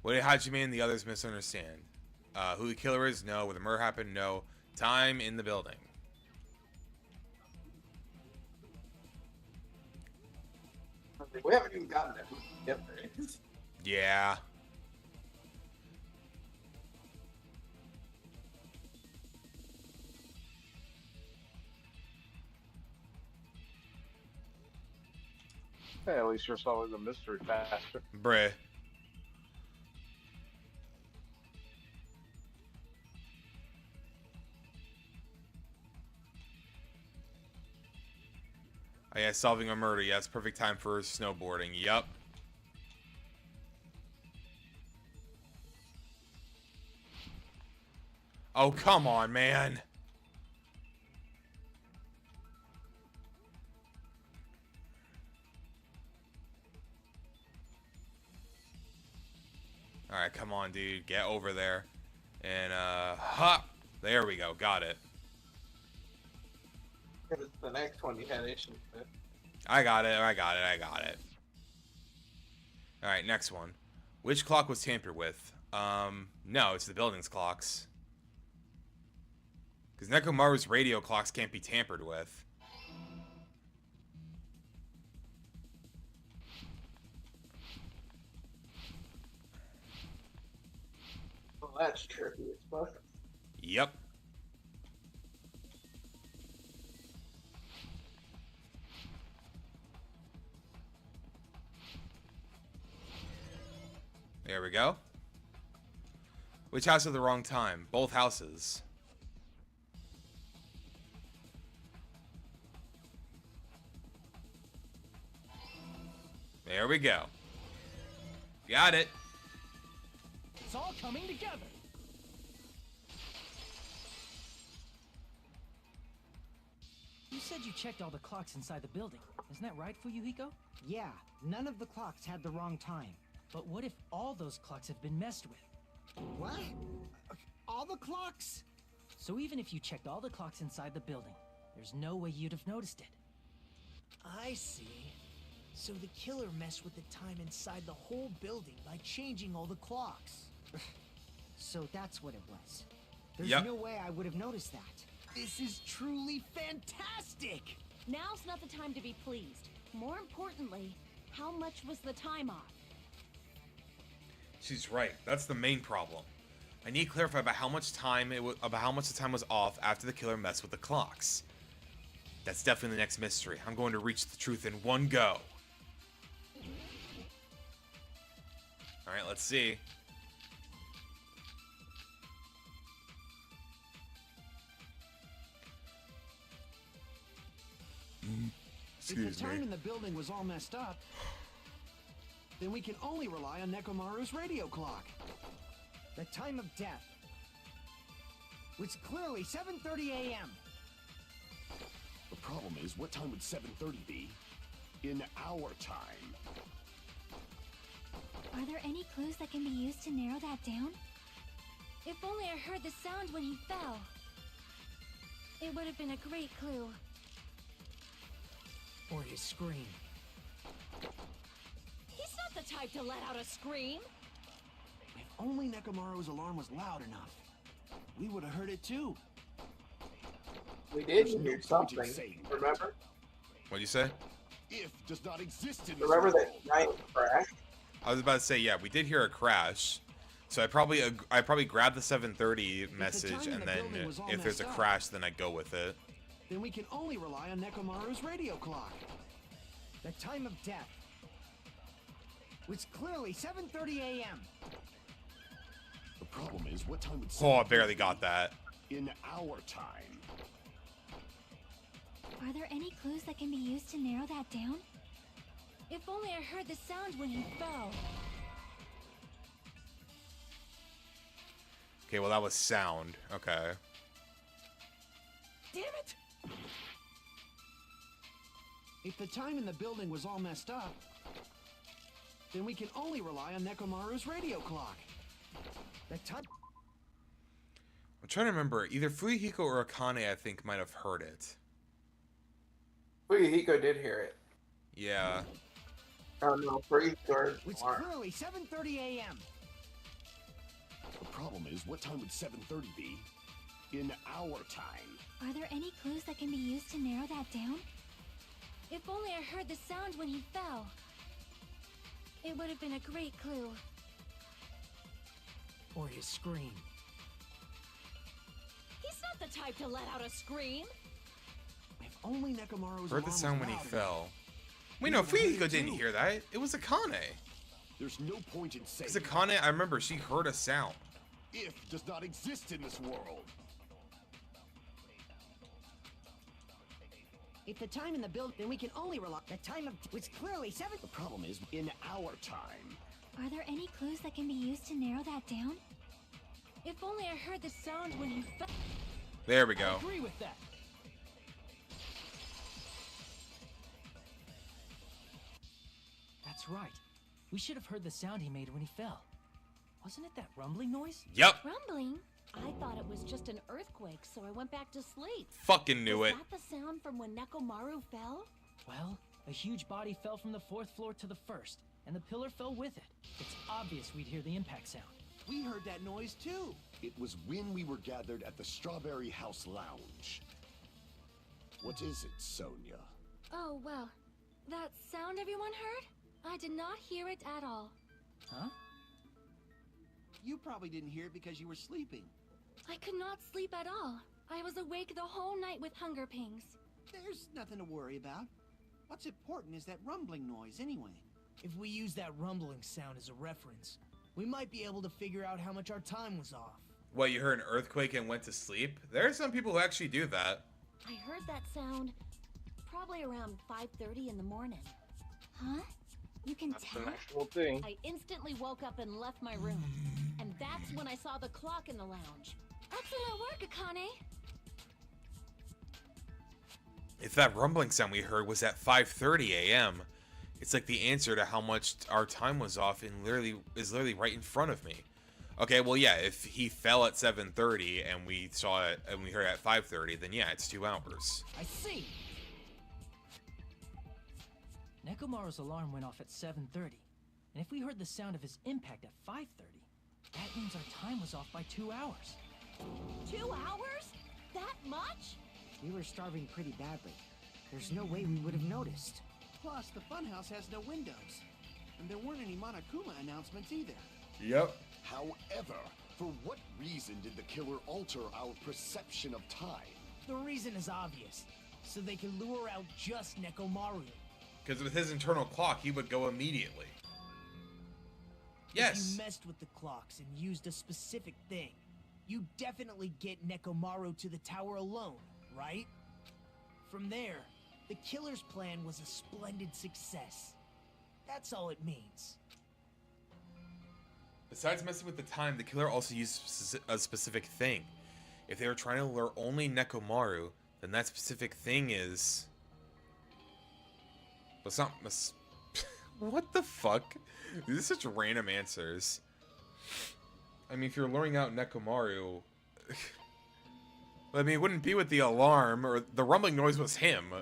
Speaker 2: What did Hajime and the others misunderstand? Who the killer is? No. Where the murder happened? No. Time in the building.
Speaker 1: We haven't even gotten there. Yep, there is.
Speaker 2: Yeah.
Speaker 3: Hey, at least you're solving the mystery faster.
Speaker 2: Bruh. Oh yeah, solving a murder. Yes, perfect time for snowboarding. Yup. Oh, come on, man. Alright, come on, dude. Get over there. And, hop. There we go. Got it.
Speaker 1: Because the next one you had issues with.
Speaker 2: I got it. Alright, next one. Which clock was tampered with? No, it's the building's clocks. Because Nekomaru's radio clocks can't be tampered with.
Speaker 1: Well, that's trippy as fuck.
Speaker 2: Yep. There we go. Which house at the wrong time? Both houses. There we go. Got it.
Speaker 11: It's all coming together. You said you checked all the clocks inside the building. Isn't that right, Fuyuhiko?
Speaker 7: Yeah, none of the clocks had the wrong time.
Speaker 11: But what if all those clocks have been messed with?
Speaker 7: What? All the clocks?
Speaker 11: So even if you checked all the clocks inside the building, there's no way you'd have noticed it. I see. So the killer messed with the time inside the whole building by changing all the clocks.
Speaker 7: So that's what it was. There's
Speaker 2: Yep.
Speaker 7: no way I would have noticed that.
Speaker 11: This is truly fantastic!
Speaker 6: Now's not the time to be pleased. More importantly, how much was the time off?
Speaker 2: She's right. That's the main problem. I need to clarify about how much time the time was off after the killer messed with the clocks. That's definitely the next mystery. I'm going to reach the truth in one go. Alright, let's see.
Speaker 8: If the time in the building was all messed up, then we can only rely on Nekomaru's radio clock.
Speaker 7: The time of death was clearly 7:30 a.m.
Speaker 10: The problem is, what time would 7:30 be in our time?
Speaker 5: Are there any clues that can be used to narrow that down? If only I heard the sound when he fell. It would have been a great clue.
Speaker 9: Or his scream.
Speaker 6: He's not the type to let out a scream.
Speaker 8: If only Nekomaru's alarm was loud enough, we would have heard it too.
Speaker 1: We did hear something, remember?
Speaker 2: What'd you say?
Speaker 10: If does not exist in this
Speaker 1: Remember
Speaker 10: world.
Speaker 1: that giant crash?
Speaker 2: I was about to say, yeah, we did hear a crash. So I probably grabbed the 7:30 message, and then if there's a crash, then I go with it.
Speaker 8: Then we can only rely on Nekomaru's radio clock.
Speaker 7: The time of death was clearly 7:30 a.m.
Speaker 10: The problem is, what time would
Speaker 2: Oh, I barely got that.
Speaker 10: in our time?
Speaker 5: Are there any clues that can be used to narrow that down? If only I heard the sound when he fell.
Speaker 2: Okay, well, that was sound. Okay.
Speaker 9: Damn it!
Speaker 8: If the time in the building was all messed up, then we can only rely on Nekomaru's radio clock.
Speaker 7: The time.
Speaker 2: I'm trying to remember. Either Fuyuhiko or Akane, I think, might have heard it.
Speaker 1: Fuyuhiko did hear it.
Speaker 2: Yeah.
Speaker 1: Oh no, Fuyuhiko
Speaker 7: Was clearly 7:30 a.m.
Speaker 10: The problem is, what time would 7:30 be in our time?
Speaker 5: Are there any clues that can be used to narrow that down? If only I heard the sound when he fell. It would have been a great clue.
Speaker 9: Or his scream.
Speaker 6: He's not the type to let out a scream.
Speaker 8: If only Nekomaru's
Speaker 2: Heard the
Speaker 8: alarm
Speaker 2: sound
Speaker 8: was
Speaker 2: when he
Speaker 8: loud
Speaker 2: fell. Wait, no, Fuyuhiko didn't hear that. It was Akane.
Speaker 10: There's no point in saying
Speaker 2: Because Akane, I remember she heard a sound.
Speaker 10: if does not exist in this world.
Speaker 7: If the time in the build, then we can only rely. The time of was clearly 7.
Speaker 10: The problem is, in our time.
Speaker 5: Are there any clues that can be used to narrow that down? If only I heard the sound when he fell.
Speaker 2: There we go.
Speaker 9: I agree with that. That's right. We should have heard the sound he made when he fell. Wasn't it that rumbling noise?
Speaker 2: Yep.
Speaker 6: Rumbling? I thought it was just an earthquake, so I went back to sleep.
Speaker 2: Fucking knew it.
Speaker 6: Was that the sound from when Nekomaru fell?
Speaker 9: Well, a huge body fell from the 4th floor to the 1st, and the pillar fell with it. It's obvious we'd hear the impact sound.
Speaker 8: We heard that noise too.
Speaker 10: It was when we were gathered at the Strawberry House Lounge. What is it, Sonia?
Speaker 5: Oh, well. That sound everyone heard? I did not hear it at all.
Speaker 9: Huh?
Speaker 8: You probably didn't hear it because you were sleeping.
Speaker 5: I could not sleep at all. I was awake the whole night with hunger pangs.
Speaker 8: There's nothing to worry about. What's important is that rumbling noise anyway.
Speaker 11: If we use that rumbling sound as a reference, we might be able to figure out how much our time was off.
Speaker 2: What, you heard an earthquake and went to sleep? There are some people who actually do that.
Speaker 6: I heard that sound probably around 5:30 in the morning.
Speaker 5: Huh? You can
Speaker 3: That's
Speaker 5: tell?
Speaker 3: an actual thing.
Speaker 6: I instantly woke up and left my room. And that's when I saw the clock in the lounge.
Speaker 5: Excellent work, Akane.
Speaker 2: If that rumbling sound we heard was at 5:30 a.m., it's like the answer to how much our time was off and literally right in front of me. Okay, well, yeah, if he fell at 7:30 and we saw it and we heard it at 5:30, then yeah, it's 2 hours.
Speaker 9: I see! Nekomaru's alarm went off at 7:30, and if we heard the sound of his impact at 5:30, that means our time was off by 2 hours.
Speaker 6: 2 hours? That much?
Speaker 7: We were starving pretty badly. There's no way we would have noticed.
Speaker 8: Plus, the funhouse has no windows. And there weren't any Monokuma announcements either.
Speaker 2: Yep.
Speaker 10: However, for what reason did the killer alter our perception of time?
Speaker 11: The reason is obvious. so they can lure out just Nekomaru.
Speaker 2: Because with his internal clock, he would go immediately. Yes.
Speaker 11: If you messed with the clocks and used a specific thing, you definitely get Nekomaru to the tower alone, right? From there, the killer's plan was a splendid success. That's all it means.
Speaker 2: Besides messing with the time, the killer also used a specific thing. If they were trying to lure only Nekomaru, then that specific thing is... What's not... What the fuck? These are such random answers. I mean, if you're luring out Nekomaru... I mean, it wouldn't be with the alarm, or the rumbling noise was him.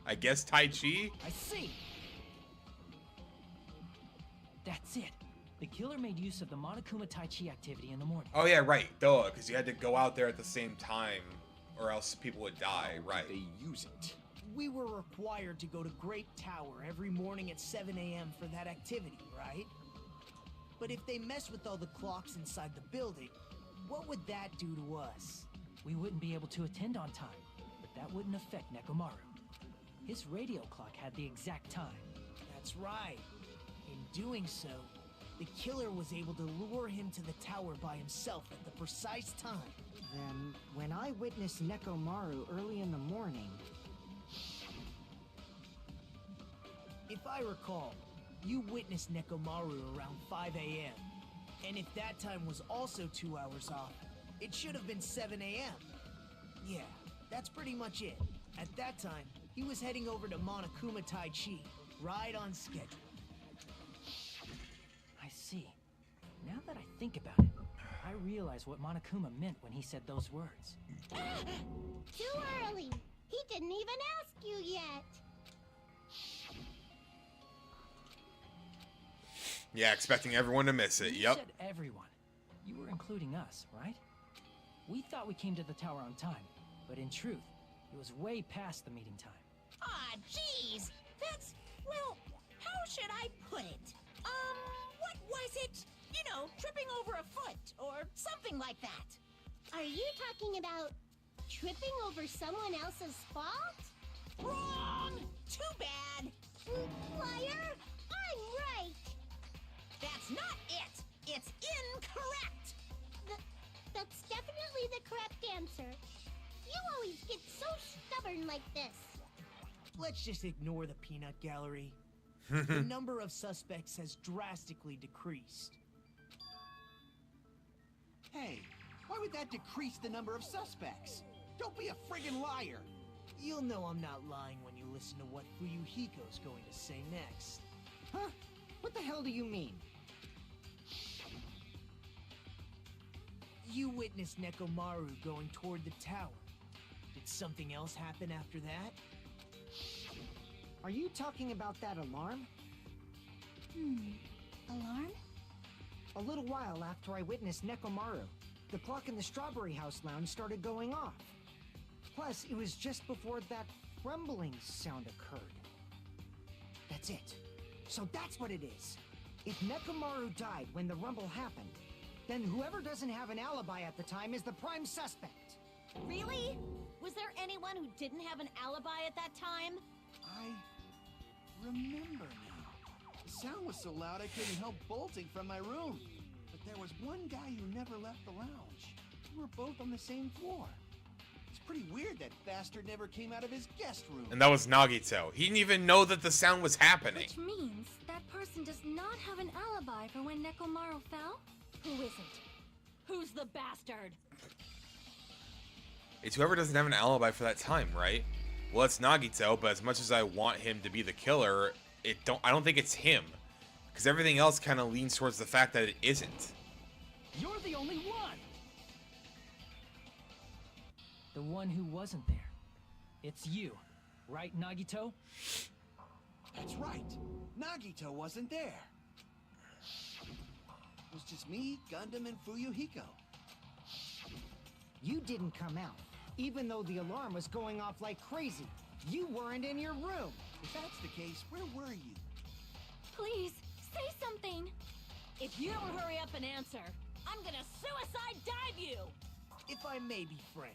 Speaker 2: I guess Tai Chi?
Speaker 9: I see. That's it. The killer made use of the Monokuma Tai Chi activity in the morning.
Speaker 2: Oh yeah, right. Duh, because you had to go out there at the same time, or else people would die. Right.
Speaker 8: They use it.
Speaker 11: We were required to go to Grape Tower every morning at 7 a.m. for that activity, right? But if they mess with all the clocks inside the building, what would that do to us?
Speaker 9: We wouldn't be able to attend on time, but that wouldn't affect Nekomaru. His radio clock had the exact time.
Speaker 11: That's right. In doing so, the killer was able to lure him to the tower by himself at the precise time.
Speaker 7: Then, when I witnessed Nekomaru early in the morning...
Speaker 11: If I recall, you witnessed Nekomaru around 5 a.m. And if that time was also 2 hours off, it should have been 7 a.m. Yeah, that's pretty much it. At that time, he was heading over to Monokuma Tai Chi, right on schedule.
Speaker 9: I see. Now that I think about it, I realize what Monokuma meant when he said those words.
Speaker 14: Too early. He didn't even ask you yet.
Speaker 2: Yeah, expecting everyone to miss it.
Speaker 9: You
Speaker 2: Yep.
Speaker 9: said everyone. You were including us, right? We thought we came to the tower on time, but in truth, it was way past the meeting time.
Speaker 4: Aw, jeez. That's, well, how should I put it? What was it? You know, tripping over a foot or something like that.
Speaker 14: Are you talking about tripping over someone else's fault?
Speaker 4: Wrong! Too bad.
Speaker 14: Liar! I'm right!
Speaker 4: That's not it! It's incorrect!
Speaker 14: That's definitely the correct answer. You always get so stubborn like this.
Speaker 11: Let's just ignore the peanut gallery. The number of suspects has drastically decreased.
Speaker 8: Hey, why would that decrease the number of suspects? Don't be a friggin' liar!
Speaker 11: You'll know I'm not lying when you listen to what Fuyuhiko's going to say next.
Speaker 7: Huh? What the hell do you mean?
Speaker 11: You witnessed Nekomaru going toward the tower. Did something else happen after that?
Speaker 7: Are you talking about that alarm?
Speaker 5: Alarm?
Speaker 7: A little while after I witnessed Nekomaru, the clock in the Strawberry House lounge started going off. Plus, it was just before that rumbling sound occurred. That's it. So that's what it is. If Nekomaru died when the rumble happened, then whoever doesn't have an alibi at the time is the prime suspect.
Speaker 6: Really? Was there anyone who didn't have an alibi at that time?
Speaker 8: I remember now. The sound was so loud I couldn't help bolting from my room. But there was one guy who never left the lounge. We were both on the same floor. It's pretty weird that bastard never came out of his guest room.
Speaker 2: And that was Nagito. He didn't even know that the sound was happening.
Speaker 12: Which means that person does not have an alibi for when Nekomaru fell?
Speaker 6: Who isn't? Who's the bastard?
Speaker 2: It's whoever doesn't have an alibi for that time, right? Well, it's Nagito, but as much as I want him to be the killer, I don't think it's him. Because everything else kind of leans towards the fact that it isn't.
Speaker 9: You're the only one! The one who wasn't there. It's you, right, Nagito?
Speaker 8: That's right. Nagito wasn't there. It was just me, Gundam, and Fuyuhiko.
Speaker 7: You didn't come out, even though the alarm was going off like crazy. You weren't in your room.
Speaker 8: If that's the case, where were you?
Speaker 12: Please, say something!
Speaker 6: If you don't hurry up and answer, I'm gonna suicide dive you!
Speaker 11: If I may be frank,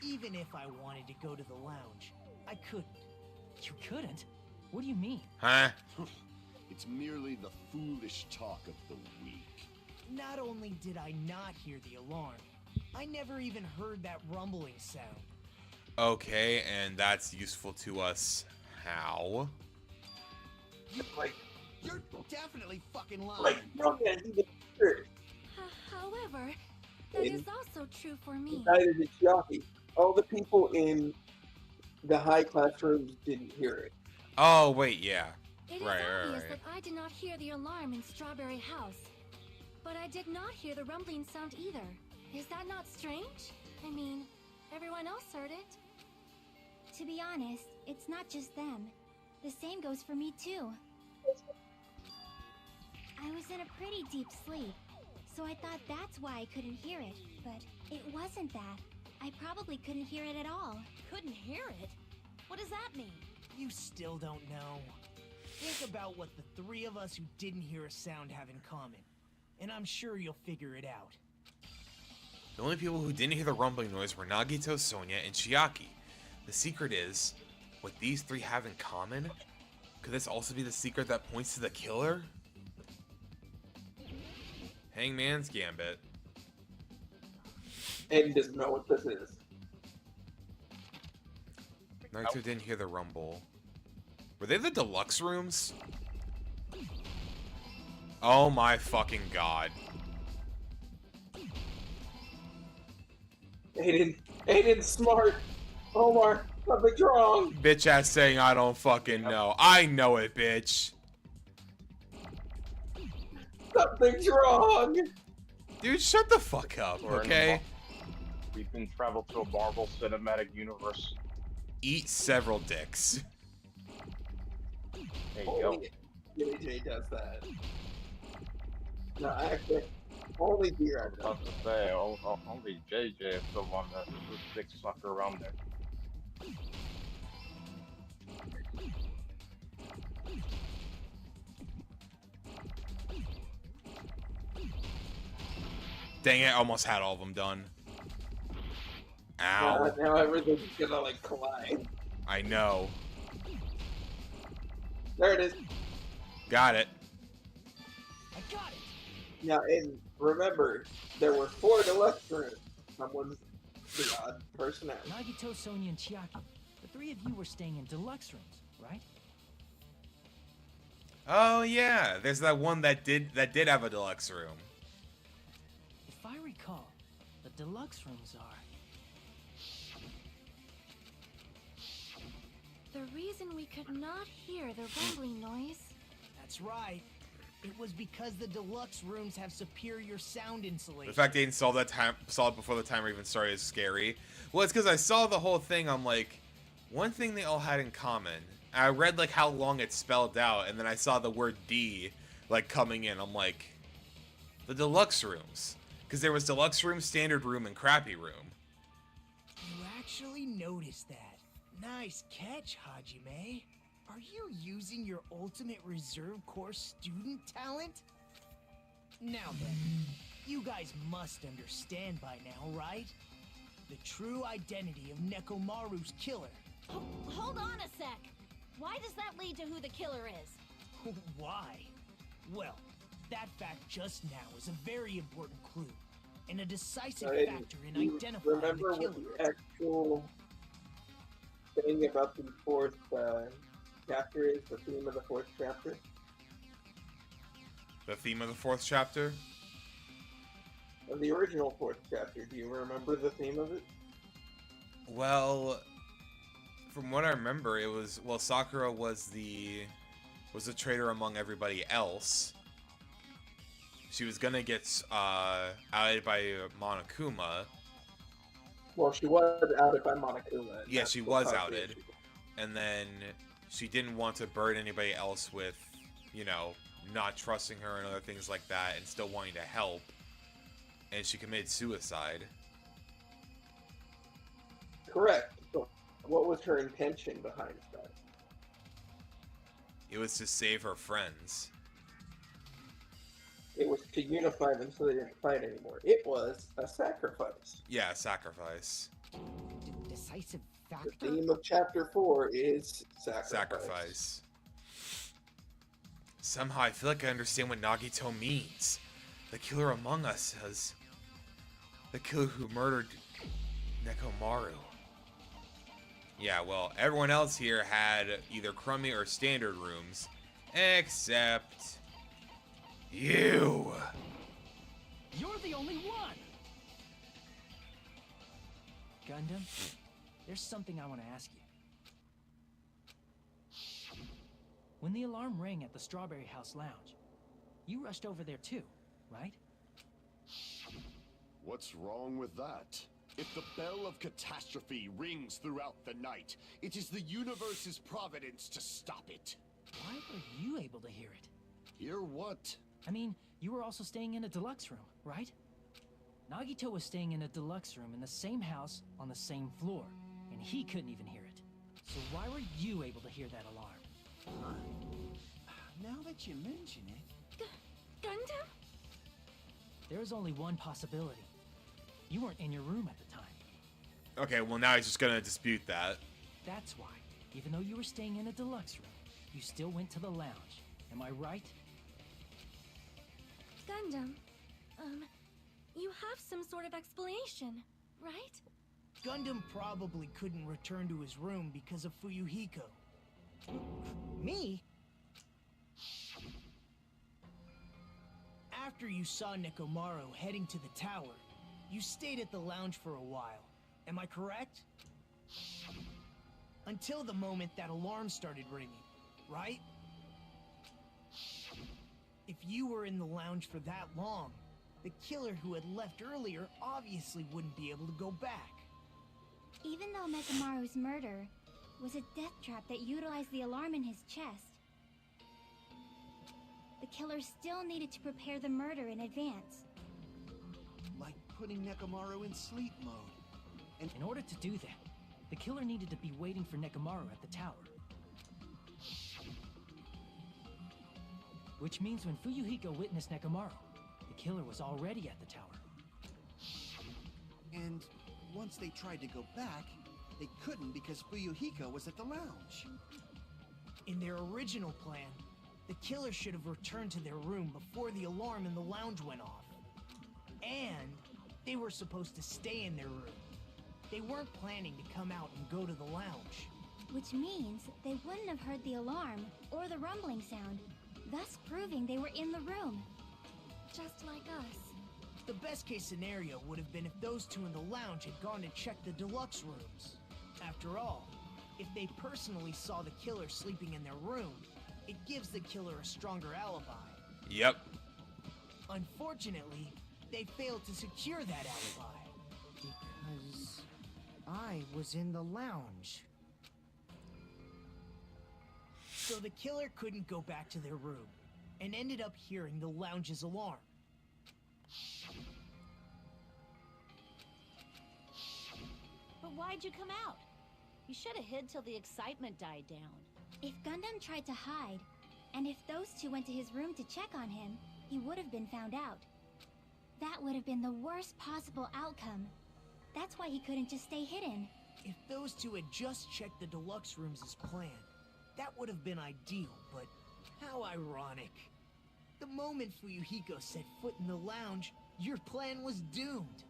Speaker 11: Even if I wanted to go to the lounge, I couldn't.
Speaker 9: You couldn't? What do you mean?
Speaker 2: Huh?
Speaker 10: It's merely the foolish talk of the weak.
Speaker 11: Not only did I not hear the alarm, I never even heard that rumbling sound.
Speaker 2: Okay, and that's useful to us. How?
Speaker 1: Like,
Speaker 8: You're definitely fucking lying.
Speaker 1: like, no, man, he didn't hear it.
Speaker 12: However, that is also true for me.
Speaker 1: Neither did Chiaki. All the people in the high classrooms didn't hear it.
Speaker 2: Oh, wait, yeah.
Speaker 12: It is
Speaker 2: Right.
Speaker 12: obvious that I did not hear the alarm in Strawberry House. But I did not hear the rumbling sound either. Is that not strange? I mean, everyone else heard it.
Speaker 5: To be honest, it's not just them. The same goes for me too. I was in a pretty deep sleep, so I thought that's why I couldn't hear it. But it wasn't that. I probably couldn't hear it at all.
Speaker 6: Couldn't hear it? What does that mean?
Speaker 11: You still don't know. Think about what the three of us who didn't hear a sound have in common, and I'm sure you'll figure it out.
Speaker 2: The only people who didn't hear the rumbling noise were Nagito, Sonia, and Chiaki. The secret is, what these three have in common? Could this also be the secret that points to the killer? Hangman's Gambit.
Speaker 1: Aiden doesn't know what this is.
Speaker 2: Naruto didn't hear the rumble. Were they the deluxe rooms? Oh my fucking god.
Speaker 1: Aiden's smart. Omar, something's wrong.
Speaker 2: Bitch ass saying I don't fucking know. I know it, bitch.
Speaker 1: Something's wrong.
Speaker 2: Dude, shut the fuck up, okay?
Speaker 3: We can travel to a Marvel Cinematic Universe.
Speaker 2: Eat several dicks.
Speaker 3: There you go.
Speaker 1: JJ does that. No, actually, only beer
Speaker 3: I was about to say, only JJ is the one that is a dick sucker around there.
Speaker 2: Dang it, I almost had all of them done. Ow.
Speaker 1: Now everything's gonna like collide.
Speaker 2: I know.
Speaker 1: There it is.
Speaker 2: Got it.
Speaker 11: I got it.
Speaker 1: Now, and remember, there were 4 deluxe rooms. Someone's the odd person out.
Speaker 9: Nagito, Sonia, and Chiaki. The three of you were staying in deluxe rooms, right?
Speaker 2: Oh yeah, there's that one that did have a deluxe room.
Speaker 9: If I recall, the deluxe rooms are...
Speaker 12: The reason we could not hear the rumbling noise.
Speaker 11: That's right. It was because the deluxe rooms have superior sound insulation.
Speaker 2: The fact Aiden saw it before the timer even started is scary. Well, it's because I saw the whole thing. I'm like, one thing they all had in common. I read like how long it spelled out, and then I saw the word D like coming in. I'm like, the deluxe rooms, because there was deluxe room, standard room, and crappy room.
Speaker 11: You actually noticed that. Nice catch, Hajime. Are you using your ultimate reserve course student talent? Now then, you guys must understand by now, right? The true identity of Nekomaru's killer.
Speaker 6: Hold on a sec. Why does that lead to who the killer is?
Speaker 11: Why? Well, that fact just now is a very important clue, and a decisive factor in identifying
Speaker 1: Remember
Speaker 11: the killer.
Speaker 1: what the actual thing about the 4th chapter is? The theme of the 4th chapter?
Speaker 2: The theme of the 4th chapter?
Speaker 1: Of the original 4th chapter, do you remember the theme of it?
Speaker 2: Well, from what I remember, it was, well, Sakura was the traitor among everybody else. She was gonna get outed by Monokuma.
Speaker 1: Well, she was outed by Monokuma.
Speaker 2: Yeah, she was outed. And then she didn't want to burden anybody else with, you know, not trusting her and other things like that, and still wanting to help. And she committed suicide.
Speaker 1: Correct. So what was her intention behind that?
Speaker 2: It was to save her friends.
Speaker 1: It was to unify them so they didn't fight anymore. It was a sacrifice.
Speaker 2: Yeah, sacrifice.
Speaker 7: Decisive
Speaker 1: The
Speaker 7: factor?
Speaker 1: theme of chapter 4 is
Speaker 2: Sacrifice. Somehow I feel like I understand what Nagito means. The killer among us has... The killer who murdered Nekomaru. Yeah, well, everyone else here had either crummy or standard rooms. Except... you!
Speaker 9: You're the only one! Gundam, there's something I want to ask you. When the alarm rang at the Strawberry House Lounge, you rushed over there too, right?
Speaker 10: What's wrong with that? If the bell of catastrophe rings throughout the night, it is the universe's providence to stop it.
Speaker 9: Why were you able to hear it?
Speaker 10: Hear what?
Speaker 9: I mean, you were also staying in a deluxe room, right? Nagito was staying in a deluxe room in the same house on the same floor, and he couldn't even hear it. So why were you able to hear that alarm?
Speaker 8: Now that you mention it...
Speaker 12: Gundam?
Speaker 9: There is only one possibility. You weren't in your room at the time.
Speaker 2: Okay, well now he's just gonna dispute that.
Speaker 9: That's why, even though you were staying in a deluxe room, you still went to the lounge. Am I right?
Speaker 12: Gundam, you have some sort of explanation, right?
Speaker 11: Gundam probably couldn't return to his room because of Fuyuhiko.
Speaker 7: Me?
Speaker 11: After you saw Nekomaru heading to the tower, you stayed at the lounge for a while. Am I correct? Until the moment that alarm started ringing, right? If you were in the lounge for that long, the killer who had left earlier obviously wouldn't be able to go back.
Speaker 5: Even though Mechamaru's murder was a death trap that utilized the alarm in his chest, the killer still needed to prepare the murder in advance.
Speaker 8: Like putting Nekomaru in sleep mode.
Speaker 9: And in order to do that, the killer needed to be waiting for Nekomaru at the tower. Which means when Fuyuhiko witnessed Nekomaru, the killer was already at the tower.
Speaker 8: And once they tried to go back, they couldn't because Fuyuhiko was at the lounge.
Speaker 11: In their original plan, the killer should have returned to their room before the alarm in the lounge went off. And they were supposed to stay in their room. They weren't planning to come out and go to the lounge.
Speaker 5: Which means they wouldn't have heard the alarm or the rumbling sound, thus proving they were in the room.
Speaker 12: Just like us.
Speaker 11: The best case scenario would have been if those two in the lounge had gone to check the deluxe rooms. After all, if they personally saw the killer sleeping in their room, it gives the killer a stronger alibi.
Speaker 2: Yep.
Speaker 11: Unfortunately, they failed to secure that alibi.
Speaker 7: Because I was in the lounge.
Speaker 11: So the killer couldn't go back to their room, and ended up hearing the lounge's alarm.
Speaker 6: But why'd you come out? You should have hid till the excitement died down.
Speaker 5: If Gundam tried to hide, and if those two went to his room to check on him, he would have been found out. That would have been the worst possible outcome. That's why he couldn't just stay hidden.
Speaker 11: If those two had just checked the deluxe rooms as planned, that would have been ideal, but how ironic. The moment Fuyuhiko set foot in the lounge, your plan was doomed.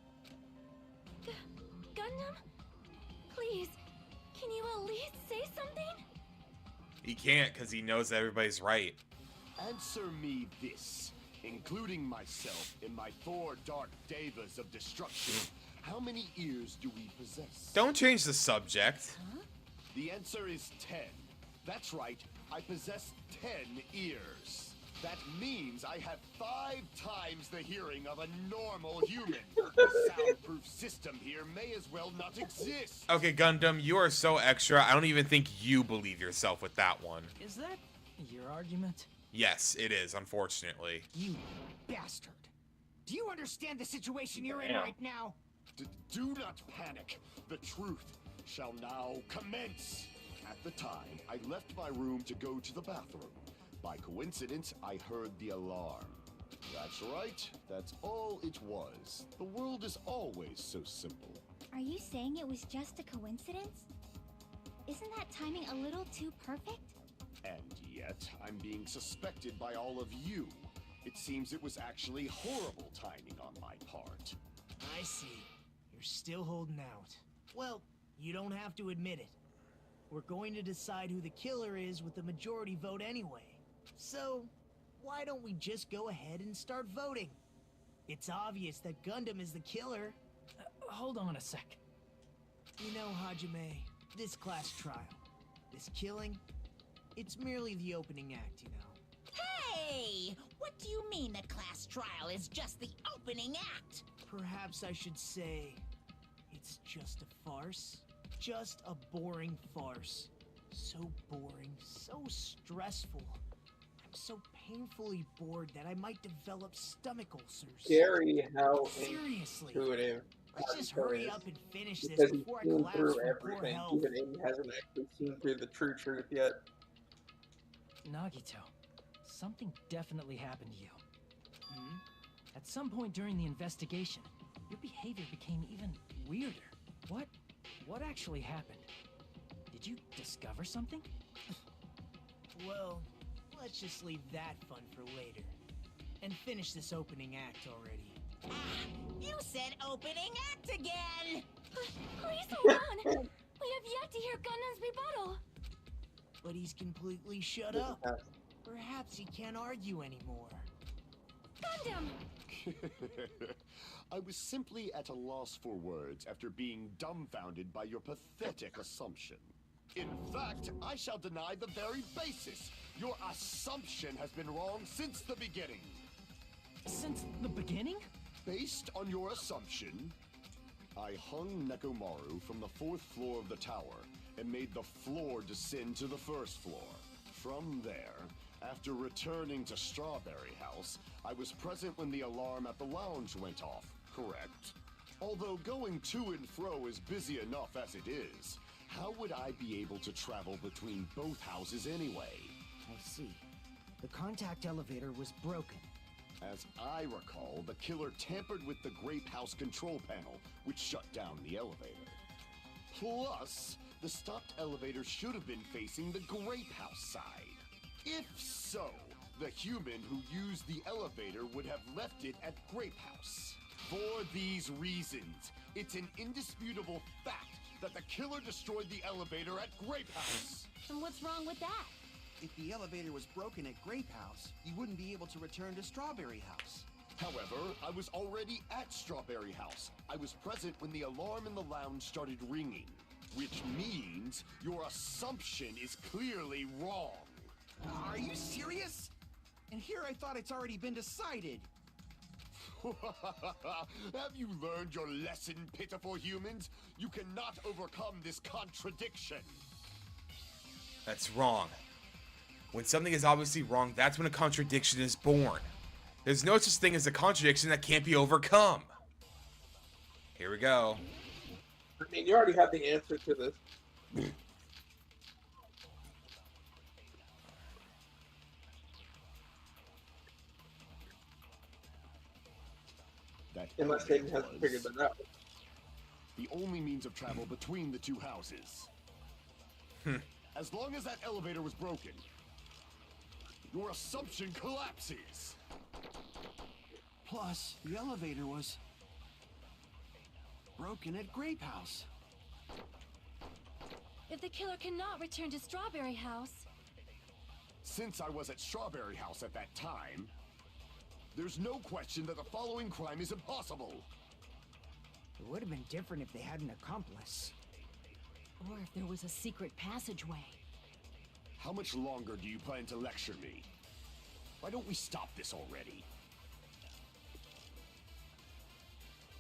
Speaker 12: Gundam? Please, can you at least say something?
Speaker 2: He can't because he knows everybody's right.
Speaker 10: Answer me this, including myself in my 4 dark devas of destruction. How many ears do we possess?
Speaker 2: Don't change the subject.
Speaker 12: Huh?
Speaker 10: The answer is 10. That's right, I possess 10 ears. That means I have 5 times the hearing of a normal human. The soundproof system here may as well not exist.
Speaker 2: Okay, Gundam, you are so extra. I don't even think you believe yourself with that one.
Speaker 9: Is that your argument?
Speaker 2: Yes, it is, unfortunately.
Speaker 7: You bastard. Do you understand the situation you're in right now?
Speaker 10: Do not panic. The truth shall now commence. At the time, I left my room to go to the bathroom. By coincidence, I heard the alarm. That's right. That's all it was. The world is always so simple.
Speaker 5: Are you saying it was just a coincidence? Isn't that timing a little too perfect?
Speaker 10: And yet, I'm being suspected by all of you. It seems it was actually horrible timing on my part.
Speaker 11: I see. You're still holding out. Well, you don't have to admit it. We're going to decide who the killer is with the majority vote anyway. So, why don't we just go ahead and start voting? It's obvious that Gundam is the killer.
Speaker 9: Hold on a sec.
Speaker 11: You know, Hajime, this class trial, this killing, it's merely the opening act, you know.
Speaker 4: Hey! What do you mean the class trial is just the opening act?
Speaker 11: Perhaps I should say, it's just a farce. Just a boring farce. So boring, so stressful. I'm so painfully bored that I might develop stomach ulcers.
Speaker 1: Scary how
Speaker 11: Seriously.
Speaker 1: intuitive.
Speaker 11: Let's just hurry up and finish this
Speaker 1: Because he's
Speaker 11: before I
Speaker 1: seen
Speaker 11: collapse
Speaker 1: through
Speaker 11: from poor
Speaker 1: everything,
Speaker 11: health.
Speaker 1: even if he hasn't actually seen through the true truth yet.
Speaker 9: Nagito, something definitely happened to you.
Speaker 11: Hmm?
Speaker 9: At some point during the investigation, your behavior became even weirder. What actually happened? Did you discover something?
Speaker 11: Well, let's just leave that fun for later. And finish this opening act already.
Speaker 4: You said opening act again!
Speaker 12: Please hold on! We have yet to hear Gundam's rebuttal.
Speaker 11: But he's completely shut up. Perhaps he can't argue anymore.
Speaker 12: Gundam!
Speaker 10: I was simply at a loss for words after being dumbfounded by your pathetic assumption. In fact, I shall deny the very basis. Your assumption has been wrong since the beginning.
Speaker 9: Since the beginning?
Speaker 10: Based on your assumption, I hung Nekomaru from the 4th floor of the tower and made the floor descend to the 1st floor. From there, after returning to Strawberry House, I was present when the alarm at the lounge went off, correct? Although going to and fro is busy enough as it is, how would I be able to travel between both houses anyway?
Speaker 7: I see. The contact elevator was broken.
Speaker 10: As I recall, the killer tampered with the Grape House control panel, which shut down the elevator. Plus, the stopped elevator should have been facing the Grape House side. If so, the human who used the elevator would have left it at Grape House. For these reasons, it's an indisputable fact that the killer destroyed the elevator at Grape House.
Speaker 12: And what's wrong with that?
Speaker 8: If the elevator was broken at Grape House, you wouldn't be able to return to Strawberry House.
Speaker 10: However, I was already at Strawberry House. I was present when the alarm in the lounge started ringing, which means your assumption is clearly wrong.
Speaker 8: Are you serious? And here I thought it's already been decided.
Speaker 10: Have you learned your lesson, pitiful humans? You cannot overcome this contradiction.
Speaker 2: That's wrong. When something is obviously wrong, that's when a contradiction is born. There's no such thing as a contradiction that can't be overcome. Here we go.
Speaker 1: I mean, you already have the answer to this.
Speaker 10: That
Speaker 1: Unless Hayden hasn't figured that out.
Speaker 10: the only means of travel between the two houses. As long as that elevator was broken, your assumption collapses.
Speaker 8: Plus, the elevator was broken at Grape House.
Speaker 12: If the killer cannot return to Strawberry House,
Speaker 10: Since I was at Strawberry House at that time, there's no question that the following crime is impossible.
Speaker 7: It would have been different if they had an accomplice.
Speaker 6: Or if there was a secret passageway.
Speaker 10: How much longer do you plan to lecture me? Why don't we stop this already?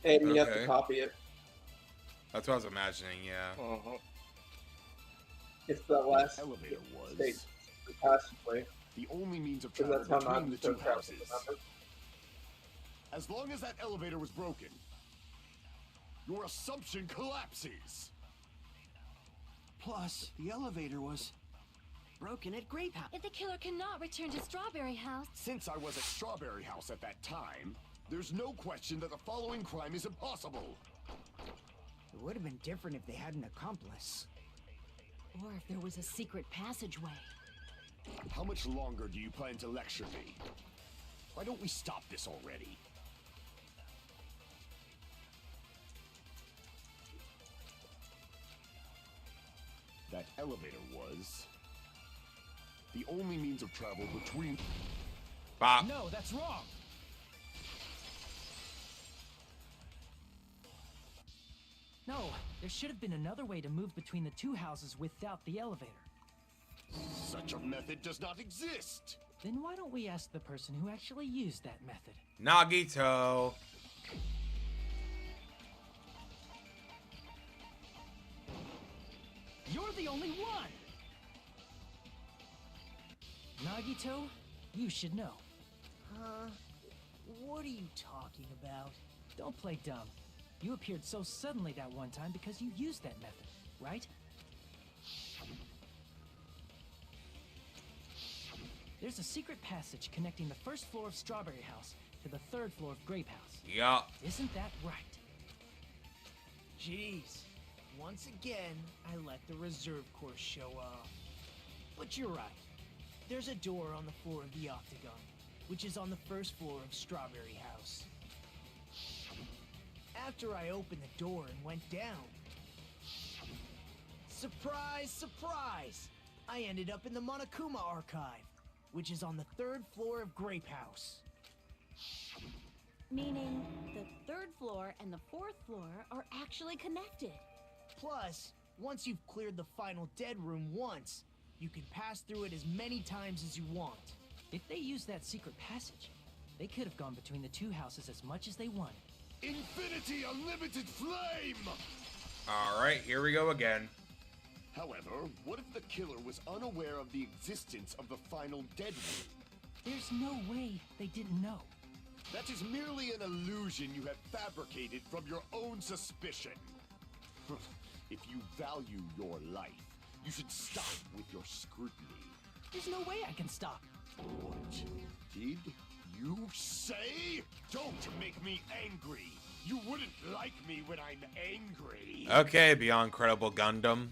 Speaker 1: And you have to
Speaker 2: Okay.
Speaker 1: copy it.
Speaker 2: That's what I was imagining, yeah.
Speaker 1: It's the last
Speaker 10: Elevator was
Speaker 1: state, the passageway.
Speaker 10: the only means of
Speaker 1: Because
Speaker 10: travel
Speaker 1: that's how
Speaker 10: between the two
Speaker 1: Naruto travels,
Speaker 10: houses.
Speaker 1: remember?
Speaker 10: As long as that elevator was broken, your assumption collapses.
Speaker 8: Plus, the elevator was broken at Grape House.
Speaker 12: if the killer cannot return to Strawberry House,
Speaker 10: Since I was at Strawberry House at that time, there's no question that the following crime is impossible.
Speaker 7: It would have been different if they had an accomplice.
Speaker 6: Or if there was a secret passageway.
Speaker 10: How much longer do you plan to lecture me? Why don't we stop this already? That elevator was the only means of travel between...
Speaker 2: Bob.
Speaker 9: No, that's wrong. No, there should have been another way to move between the two houses without the elevator.
Speaker 10: Such a method does not exist!
Speaker 9: Then why don't we ask the person who actually used that method?
Speaker 2: Nagito.
Speaker 9: You're the only one! Nagito, you should know.
Speaker 11: Huh? What are you talking about?
Speaker 9: Don't play dumb. You appeared so suddenly that one time because you used that method, right? There's a secret passage connecting the first floor of Strawberry House to the third floor of Grape House.
Speaker 2: Yeah.
Speaker 9: Isn't that right?
Speaker 11: Jeez. Once again, I let the reserve course show off. But you're right. There's a door on the floor of the Octagon, which is on the first floor of Strawberry House. After I opened the door and went down, surprise, surprise! I ended up in the Monokuma Archive, which is on the third floor of Grape House.
Speaker 6: Meaning, the third floor and the fourth floor are actually connected.
Speaker 11: Plus, once you've cleared the final dead room once, you can pass through it as many times as you want.
Speaker 9: If they used that secret passage, they could have gone between the two houses as much as they wanted.
Speaker 10: Infinity Unlimited Flame!
Speaker 2: Alright, here we go again.
Speaker 10: However, what if the killer was unaware of the existence of the final dead room?
Speaker 9: There's no way they didn't know.
Speaker 10: That is merely an illusion you have fabricated from your own suspicion. If you value your life, you should stop with your scrutiny.
Speaker 9: There's no way I can stop.
Speaker 10: What did you say? Don't make me angry. You wouldn't like me when I'm angry.
Speaker 2: Okay, Beyond Credible Gundam.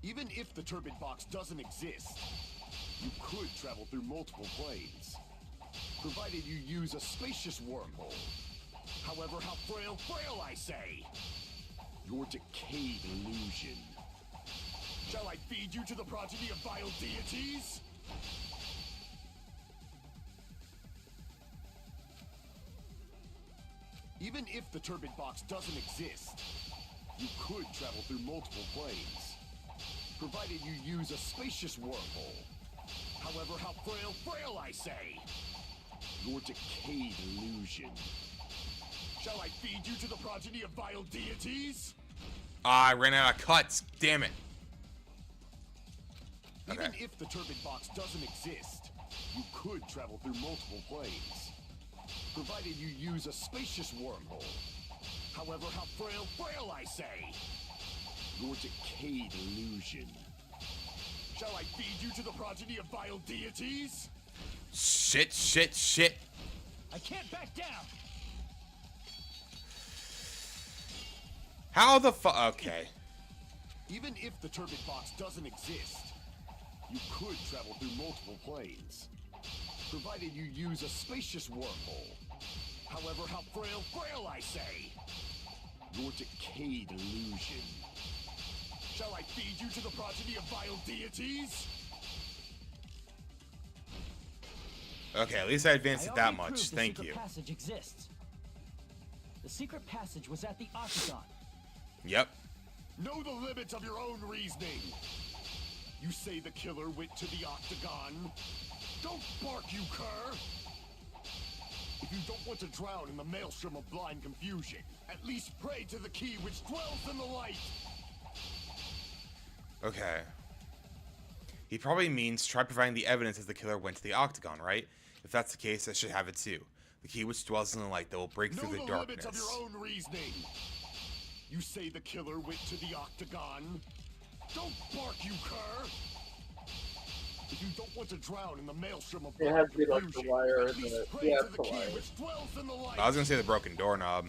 Speaker 10: Even if the turbid box doesn't exist, you could travel through multiple planes, provided you use a spacious wormhole. However, how frail I say! Your decayed illusion. Shall I feed you to the progeny of vile deities? Even if the turbid box doesn't exist, you could travel through multiple planes, provided you use a spacious wormhole. However, how frail I say! Your decayed illusion. Shall I feed you to the progeny of vile deities?
Speaker 2: I ran out of cuts. Damn it.
Speaker 10: Okay. Even if the turbid box doesn't exist, you could travel through multiple planes, provided you use a spacious wormhole. However, how frail I say! Your decayed illusion. Shall I feed you to the progeny of vile deities?
Speaker 2: Shit.
Speaker 11: I can't back down!
Speaker 2: How the fuck? Okay.
Speaker 10: Even if the turbid box doesn't exist, you could travel through multiple planes, provided you use a spacious wormhole. However, how frail I say! Your decayed illusion. Shall I feed you to the progeny of vile deities?
Speaker 2: Okay, at least I advanced it that much. Thank you.
Speaker 9: The secret passage exists. The secret passage was at the Octagon.
Speaker 2: Yep.
Speaker 10: Know the limits of your own reasoning. You say the killer went to the Octagon. Don't bark, you cur! If you don't want to drown in the maelstrom of blind confusion, at least pray to the key which dwells in the light!
Speaker 2: Okay. He probably means try providing the evidence that the killer went to the Octagon, right? If that's the case, I should have it too. The key which dwells in the light that will break through the darkness.
Speaker 10: Know the limits of your own reasoning. You say the killer went to the Octagon. Don't bark, you cur! If you don't want to drown in the maelstrom of
Speaker 1: It has to be like the
Speaker 10: confusion,
Speaker 1: wire or
Speaker 10: at least
Speaker 1: the
Speaker 10: pray to
Speaker 1: the
Speaker 10: the key
Speaker 1: wire.
Speaker 10: which dwells in the light.
Speaker 2: I was gonna say the broken doorknob.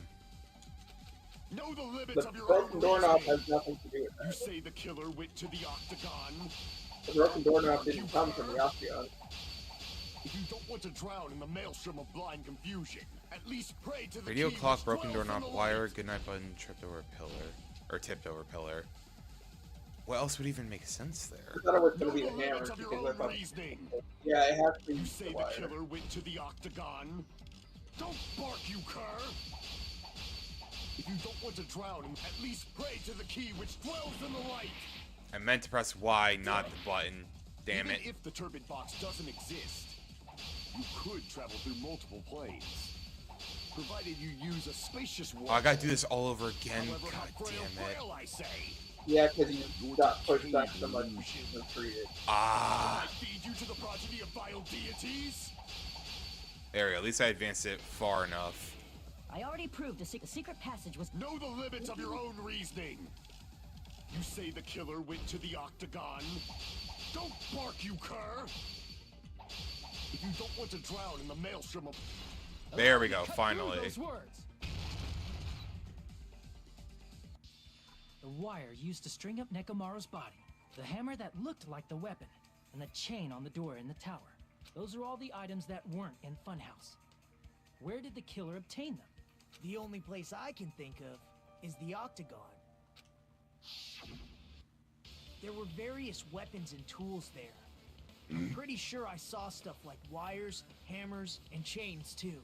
Speaker 10: Know the limits
Speaker 1: The
Speaker 10: of your
Speaker 1: broken
Speaker 10: own
Speaker 1: doorknob
Speaker 10: reasoning.
Speaker 1: has nothing to do with
Speaker 10: You
Speaker 1: that.
Speaker 10: say the killer went to the octagon.
Speaker 1: The broken doorknob didn't come from the octagon.
Speaker 10: If you don't want to drown in the maelstrom of blind confusion, at least pray to the
Speaker 2: Radio
Speaker 10: key
Speaker 2: clock,
Speaker 10: which
Speaker 2: broken
Speaker 10: dwells in
Speaker 2: doorknob,
Speaker 10: the
Speaker 2: wire,
Speaker 10: light.
Speaker 2: goodnight button, tripped over a pillar. Or tipped over a pillar. What else would even make sense
Speaker 1: I
Speaker 2: there?
Speaker 1: thought it was going
Speaker 10: Know
Speaker 1: to be
Speaker 10: the
Speaker 1: the hammer.
Speaker 10: limits of your
Speaker 1: Because I
Speaker 10: own
Speaker 1: thought,
Speaker 10: reasoning.
Speaker 1: yeah, it has to be
Speaker 10: You say
Speaker 1: the
Speaker 10: the
Speaker 1: wire.
Speaker 10: killer went to the octagon. Don't bark, you cur! If you don't want to drown, at least pray to the key which dwells in the light.
Speaker 2: I meant to press Y, not the button. Damn
Speaker 10: Even
Speaker 2: it.
Speaker 10: if the turbid box doesn't exist, you could travel through multiple planes. Provided you use a spacious
Speaker 2: Oh, I gotta do this all over again.
Speaker 10: However,
Speaker 2: God
Speaker 10: how frail,
Speaker 2: damn it.
Speaker 10: frail, I say.
Speaker 1: Yeah, because you got pushed back so much and treated.
Speaker 2: Ah.
Speaker 10: I feed you to the progeny of vile deities?
Speaker 2: There we go. At least I advanced it far enough.
Speaker 6: I already proved the secret passage was...
Speaker 10: Know the limits of your own reasoning. You say the killer went to the octagon. Don't bark, you cur! If you don't want to drown in the maelstrom of...
Speaker 2: There we go,
Speaker 9: Cut through
Speaker 2: finally.
Speaker 9: those words. The wire used to string up Nekomaru's body, the hammer that looked like the weapon, and the chain on the door in the tower. Those are all the items that weren't in Funhouse. Where did the killer obtain them?
Speaker 11: The only place I can think of is the octagon. There were various weapons and tools there. I'm pretty sure I saw stuff like wires, hammers, and chains too.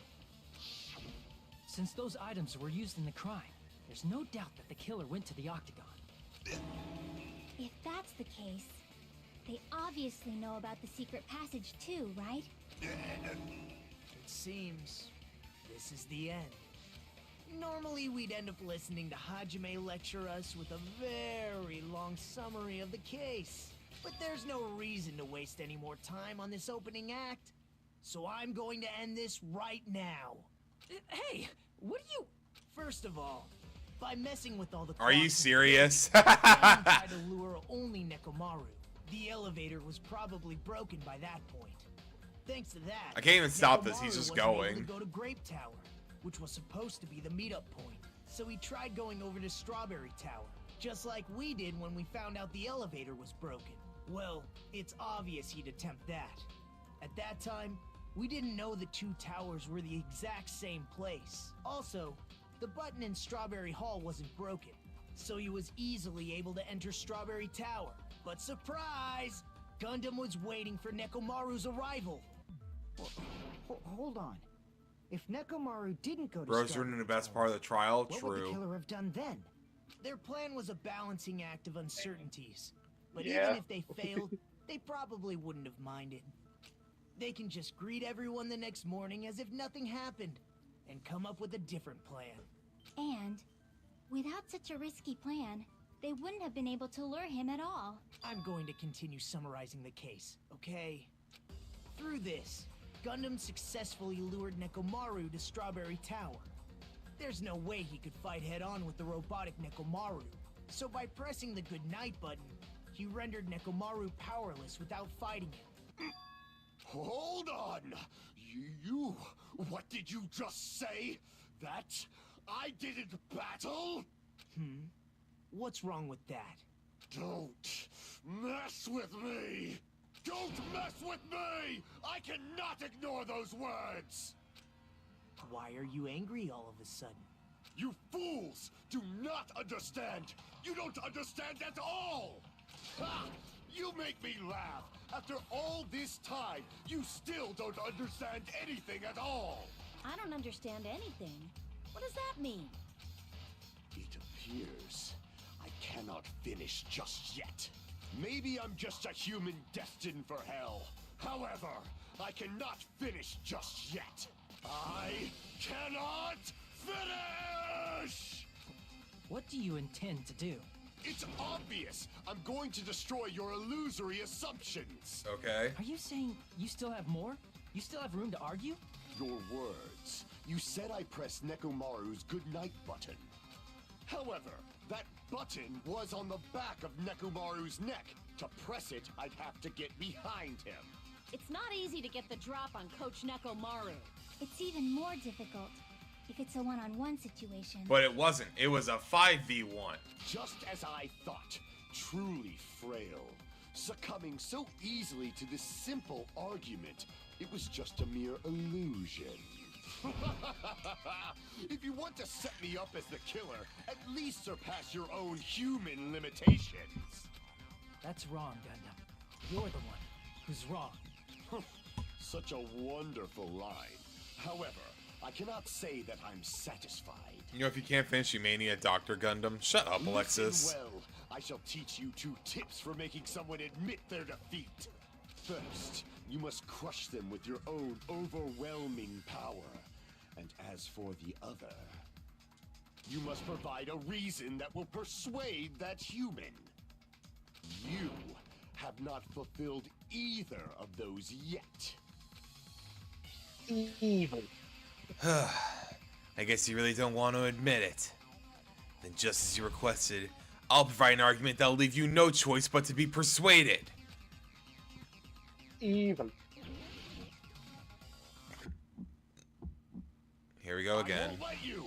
Speaker 9: Since those items were used in the crime, there's no doubt that the killer went to the octagon.
Speaker 5: If that's the case, they obviously know about the secret passage too, right?
Speaker 11: It seems this is the end. Normally we'd end up listening to Hajime lecture us with a very long summary of the case. But there's no reason to waste any more time on this opening act. So I'm going to end this right now.
Speaker 9: Hey, what are you...
Speaker 11: First of all, by messing with all the...
Speaker 2: Are you
Speaker 11: clocks and
Speaker 2: serious?
Speaker 11: days, I tried to lure only Nekomaru. The elevator was probably broken by that point. Thanks to that,
Speaker 2: I can't even stop this, he's
Speaker 11: Nekomaru
Speaker 2: just
Speaker 11: wasn't able
Speaker 2: going.
Speaker 11: to go to Grape Tower, which was supposed to be the meetup point. So he tried going over to Strawberry Tower, just like we did when we found out the elevator was broken. Well, it's obvious he'd attempt that. At that time, we didn't know the two towers were the exact same place. Also, the button in Strawberry Hall wasn't broken, so he was easily able to enter Strawberry Tower. But surprise! Gundam was waiting for Nekomaru's arrival.
Speaker 7: Hold on. If Nekomaru didn't go to
Speaker 2: Bro's
Speaker 7: Strawberry
Speaker 2: ruining the best
Speaker 7: Tower,
Speaker 2: part of the trial.
Speaker 7: what would the
Speaker 2: True.
Speaker 7: killer have done then?
Speaker 11: Their plan was a balancing act of uncertainties. But
Speaker 3: Yeah.
Speaker 11: even if they failed, they probably wouldn't have minded. They can just greet everyone the next morning as if nothing happened, and come up with a different plan.
Speaker 5: And without such a risky plan, they wouldn't have been able to lure him at all.
Speaker 11: I'm going to continue summarizing the case, okay? Through this, Gundam successfully lured Nekomaru to Strawberry Tower. There's no way he could fight head-on with the robotic Nekomaru, so by pressing the goodnight button, he rendered Nekomaru powerless without fighting him.
Speaker 10: Hold on! You... What did you just say? That I didn't battle?
Speaker 11: What's wrong with that?
Speaker 10: Don't mess with me! Don't mess with me! I cannot ignore those words!
Speaker 11: Why are you angry all of a sudden?
Speaker 10: You fools do not understand! You don't understand at all! Ha! You make me laugh! After all this time, you still don't understand anything at all!
Speaker 6: I don't understand anything. What does that mean?
Speaker 10: It appears I cannot finish just yet. Maybe I'm just a human destined for hell. However, I cannot finish just yet. I cannot finish!
Speaker 9: What do you intend to do?
Speaker 10: It's obvious. I'm going to destroy your illusory assumptions.
Speaker 2: Okay.
Speaker 9: Are you saying you still have more? You still have room to argue?
Speaker 10: Your words. You said I pressed Nekomaru's goodnight button. However, that button was on the back of Nekomaru's neck, To press it, I'd have to get behind him.
Speaker 6: It's not easy to get the drop on Coach Nekomaru.
Speaker 5: It's even more difficult if it's a one-on-one situation.
Speaker 2: But it wasn't. It was a 5v1.
Speaker 10: Just as I thought. Truly frail. Succumbing so easily to this simple argument. It was just a mere illusion. If you want to set me up as the killer, at least surpass your own human limitations.
Speaker 9: That's wrong, Gundam. You're the one who's wrong.
Speaker 10: Such a wonderful line. However, I cannot say that I'm satisfied.
Speaker 2: You know, if you can't finish Humania Dr. Gundam, shut up, Alexis.
Speaker 10: Listen well, I shall teach you 2 tips for making someone admit their defeat. First, you must crush them with your own overwhelming power. And as for the other, you must provide a reason that will persuade that human. You have not fulfilled either of those yet.
Speaker 3: Evil.
Speaker 2: I guess you really don't want to admit it. Then just as you requested, I'll provide an argument that'll leave you no choice but to be persuaded.
Speaker 3: Evil.
Speaker 2: Here we go again.
Speaker 10: I won't let you.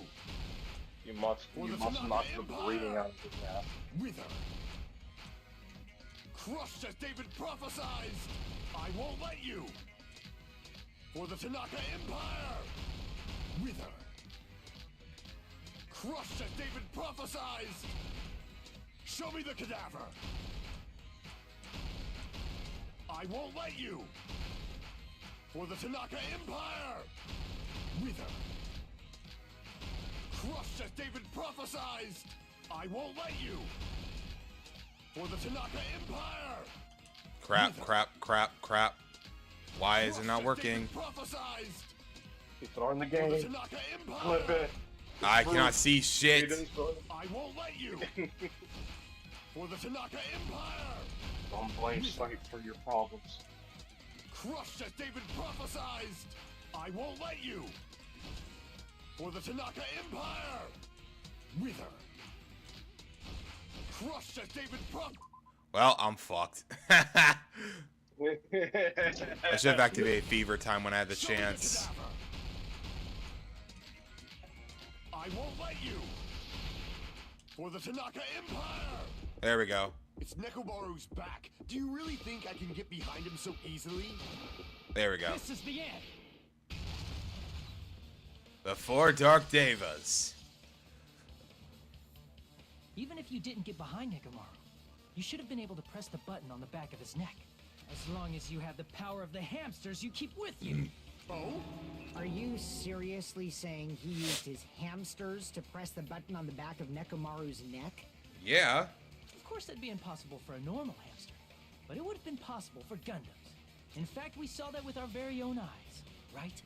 Speaker 3: You must knock the bleeding out of his ass.
Speaker 10: Wither. Crushed as David prophesied. I won't let you. For the Tanaka Empire. Wither. Crushed as David prophesied. Show me the cadaver. I won't let you. For the Tanaka Empire. Wither. Crushed as David prophesied. I won't let you. For the Tanaka Empire.
Speaker 2: Crap, crap, crap, crap. Why is it not working?
Speaker 3: He's throwing the game. Flip it.
Speaker 2: I cannot see shit.
Speaker 10: I won't let you. For the Tanaka Empire.
Speaker 3: Don't blame Sight for your problems.
Speaker 10: Crushed as David prophesied. I won't let you. For the Tanaka Empire. Wither. Crushed as David
Speaker 2: Well, I'm fucked. I should have activated Fever Time when I had the chance.
Speaker 10: I won't let you. For the Tanaka Empire.
Speaker 2: There we go.
Speaker 10: It's Nekomaru's back. Do you really think I can get behind him so easily?
Speaker 2: There we go.
Speaker 9: This is the end.
Speaker 2: The 4 Dark Devas.
Speaker 9: Even if you didn't get behind Nekomaru, you should have been able to press the button on the back of his neck. As long as you have the power of the hamsters you keep with you.
Speaker 10: Oh?
Speaker 7: Are you seriously saying he used his hamsters to press the button on the back of Nekomaru's neck?
Speaker 2: Yeah.
Speaker 9: Of course that'd be impossible for a normal hamster, but it would have been possible for Gundams. In fact, we saw that with our very own eyes, right?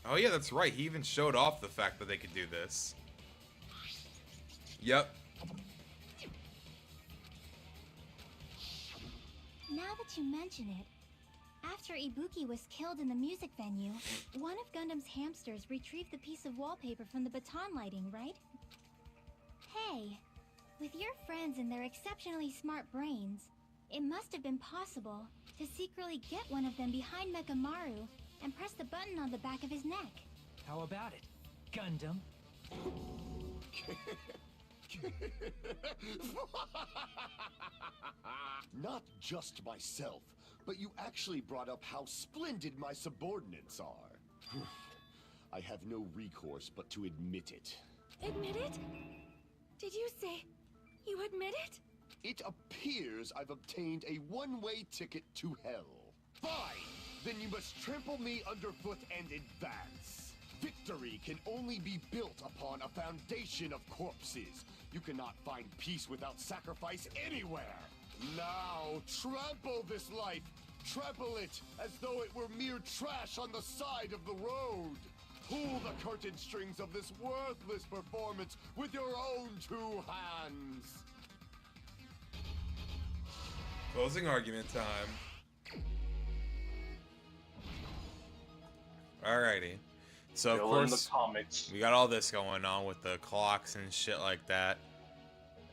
Speaker 2: Oh yeah, that's right. He even showed off the fact that they could do this. Yep.
Speaker 5: Now that you mention it, after Ibuki was killed in the music venue, one of Gundam's hamsters retrieved the piece of wallpaper from the baton lighting, right? Hey, with your friends and their exceptionally smart brains, it must have been possible to secretly get one of them behind Mechamaru and press the button on the back of his neck.
Speaker 9: How about it, Gundam?
Speaker 10: Not just myself, but you actually brought up how splendid my subordinates are. I have no recourse but to admit it.
Speaker 12: Admit it? Did you say you admit it?
Speaker 10: It appears I've obtained a one-way ticket to hell. Fine! Then you must trample me underfoot and advance. Victory can only be built upon a foundation of corpses. You cannot find peace without sacrifice anywhere. Now, trample this life. Trample it as though it were mere trash on the side of the road. Pull the curtain strings of this worthless performance with your own 2 hands.
Speaker 2: Closing argument time. Alrighty. So of
Speaker 3: Still in the
Speaker 2: course
Speaker 3: comics.
Speaker 2: we got all this going on with the clocks and shit like that.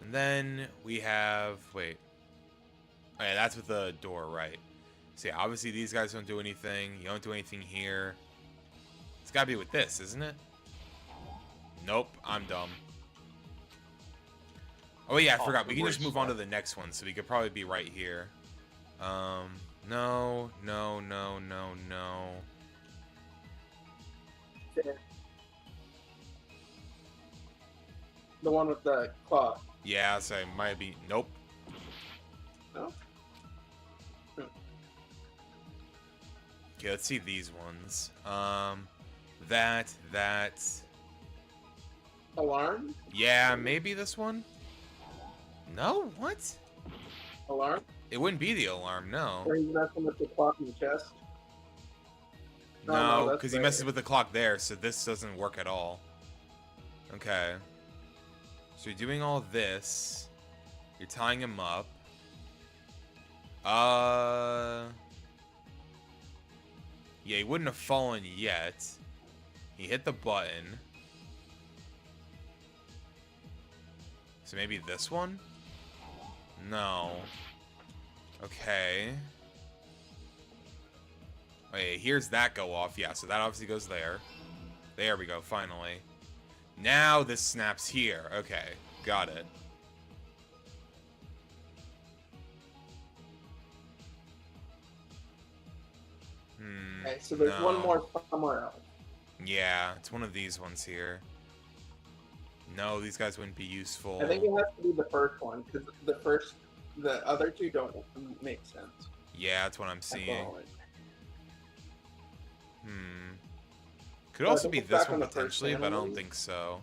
Speaker 2: And then we have... Wait. Oh, yeah, that's with the door, right. So, yeah, obviously these guys don't do anything. You don't do anything here. It's gotta be with this, isn't it? Nope, I'm dumb. Oh, yeah, I forgot. We can just move on to the next one, so we could probably be right here. No.
Speaker 1: The one with the clock.
Speaker 2: Yeah, so it might be... Nope.
Speaker 1: No?
Speaker 2: Okay, let's see these ones. That...
Speaker 1: Alarm?
Speaker 2: Yeah, maybe this one? No? What?
Speaker 1: Alarm?
Speaker 2: It wouldn't be the alarm, no.
Speaker 1: Or he's messing with the clock in the chest?
Speaker 2: No, because he messes with the clock there, so this doesn't work at all. Okay. So you're doing all this. You're tying him up. Yeah, he wouldn't have fallen yet. He hit the button. So maybe this one? No. Okay. Okay, here's that go off. Yeah, so that obviously goes there. There we go, finally. Now this snaps here. Okay, got it.
Speaker 1: Okay, so there's one more somewhere else.
Speaker 2: Yeah, it's one of these ones here. No, these guys wouldn't be useful.
Speaker 1: I think it has to be the first one, because the other two don't make sense.
Speaker 2: Yeah, that's what I'm seeing. Could
Speaker 1: So I
Speaker 2: also
Speaker 1: think
Speaker 2: be
Speaker 1: it's
Speaker 2: this
Speaker 1: back
Speaker 2: one
Speaker 1: on the first
Speaker 2: potentially, but I don't
Speaker 1: animal.
Speaker 2: think so.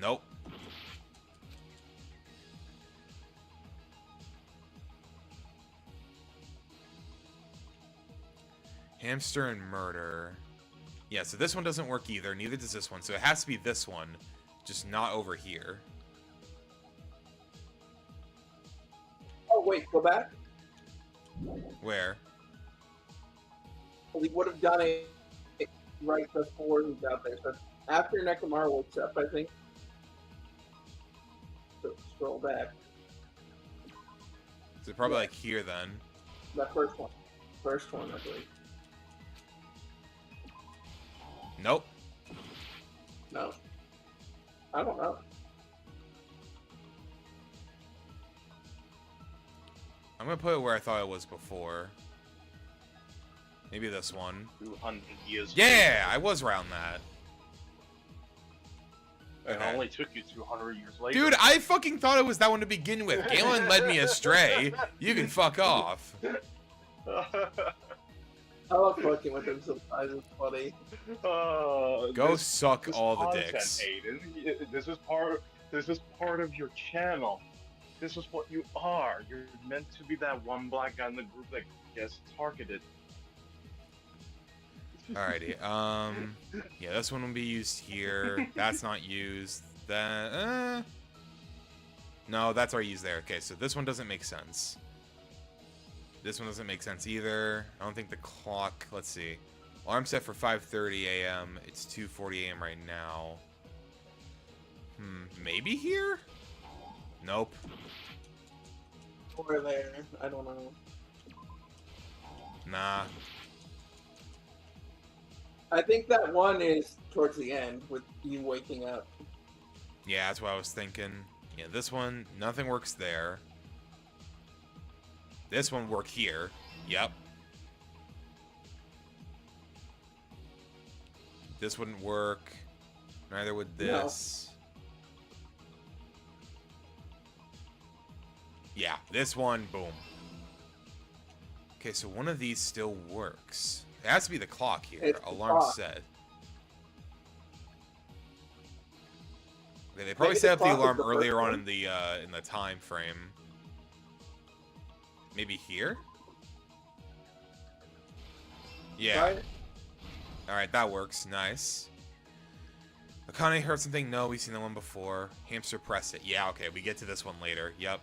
Speaker 2: Nope. Hamster and murder. Yeah, so this one doesn't work either. Neither does this one. So it has to be this one, just not over here.
Speaker 1: Oh, wait, go back?
Speaker 2: Where?
Speaker 1: We would have done it right before he got there. So after Mechamaru wakes up, I think. So scroll back.
Speaker 2: So probably like here then.
Speaker 1: That first one. First one, I believe.
Speaker 2: Nope.
Speaker 1: No. I don't know.
Speaker 2: I'm gonna put it where I thought it was before. Maybe this one.
Speaker 3: 200 years.
Speaker 2: Yeah, I was around that.
Speaker 3: It only took you 200 years later.
Speaker 2: Dude, I fucking thought it was that one to begin with. Galen led me astray. You can fuck off.
Speaker 1: I love fucking with him sometimes. It's funny.
Speaker 2: Go suck all the
Speaker 3: content,
Speaker 2: dicks.
Speaker 3: Aiden. This is part of your channel. This is what you are. You're meant to be that one black guy in the group that gets targeted.
Speaker 2: Alrighty. Yeah, this one will be used here. That's not used. That. No, that's already used there. Okay, so this one doesn't make sense. This one doesn't make sense either. I don't think the clock... Let's see. Alarm set for 5:30 a.m. It's 2:40 a.m. right now. Maybe here? Nope.
Speaker 1: Or there. I don't know.
Speaker 2: Nah.
Speaker 1: I think that one is towards the end with you waking up.
Speaker 2: Yeah, that's what I was thinking. Yeah, this one, nothing works there. This one work here. Yep. This wouldn't work. Neither would this. Yeah, this one, boom. Okay, so one of these still works. It has to be the clock here.
Speaker 1: It's the
Speaker 2: Alarm
Speaker 1: clock.
Speaker 2: set. Okay, they probably
Speaker 1: Maybe
Speaker 2: set
Speaker 1: the
Speaker 2: up the
Speaker 1: clock is
Speaker 2: alarm
Speaker 1: the first
Speaker 2: earlier on
Speaker 1: one.
Speaker 2: in the time frame. Maybe here? Yeah.
Speaker 1: Right?
Speaker 2: Alright, that works. Nice. Akane heard something? No, we've seen the one before. Hamster pressed it. Yeah, okay, we get to this one later. Yep.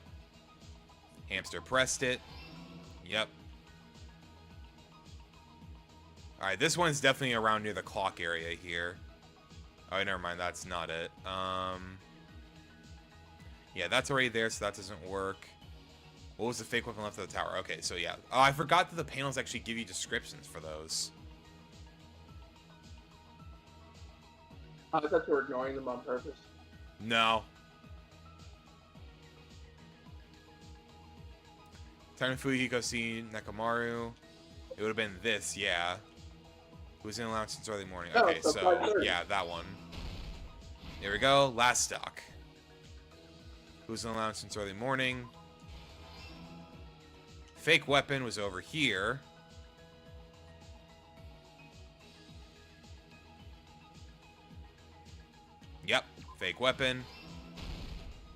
Speaker 2: Hamster pressed it. Yep. Alright, this one's definitely around near the clock area here. Oh, never mind, that's not it. Yeah, that's already there, so that doesn't work. What was the fake weapon left of the tower? Okay, so yeah. Oh, I forgot that the panels actually give you descriptions for those.
Speaker 1: I thought you were ignoring them on purpose.
Speaker 2: No. Time to Fuyuhiko see Mechamaru. It would have been this, yeah. Who's in the lounge since early morning? Okay, so yeah, that one. There we go. Last stock. Who's in the lounge since early morning? Fake weapon was over here. Yep, fake weapon.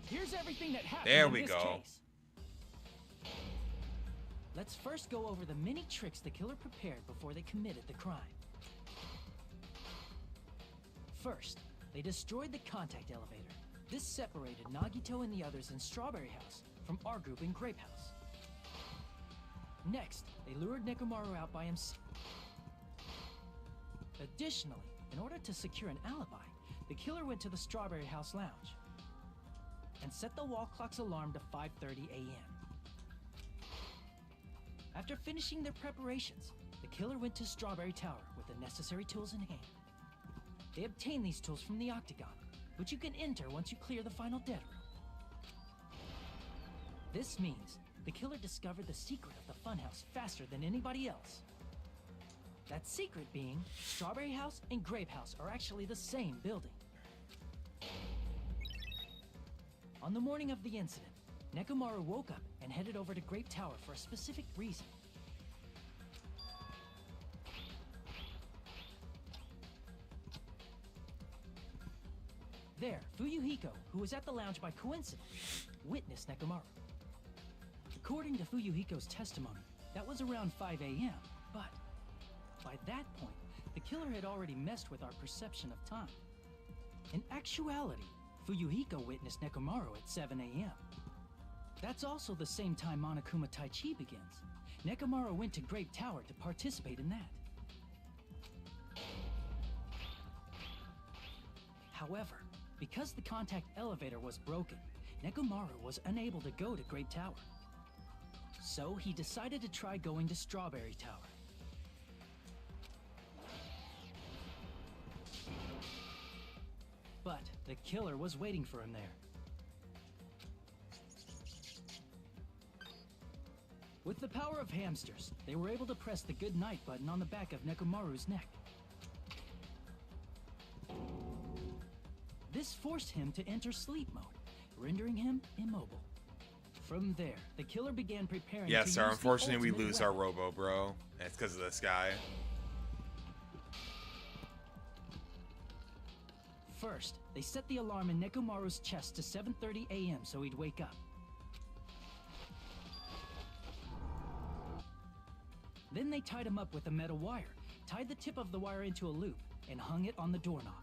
Speaker 9: Here's everything that happened
Speaker 2: there
Speaker 9: in
Speaker 2: we
Speaker 9: this
Speaker 2: go.
Speaker 9: Case. Let's first go over the many tricks the killer prepared before they committed the crime. First, they destroyed the contact elevator. This separated Nagito and the others in Strawberry House from our group in Grape House. Next, they lured Nekomaru out by himself. Additionally, in order to secure an alibi, the killer went to the Strawberry House lounge and set the wall clock's alarm to 5:30 a.m. After finishing their preparations, the killer went to Strawberry Tower with the necessary tools in hand. They obtained these tools from the Octagon, which you can enter once you clear the final dead room. This means the killer discovered the secret of the funhouse faster than anybody else. That secret being, Strawberry House and Grape House are actually the same building. On the morning of the incident, Nekomaru woke up and headed over to Grape Tower for a specific reason. There, Fuyuhiko, who was at the lounge by coincidence, witnessed Nekomaru. According to Fuyuhiko's testimony, that was around 5 a.m., but by that point, the killer had already messed with our perception of time. In actuality, Fuyuhiko witnessed Nekomaru at 7 a.m. That's also the same time Monokuma Taichi begins. Nekomaru went to Grape Tower to participate in that. However, because the contact elevator was broken, Nekomaru was unable to go to Grape Tower. So he decided to try going to Strawberry Tower. But the killer was waiting for him there. With the power of hamsters, they were able to press the good night button on the back of Nekomaru's neck. This forced him to enter sleep mode, rendering him immobile. From there, the killer began preparing
Speaker 2: yes,
Speaker 9: to
Speaker 2: sir.
Speaker 9: use
Speaker 2: Unfortunately,
Speaker 9: the
Speaker 2: we lose
Speaker 9: ultimate
Speaker 2: our
Speaker 9: weapon.
Speaker 2: Robo Bro. And it's because of this guy.
Speaker 9: First, they set the alarm in Nekomaru's chest to 7:30 a.m. so he'd wake up. Then they tied him up with a metal wire, tied the tip of the wire into a loop, and hung it on the doorknob.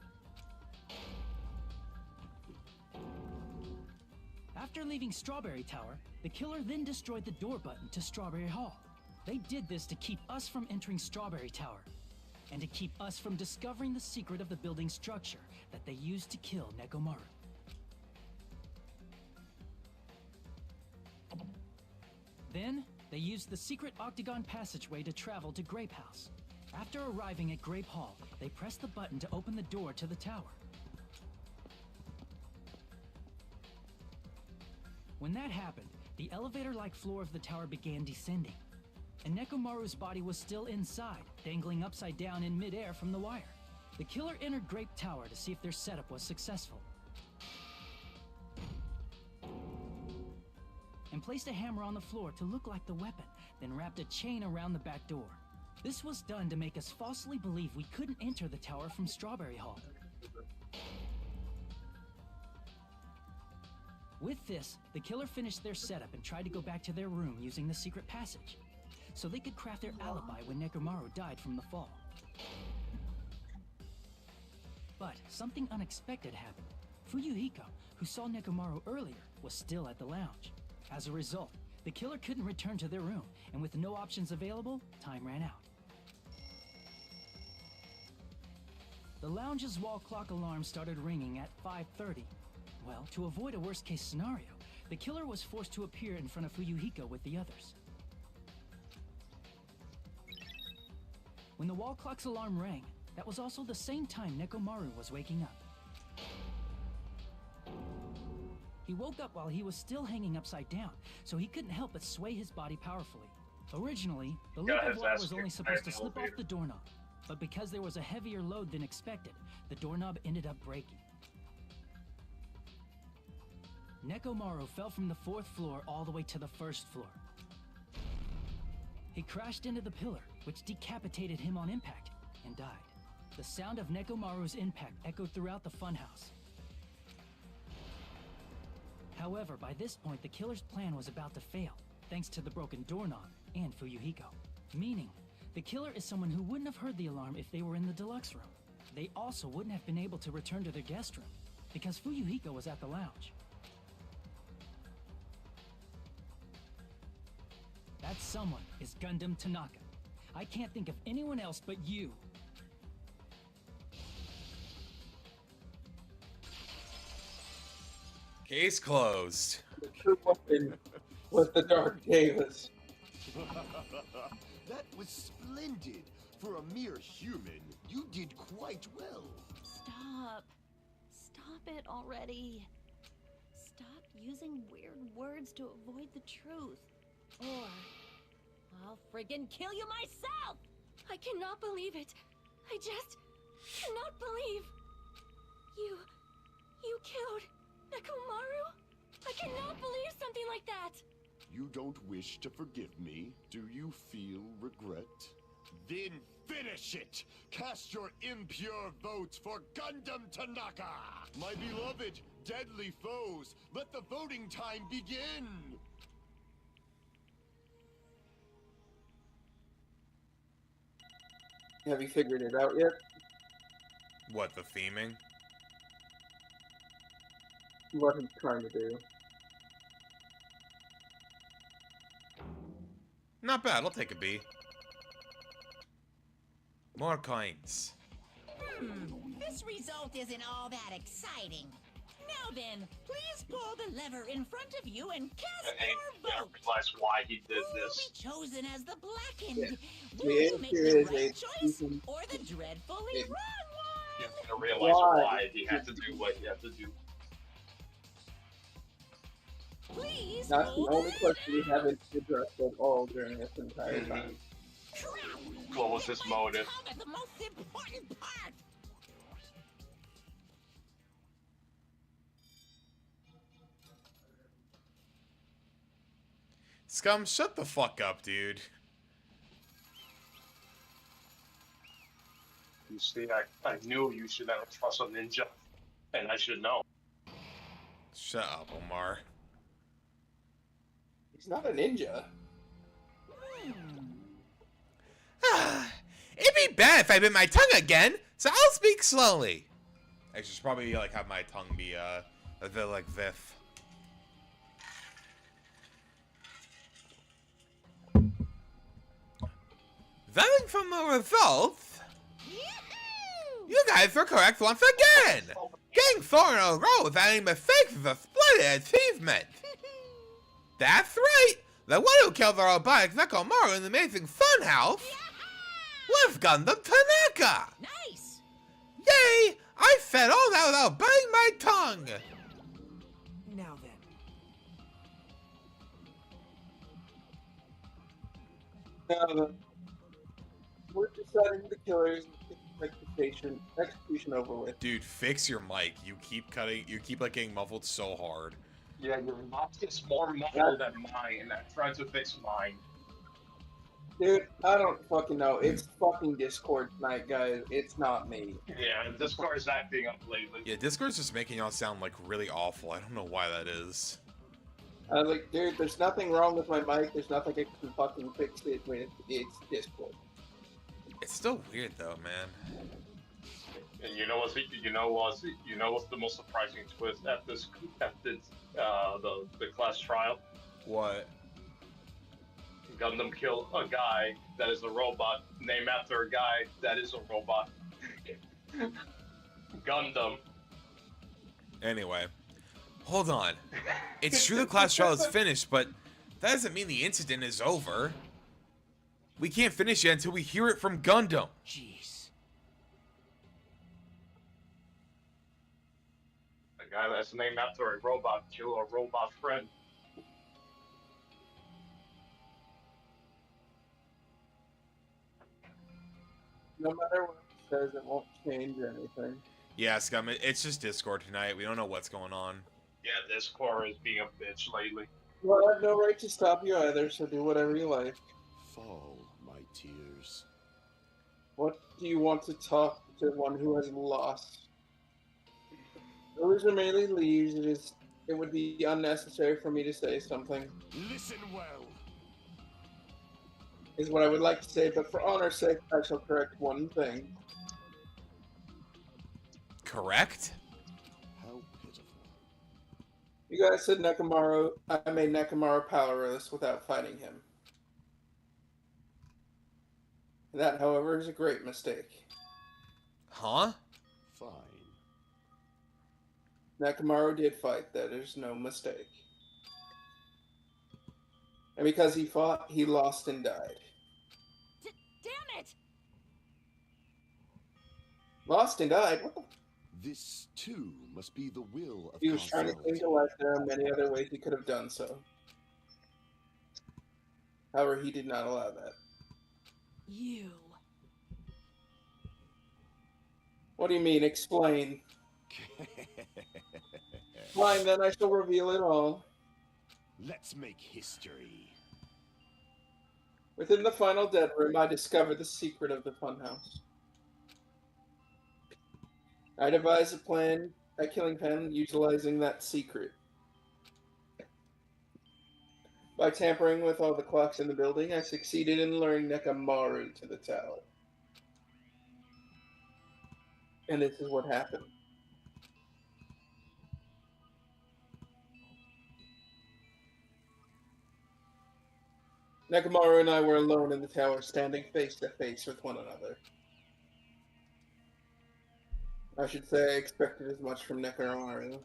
Speaker 9: After leaving Strawberry Tower, the killer then destroyed the door button to Strawberry Hall. They did this to keep us from entering Strawberry Tower, and to keep us from discovering the secret of the building's structure that they used to kill Nekomaru. Then, they used the secret octagon passageway to travel to Grape House. After arriving at Grape Hall, they pressed the button to open the door to the tower. When that happened, the elevator-like floor of the tower began descending, and Nekomaru's body was still inside, dangling upside down in midair from the wire. The killer entered Grape Tower to see if their setup was successful, and placed a hammer on the floor to look like the weapon, then wrapped a chain around the back door. This was done to make us falsely believe we couldn't enter the tower from Strawberry Hall. With this, the killer finished their setup and tried to go back to their room using the secret passage, so they could craft their alibi when Nekomaru died from the fall. But something unexpected happened. Fuyuhiko, who saw Nekomaru earlier, was still at the lounge. As a result, the killer couldn't return to their room, and with no options available, time ran out. The lounge's wall clock alarm started ringing at 5:30. Well, to avoid a worst-case scenario, the killer was forced to appear in front of Fuyuhiko with the others. When the wall clock's alarm rang, that was also the same time Nekomaru was waking up. He woke up while he was still hanging upside down, so he couldn't help but sway his body powerfully. Originally, the loop of wire was only supposed to slip off the doorknob, but because there was a heavier load than expected, the doorknob ended up breaking. Nekomaru fell from the 4th floor all the way to the 1st floor. He crashed into the pillar, which decapitated him on impact, and died. The sound of Nekomaru's impact echoed throughout the funhouse. However, by this point, the killer's plan was about to fail, thanks to the broken doorknob and Fuyuhiko. Meaning, the killer is someone who wouldn't have heard the alarm if they were in the deluxe room. They also wouldn't have been able to return to their guest room, because Fuyuhiko was at the lounge. That someone is Gundam Tanaka. I can't think of anyone else but you.
Speaker 2: Case closed.
Speaker 1: The true weapon was the Dark Davis.
Speaker 10: That was splendid. For a mere human, you did quite well.
Speaker 6: Stop. Stop it already. Stop using weird words to avoid the truth. Or I'll friggin' kill you myself!
Speaker 12: I cannot believe it. I just cannot believe. You killed Nekomaru? I cannot believe something like that.
Speaker 10: You don't wish to forgive me? Do you feel regret? Then finish it! Cast your impure votes for Gundam Tanaka! My beloved, deadly foes, let the voting time begin!
Speaker 1: Have you figured it out yet?
Speaker 2: What, the theming?
Speaker 1: What I'm trying to do.
Speaker 2: Not bad, I'll take a B. More coins.
Speaker 4: This result isn't all that exciting. Now then, please pull the lever in front of you and cast your vote.
Speaker 3: I realize why he did
Speaker 4: Who will
Speaker 3: this.
Speaker 4: be chosen as the blackened?
Speaker 1: The
Speaker 4: Will you make
Speaker 1: answer
Speaker 4: the
Speaker 1: is
Speaker 4: right
Speaker 1: a
Speaker 4: choice or the dreadfully wrong one?
Speaker 3: He's gonna realize why he had to do what he had to do.
Speaker 4: Please
Speaker 1: That's the
Speaker 4: pull
Speaker 1: only
Speaker 4: the
Speaker 1: question we haven't addressed at all during this entire time.
Speaker 4: crap.
Speaker 3: What was his motive?
Speaker 4: Come at the most important part.
Speaker 2: Scum, shut the fuck up, dude.
Speaker 3: You see, I knew you should never trust a ninja, and I should know.
Speaker 2: Shut up, Omar.
Speaker 1: He's not a ninja.
Speaker 2: It'd be bad if I bit my tongue again, so I'll speak slowly. I should probably like have my tongue be a bit like this. Voting from the results, you guys were correct once again. Getting 4 in a row without any mistakes is a splendid achievement. That's right. The one who killed the robotic Nekomaru in the amazing funhouse was Gundam Tanaka.
Speaker 4: Nice.
Speaker 2: Yay! I said all that without biting my tongue.
Speaker 11: Now then.
Speaker 1: We're deciding the killers execution over with.
Speaker 2: Dude, fix your mic. You keep like getting muffled so hard.
Speaker 3: Yeah, your mouth is more muffled than mine. I'm trying to fix mine.
Speaker 1: Dude, I don't fucking know. It's fucking Discord tonight, guys. It's not me.
Speaker 3: Yeah, Discord's acting up lately.
Speaker 2: Yeah, Discord's just making y'all sound like really awful. I don't know why that is.
Speaker 1: I was like, dude, there's nothing wrong with my mic. There's nothing I can fucking fix it with. It's Discord.
Speaker 2: It's still weird though, man.
Speaker 3: And you know what's the most surprising twist at the class trial?
Speaker 2: What?
Speaker 3: Gundam killed a guy that is a robot, named after a guy that is a robot. Gundam.
Speaker 2: Anyway, hold on. It's true the class trial is finished, but that doesn't mean the incident is over. We can't finish it until we hear it from Gundam.
Speaker 11: Jeez.
Speaker 3: A guy that's named after a robot kill a robot friend.
Speaker 1: No matter what it says, it won't change anything.
Speaker 2: Yeah, Scum, it's just Discord tonight. We don't know what's going on.
Speaker 3: Yeah, this core is being a bitch lately.
Speaker 1: Well, I have no right to stop you either, so do whatever you like.
Speaker 10: Fall, my tears.
Speaker 1: What do you want to talk to one who has lost? The loser merely leaves. It would be unnecessary for me to say something.
Speaker 10: Listen well.
Speaker 1: Is what I would like to say, but for honor's sake, I shall correct one thing.
Speaker 2: Correct?
Speaker 10: How pitiful.
Speaker 1: You guys said Mechamaru. I made Mechamaru powerless without fighting him. That, however, is a great mistake.
Speaker 2: Huh?
Speaker 10: Fine.
Speaker 1: Mechamaru did fight. That is no mistake. And because he fought, he lost and died.
Speaker 6: Damn it!
Speaker 1: Lost and died? What the?
Speaker 10: This, too, must be the will of
Speaker 1: He was trying to cling to life. There are many other ways he could have done so. However, he did not allow that.
Speaker 6: You.
Speaker 1: What do you mean? Explain. Fine, then I shall reveal it all.
Speaker 10: Let's make history.
Speaker 1: Within the final dead room, I discovered the secret of the funhouse. I devised a plan at Killing Pen utilizing that secret. By tampering with all the clocks in the building, I succeeded in luring Mechamaru to the tower. And this is what happened. Mechamaru and I were alone in the tower, standing face to face with one another. I should say I expected as much from Mechamaru.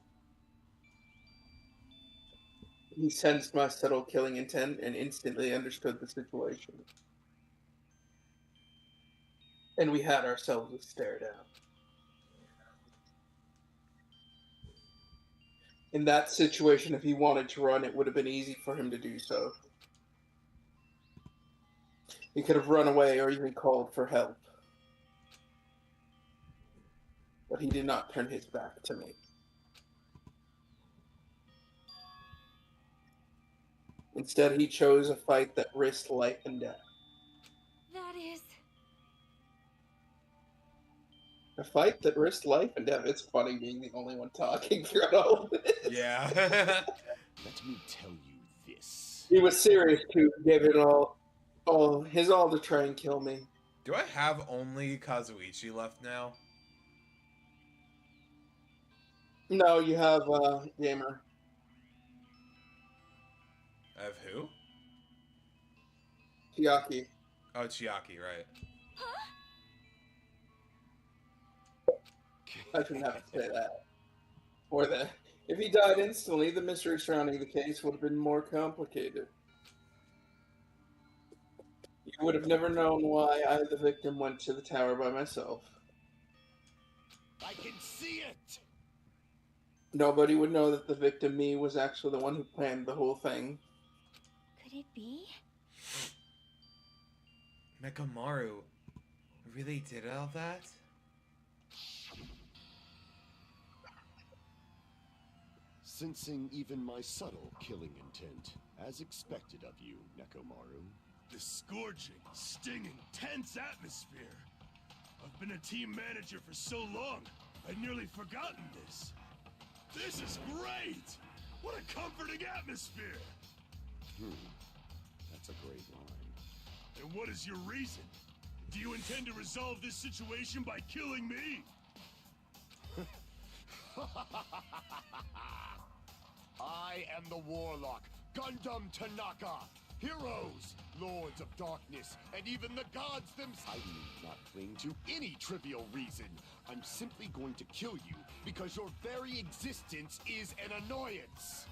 Speaker 1: He sensed my subtle killing intent and instantly understood the situation. And we had ourselves a stare down. In that situation, if he wanted to run, it would have been easy for him to do so. He could have run away or even called for help. But he did not turn his back to me. Instead, he chose a fight that risked life and death.
Speaker 12: That is...
Speaker 1: A fight that risked life and death. It's funny being the only one talking throughout all of this.
Speaker 2: Yeah.
Speaker 10: Let me tell you this.
Speaker 1: He was serious too. Gave it his all to try and kill me.
Speaker 2: Do I have only Kazuichi left now?
Speaker 1: No, you have Gamer.
Speaker 2: I have who?
Speaker 1: Chiaki.
Speaker 2: Oh, Chiaki, right.
Speaker 1: I shouldn't have to say that. Or that. If he died instantly, the mystery surrounding the case would have been more complicated. You would have never known why I, the victim, went to the tower by myself.
Speaker 10: I can see it!
Speaker 1: Nobody would know that the victim, me, was actually the one who planned the whole thing.
Speaker 12: Could it be?
Speaker 2: Mechamaru really did all that?
Speaker 10: Sensing even my subtle killing intent, as expected of you, Nekomaru.
Speaker 15: The scorching, stinging, tense atmosphere. I've been a team manager for so long, I'd nearly forgotten this. This is great! What a comforting atmosphere!
Speaker 10: That's a great line.
Speaker 15: And what is your reason? Do you intend to resolve this situation by killing me?
Speaker 10: I am the warlock, Gundam Tanaka, heroes, lords of darkness, and even the gods themselves. I need not cling to any trivial reason. I'm simply going to kill you because your very existence is an annoyance.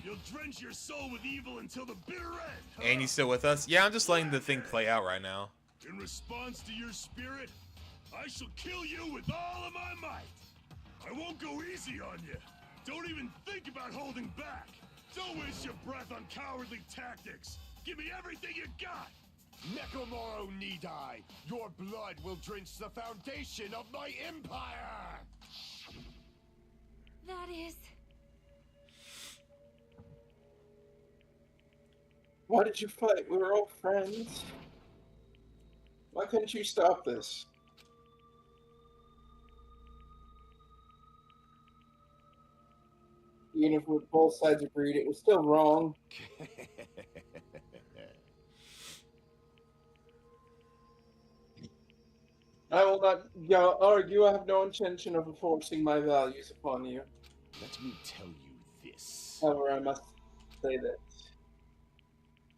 Speaker 15: You'll drench your soul with evil until the bitter end. Huh?
Speaker 2: And you still with us? Yeah, I'm just letting the thing play out right now.
Speaker 15: In response to your spirit, I shall kill you with all of my might. I won't go easy on you. Don't even think about holding back. Don't waste your breath on cowardly tactics. Give me everything you got.
Speaker 10: Mechamaru need I. Your blood will drench the foundation of my empire.
Speaker 12: That is...
Speaker 1: Why did you fight? We were all friends. Why couldn't you stop this? Even if both sides agreed, it was still wrong. I will not argue. I have no intention of enforcing my values upon you.
Speaker 10: Let me tell you this.
Speaker 1: However, I must say this.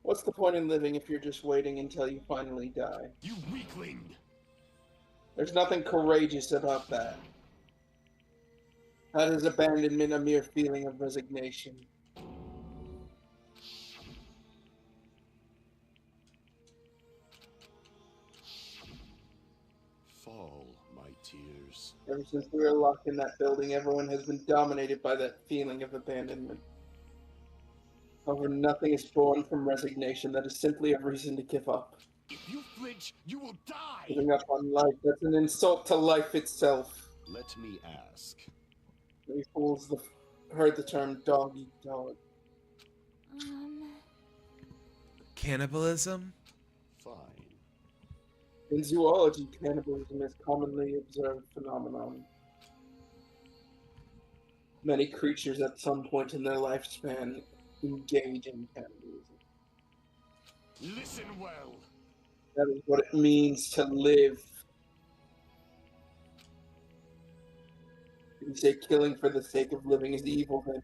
Speaker 1: What's the point in living if you're just waiting until you finally die?
Speaker 10: You weakling!
Speaker 1: There's nothing courageous about that. That is abandonment, a mere feeling of resignation.
Speaker 10: Fall, my tears.
Speaker 1: Ever since we were locked in that building, everyone has been dominated by that feeling of abandonment. However, nothing is born from resignation. That is simply a reason to give up.
Speaker 10: If you flinch, you will die!
Speaker 1: Giving up on life, that's an insult to life itself.
Speaker 10: Let me ask.
Speaker 1: Many fools heard the term dog eat dog.
Speaker 2: Cannibalism?
Speaker 10: Fine.
Speaker 1: In zoology, cannibalism is a commonly observed phenomenon. Many creatures at some point in their lifespan engage in cannibalism.
Speaker 10: Listen well.
Speaker 1: That is what it means to live. If you say killing for the sake of living is evil, then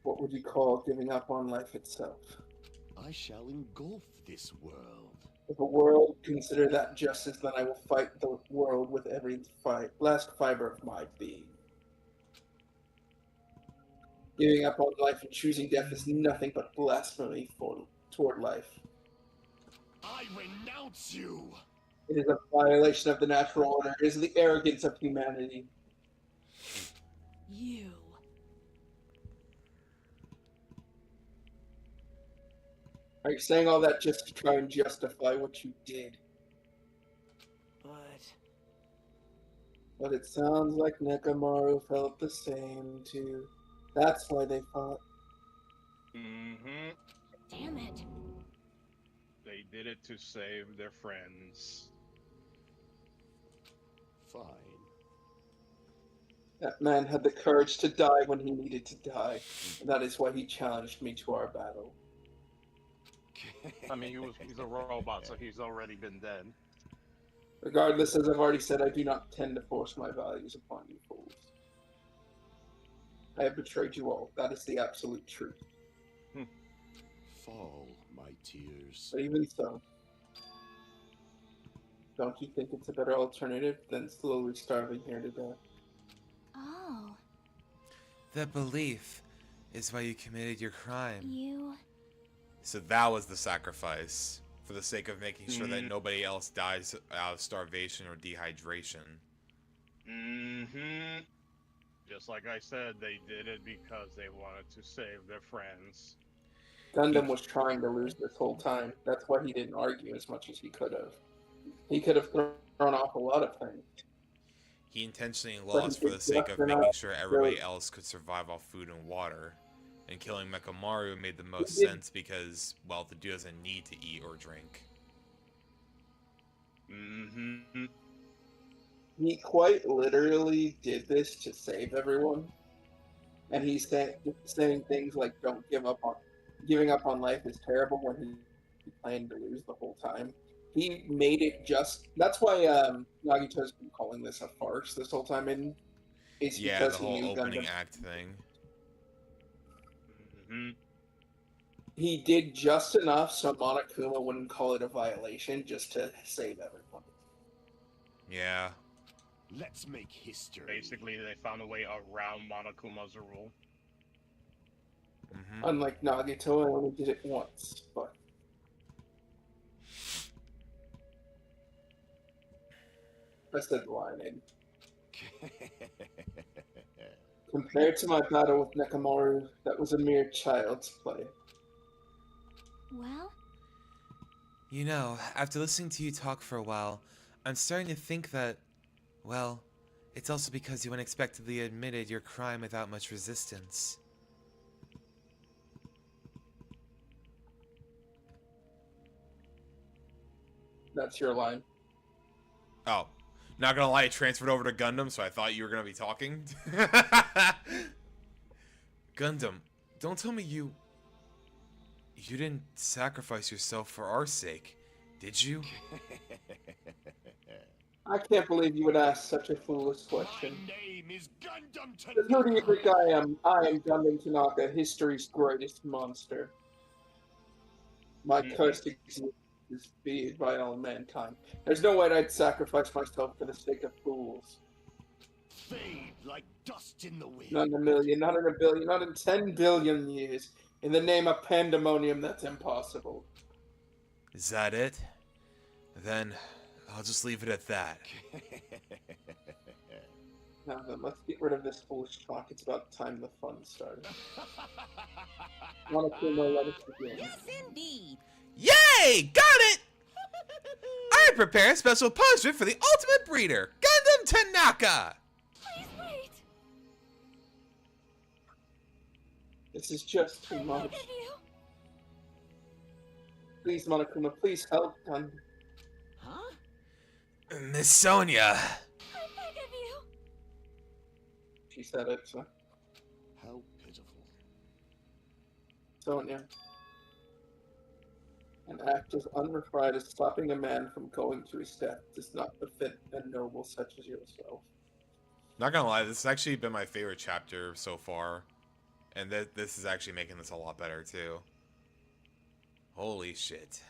Speaker 1: what would you call giving up on life itself?
Speaker 10: I shall engulf this world.
Speaker 1: If a world consider that justice, then I will fight the world with every last fiber of my being. Giving up on life and choosing death is nothing but blasphemy toward life.
Speaker 10: I renounce you!
Speaker 1: It is a violation of the natural order. It is the arrogance of humanity.
Speaker 6: You.
Speaker 1: Are you saying all that just to try and justify what you did? But it sounds like Mechamaru felt the same too. That's why they fought.
Speaker 3: Mm-hmm.
Speaker 6: Damn it.
Speaker 3: They did it to save their friends.
Speaker 10: Fine.
Speaker 1: That man had the courage to die when he needed to die. And that is why he challenged me to our battle.
Speaker 3: I mean, he's a robot, so he's already been dead.
Speaker 1: Regardless, as I've already said, I do not tend to force my values upon you fools. I have betrayed you all. That is the absolute truth.
Speaker 10: Fall, my tears.
Speaker 1: But even so, don't you think it's a better alternative than slowly starving here to death?
Speaker 5: Oh.
Speaker 2: The belief is why you committed your crime.
Speaker 5: You...
Speaker 2: So that was the sacrifice, for the sake of making sure that nobody else dies out of starvation or dehydration.
Speaker 3: Mm-hmm. Just like I said, they did it because they wanted to save their friends.
Speaker 1: Gundam was trying to lose this whole time. That's why he didn't argue as much as he could have. He could have thrown off a lot of things.
Speaker 2: He intentionally lost for the sake of making sure everybody else could survive off food and water. And killing Mechamaru made the most sense because, well, the dude doesn't need to eat or drink.
Speaker 3: Mm-hmm.
Speaker 1: He quite literally did this to save everyone. And he's saying things like, don't give up on... Giving up on life is terrible when he planned to lose the whole time. He made it just... That's why Nagito's been calling this a farce this whole time. And it's
Speaker 2: yeah,
Speaker 1: because
Speaker 2: the whole
Speaker 1: he knew
Speaker 2: opening
Speaker 1: Gundam...
Speaker 2: act thing.
Speaker 1: He did just enough so Monokuma wouldn't call it a violation, just to save everyone.
Speaker 2: Yeah.
Speaker 10: Let's make history.
Speaker 3: Basically, they found a way around Monokuma's rule.
Speaker 1: Unlike Nagito, I only did it once, but I said the line in. Compared to my battle with Mechamaru, that was a mere child's play.
Speaker 5: Well,
Speaker 2: You know, after listening to you talk for a while, I'm starting to think that, well, it's also because you unexpectedly admitted your crime without much resistance.
Speaker 1: That's your line.
Speaker 2: Oh. Not gonna lie, it transferred over to Gundam, so I thought you were gonna be talking. Gundam, don't tell me you didn't sacrifice yourself for our sake, did you?
Speaker 1: I can't believe you would ask such a foolish question.
Speaker 10: My name is Gundam
Speaker 1: Who do you
Speaker 10: Tanaka.
Speaker 1: think I am? I am Gundam Tanaka, history's greatest monster. My cursed existence is feared by all mankind. There's no way I'd sacrifice myself for the sake of fools.
Speaker 10: Fade like dust in the wind.
Speaker 1: Not in a million, not in a billion, not in 10 billion years. In the name of pandemonium, that's impossible.
Speaker 2: Is that it? Then, I'll just leave it at that.
Speaker 1: Now then, let's get rid of this foolish talk. It's about time the fun started. Monokuma, let us begin.
Speaker 4: Yes, indeed.
Speaker 2: Yay! Got it! I prepare a special punishment for the ultimate breeder, Gundam Tanaka!
Speaker 12: Please wait.
Speaker 1: This is just too
Speaker 12: I
Speaker 1: much.
Speaker 12: beg of you.
Speaker 1: Please, Monokuma, please help Gundam.
Speaker 4: Huh?
Speaker 2: Miss Sonia.
Speaker 12: I beg of you.
Speaker 1: She said it, so.
Speaker 10: How pitiful.
Speaker 1: Sonia. An act as unrequited as stopping a man from going to his death does not befit a noble such as yourself.
Speaker 2: Not gonna lie, this has actually been my favorite chapter so far. And this is actually making this a lot better, too. Holy shit.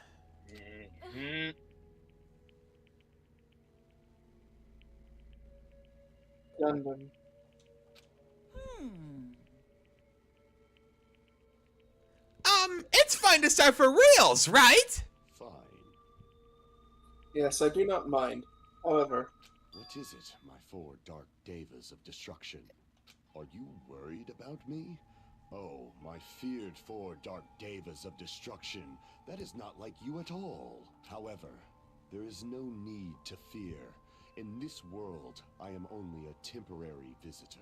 Speaker 1: Gundam.
Speaker 2: It's fine to start for reals, right?
Speaker 10: Fine.
Speaker 1: Yes, I do not mind. However,
Speaker 10: What is it, my four dark devas of destruction? Are you worried about me? Oh, my feared four dark devas of destruction. That is not like you at all. However, there is no need to fear. In this world, I am only a temporary visitor.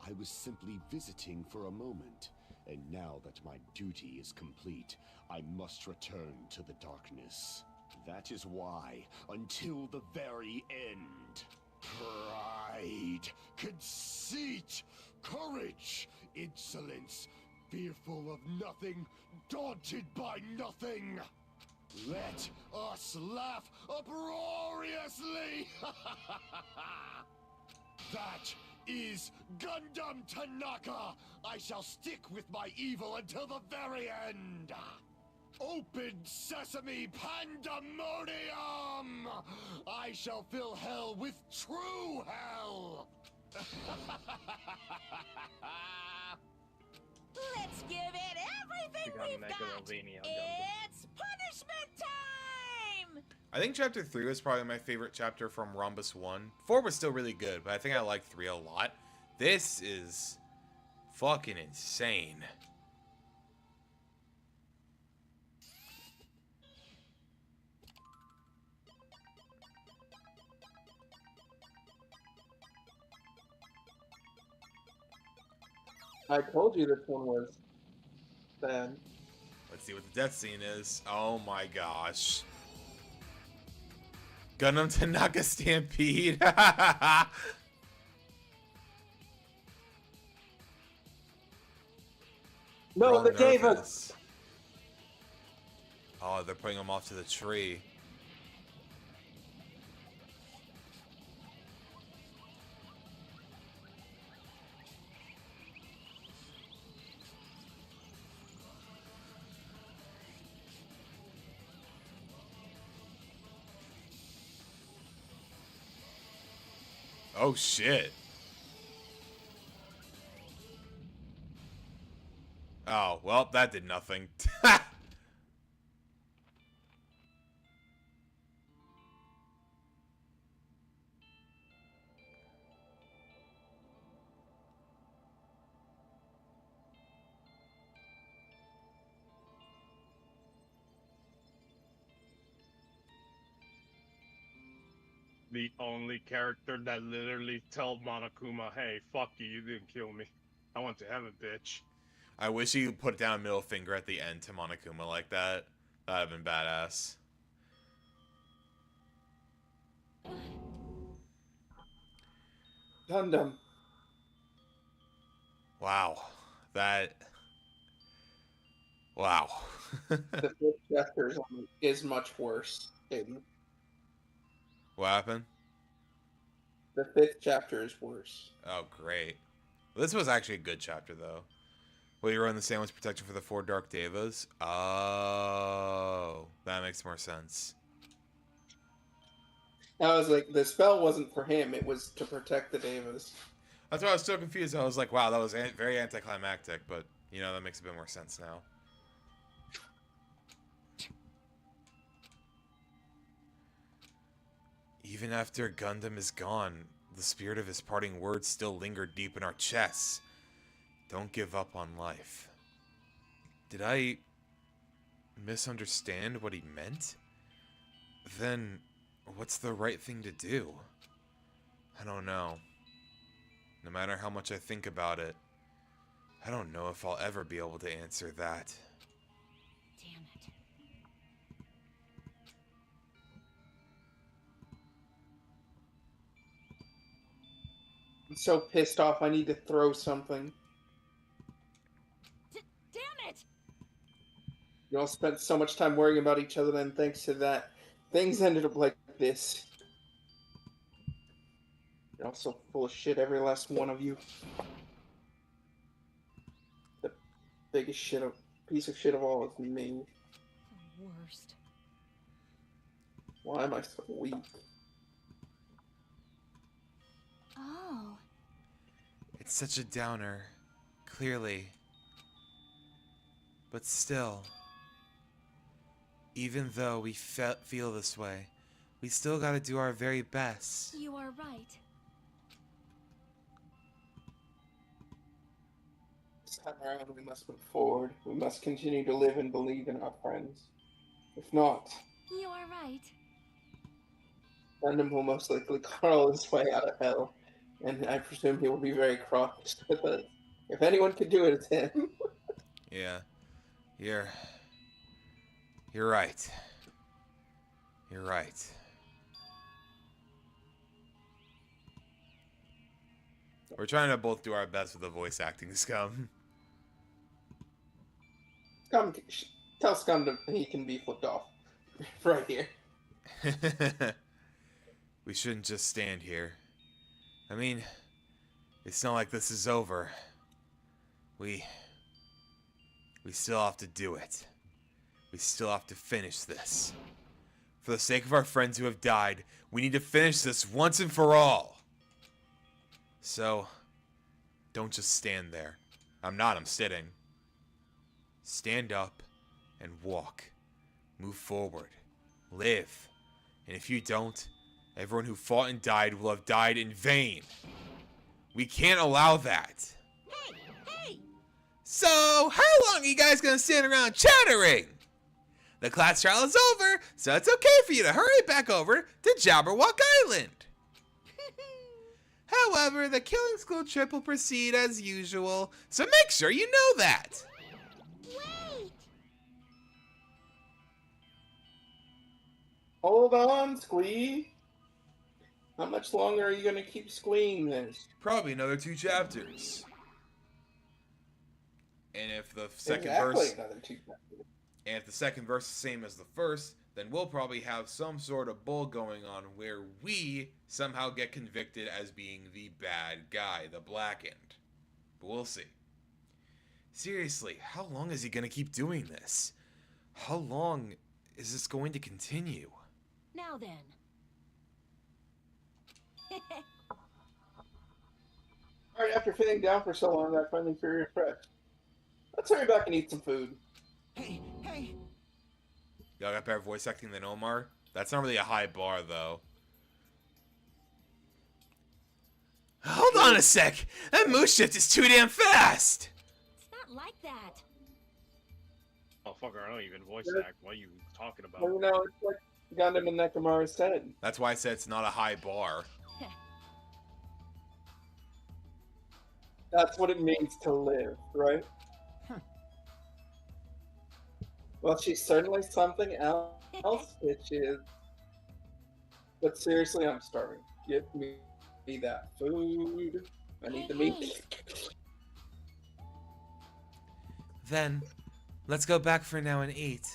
Speaker 10: I was simply visiting for a moment, and now that my duty is complete, I must return to the darkness. That is why, until the very end, pride, conceit, courage, insolence, fearful of nothing, daunted by nothing. Let us laugh uproariously! That is Gundam Tanaka! I shall stick with my evil until the very end! Open sesame pandemonium! I shall fill hell with true hell!
Speaker 4: Let's give it everything we've got. It's punishment time!
Speaker 2: I think Chapter 3 was probably my favorite chapter from Rhombus 1. 4 was still really good, but I think I like 3 a lot. This is fucking insane.
Speaker 1: I told you this one was bad.
Speaker 2: Let's see what the death scene is. Oh my gosh. Gundam Tanaka Stampede.
Speaker 1: No,
Speaker 2: Wrong
Speaker 1: the Deva!
Speaker 2: Earth. Oh, they're putting him off to the tree. Oh, shit. Oh, well, that did nothing.
Speaker 3: The only character that literally told Monokuma, hey, fuck you, you didn't kill me. I went to heaven, bitch.
Speaker 2: I wish he put down a middle finger at the end to Monokuma like that. That'd have been badass.
Speaker 1: Gundam.
Speaker 2: Wow. That... Wow.
Speaker 1: The fifth chapter is much worse.
Speaker 2: What happened?
Speaker 1: The fifth chapter is worse.
Speaker 2: Oh, great. This was actually a good chapter, though. Well, you run the sandwich protection for the 4 Dark Devas? Oh, that makes more sense.
Speaker 1: I was like, the spell wasn't for him, it was to protect the Devas.
Speaker 2: That's why I was so confused. I was like, wow, that was very anticlimactic, but, you know, that makes a bit more sense now. Even after Gundam is gone, the spirit of his parting words still linger deep in our chests. Don't give up on life. Did I misunderstand what he meant? Then, what's the right thing to do? I don't know. No matter how much I think about it, I don't know if I'll ever be able to answer that.
Speaker 6: Damn it.
Speaker 1: I'm so pissed off, I need to throw something.
Speaker 6: Damn it!
Speaker 1: You all spent so much time worrying about each other, and thanks to that, things ended up like this. You're all so full of shit, every last one of you. The biggest piece of shit of all is me.
Speaker 6: The worst.
Speaker 1: Why am I so weak?
Speaker 5: Oh.
Speaker 2: It's such a downer, clearly. But still, even though we feel this way, we still gotta do our very best.
Speaker 12: You are right.
Speaker 1: This time around, we must move forward. We must continue to live and believe in our friends. If not,
Speaker 12: You are right.
Speaker 1: Gundam will most likely crawl his way out of hell, and I presume he will be very cross with us. If anyone could do it, it's him.
Speaker 2: Yeah, you're right. You're right. We're trying to both do our best with the voice acting, Scum.
Speaker 1: Scum, tell Scum that he can be flipped off. Right here.
Speaker 2: We shouldn't just stand here. I mean, it's not like this is over. We still have to do it. We still have to finish this. For the sake of our friends who have died, we need to finish this once and for all. So, don't just stand there. I'm sitting. Stand up and walk. Move forward. Live. And if you don't, everyone who fought and died will have died in vain. We can't allow that.
Speaker 4: Hey!
Speaker 2: So, how long are you guys gonna stand around chattering? The class trial is over, so it's okay for you to hurry back over to Jabberwock Island. However, the killing school trip will proceed as usual, so make sure you know that.
Speaker 14: Wait!
Speaker 1: Hold on, Squee. How much longer are you gonna keep squeeing this?
Speaker 2: Probably another 2 chapters. And if the second
Speaker 1: Exactly
Speaker 2: verse,
Speaker 1: another 2 chapters.
Speaker 2: and if the second verse is the same as the first, then we'll probably have some sort of bull going on where we somehow get convicted as being the bad guy, the blackened. But we'll see. Seriously, how long is he gonna keep doing this? How long is this going to continue?
Speaker 6: Now then.
Speaker 1: after feeling down for so long, I finally feel refreshed. Let's hurry back and eat some food.
Speaker 11: Hey, hey!
Speaker 2: Y'all got better voice acting than Omar? That's not really a high bar, though. Hold on a sec! That move shift is too damn fast!
Speaker 12: It's not like that.
Speaker 3: Oh, fucker, I don't even voice act. What are you talking about?
Speaker 1: Well, you know, it's like Gundam and Mechamaru said.
Speaker 2: That's why I said it's not a high bar.
Speaker 1: That's what it means to live, right? Well, she's certainly something else, bitches. But seriously, I'm starving. Give me that food. I need the meat.
Speaker 2: Then, let's go back for now and eat.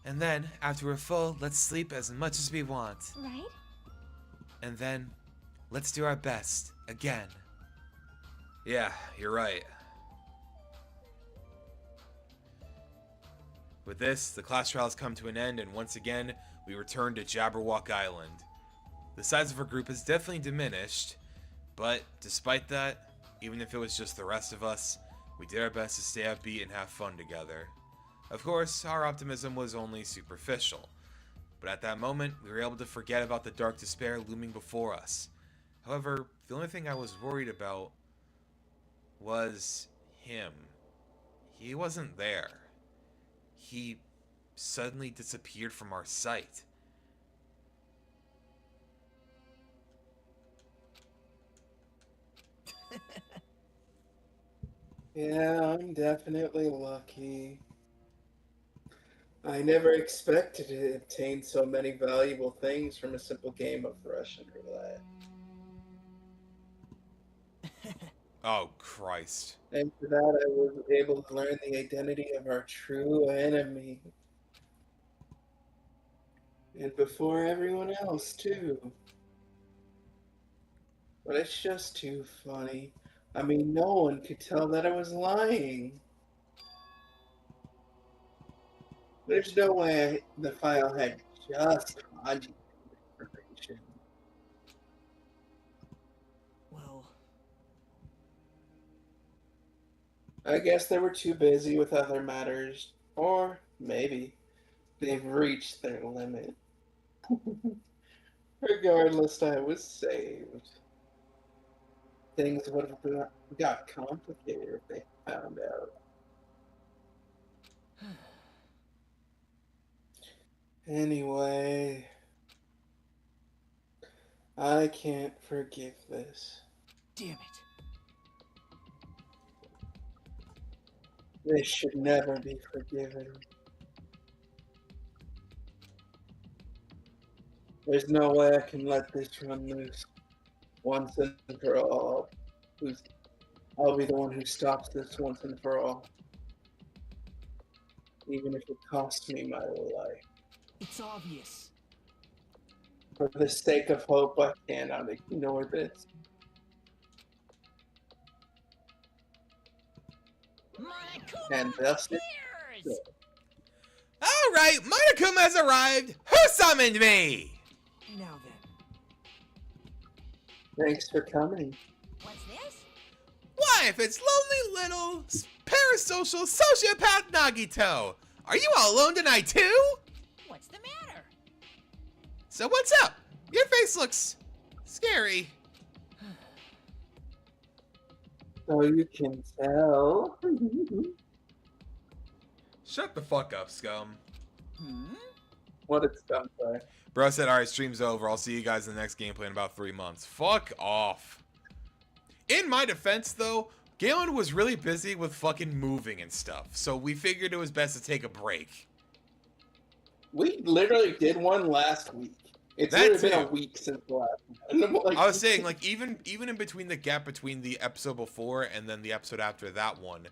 Speaker 2: And then, after we're full, let's sleep as much as we want.
Speaker 5: Right?
Speaker 2: And then, let's do our best, again. Yeah, you're right. With this, the class trials come to an end, and once again, we return to Jabberwock Island. The size of our group has definitely diminished, but despite that, even if it was just the rest of us, we did our best to stay upbeat and have fun together. Of course, our optimism was only superficial, but at that moment, we were able to forget about the dark despair looming before us. However, the only thing I was worried about was him. He wasn't there. He suddenly disappeared from our sight.
Speaker 1: Yeah, I'm definitely lucky. I never expected to obtain so many valuable things from a simple game of Russian roulette.
Speaker 2: Oh, Christ.
Speaker 1: And for that, I was able to learn the identity of our true enemy. And before everyone else, too. But it's just too funny. I mean, no one could tell that I was lying. There's no way the file had just conjugated information.
Speaker 11: Well,
Speaker 1: I guess they were too busy with other matters. Or maybe they've reached their limit. Regardless, I was saved. Things would have got complicated if they found out. Anyway, I can't forgive this.
Speaker 11: damn it.
Speaker 1: This should never be forgiven. There's no way I can let this run loose once and for all. I'll be the one who stops this once and for all. Even if it costs me my life.
Speaker 11: It's obvious.
Speaker 1: For the sake of hope, I cannot ignore this. And thus it goes.
Speaker 2: Alright, Monokuma has arrived! Who summoned me?
Speaker 11: Now then.
Speaker 1: Thanks for coming.
Speaker 4: What's this?
Speaker 2: Why, if it's lonely little parasocial sociopath Nagito! Are you all alone tonight too?
Speaker 4: What's the matter?
Speaker 2: So what's up? Your face looks scary.
Speaker 1: So you can tell.
Speaker 2: Shut the fuck up, scum.
Speaker 1: What it's done by.
Speaker 2: Bro said, alright, stream's over. I'll see you guys in the next gameplay in about 3 months. Fuck off. In my defense, though, Galen was really busy with fucking moving and stuff, so we figured it was best to take a break.
Speaker 1: We literally did one last week. It's
Speaker 2: That
Speaker 1: literally been
Speaker 2: too.
Speaker 1: a week since the last one. Like,
Speaker 2: I was saying, like, even in between the gap between the episode before and then the episode after that one,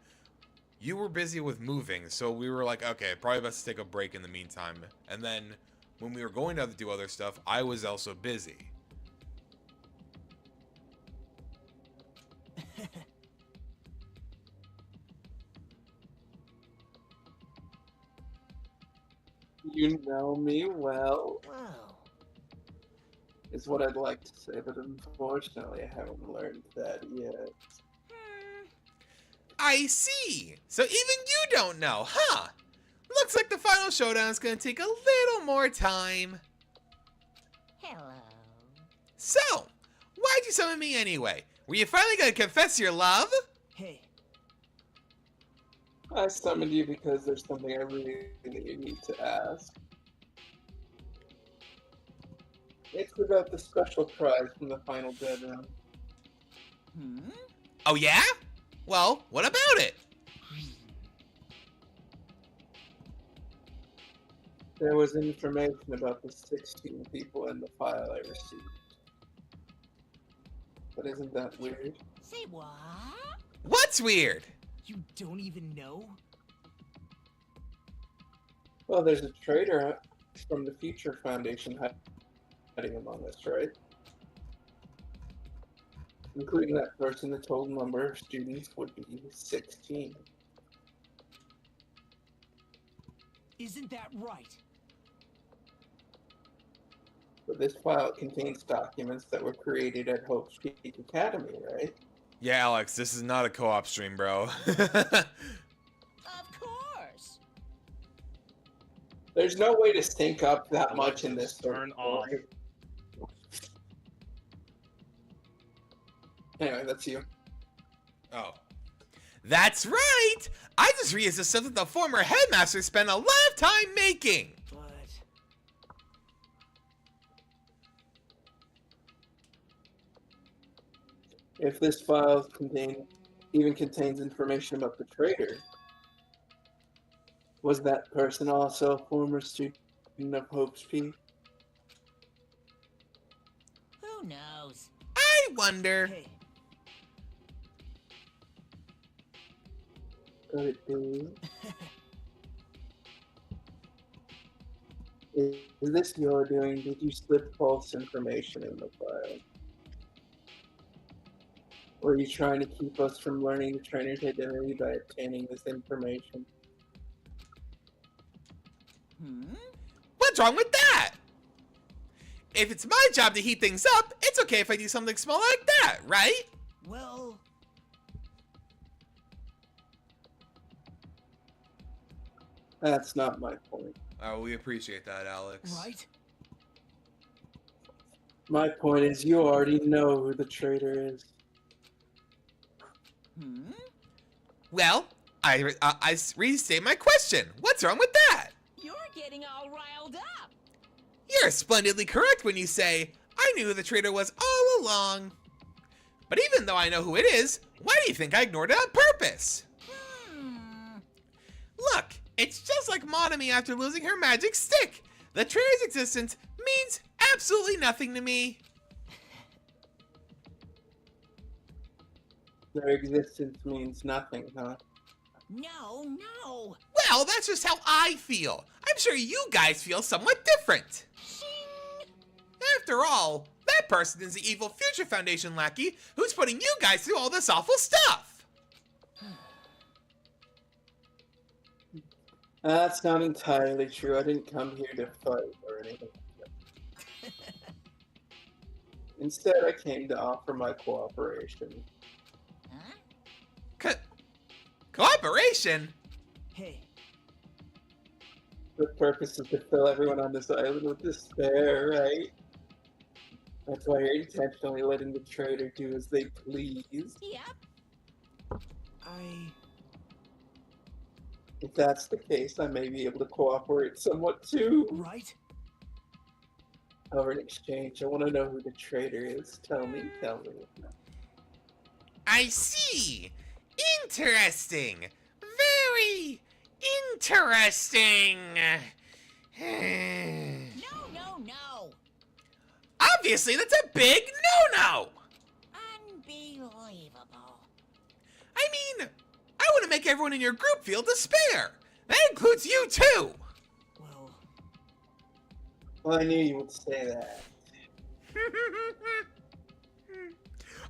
Speaker 2: you were busy with moving, so we were like, okay, probably best to take a break in the meantime. And then, when we were going to do other stuff, I was also busy.
Speaker 1: You know me well,
Speaker 11: Wow.
Speaker 1: is what I'd like to say, but unfortunately I haven't learned that yet.
Speaker 2: I see. So even you don't know, huh? Looks like the final showdown is gonna take a little more time.
Speaker 4: Hello.
Speaker 2: So, why'd you summon me anyway? Were you finally gonna confess your love?
Speaker 11: Hey,
Speaker 1: I summoned you because there's something I really need to ask. It's about the special prize from the final bedroom.
Speaker 2: Oh yeah? Well, what about it?
Speaker 1: There was information about the 16 people in the file I received. But isn't that weird?
Speaker 4: Say what?
Speaker 2: What's weird?
Speaker 11: you don't even know?
Speaker 1: Well, there's a traitor from the Future Foundation hiding among us, right? Including that person, the total number of students would be 16.
Speaker 11: Isn't that right?
Speaker 1: But this file contains documents that were created at Hope's Peak Academy, right?
Speaker 2: Yeah, Alex, this is not a co-op stream, bro.
Speaker 4: Of course.
Speaker 1: There's no way to sync up that much in this sort
Speaker 3: Turn
Speaker 1: of
Speaker 3: off.
Speaker 1: story. Anyway, that's you.
Speaker 2: Oh. That's right! I just realized the stuff that the former headmaster spent a lot of time making!
Speaker 11: But
Speaker 1: If this file even contains information about the traitor, was that person also a former student of Hope's Peak?
Speaker 4: Who knows?
Speaker 2: I wonder.
Speaker 11: hey,
Speaker 1: Could it be? Is this your doing? Did you slip false information in the file? Or are you trying to keep us from learning the trainer's identity by obtaining this information?
Speaker 2: What's wrong with that? If it's my job to heat things up, it's okay if I do something small like that, right?
Speaker 11: well,
Speaker 1: That's not my point.
Speaker 2: Oh, we appreciate that, Alex.
Speaker 11: right?
Speaker 1: My point is you already know who the traitor is.
Speaker 2: Well, I restate my question. What's wrong with that?
Speaker 4: You're getting all riled up.
Speaker 2: You're splendidly correct when you say, I knew who the traitor was all along. But even though I know who it is, why do you think I ignored it on purpose? Look, it's just like Monami after losing her magic stick. The traitor's existence means absolutely nothing to me.
Speaker 1: Their existence means nothing, huh?
Speaker 4: No.
Speaker 2: Well, that's just how I feel. I'm sure you guys feel somewhat different. After all, that person is the evil Future Foundation lackey who's putting you guys through all this awful stuff.
Speaker 1: That's not entirely true. I didn't come here to fight or anything. Instead, I came to offer my cooperation.
Speaker 2: Cooperation?
Speaker 11: Hey,
Speaker 1: The purpose is to fill everyone on this island with despair, right? That's why you're intentionally letting the traitor do as they please.
Speaker 4: Yep.
Speaker 1: If that's the case, I may be able to cooperate somewhat too.
Speaker 11: right?
Speaker 1: However, in exchange, I want to know who the traitor is. Tell me.
Speaker 2: I see. Interesting. Very interesting.
Speaker 4: No.
Speaker 2: Obviously, that's a big no-no.
Speaker 4: Unbelievable.
Speaker 2: I mean, I want to make everyone in your group feel despair. That includes you too.
Speaker 1: Well, I knew you would say that.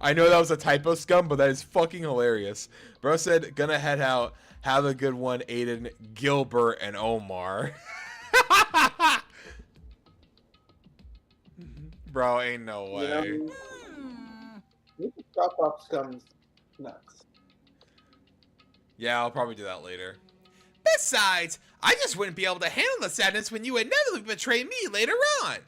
Speaker 2: I know that was a typo, scum, but that is fucking hilarious. Bro said, gonna head out. Have a good one, Aiden, Gilbert, and Omar. Bro, ain't no way.
Speaker 1: You can chop off Scum's nuts.
Speaker 2: Yeah, I'll probably do that later. Besides, I just wouldn't be able to handle the sadness when you inevitably betray me later on.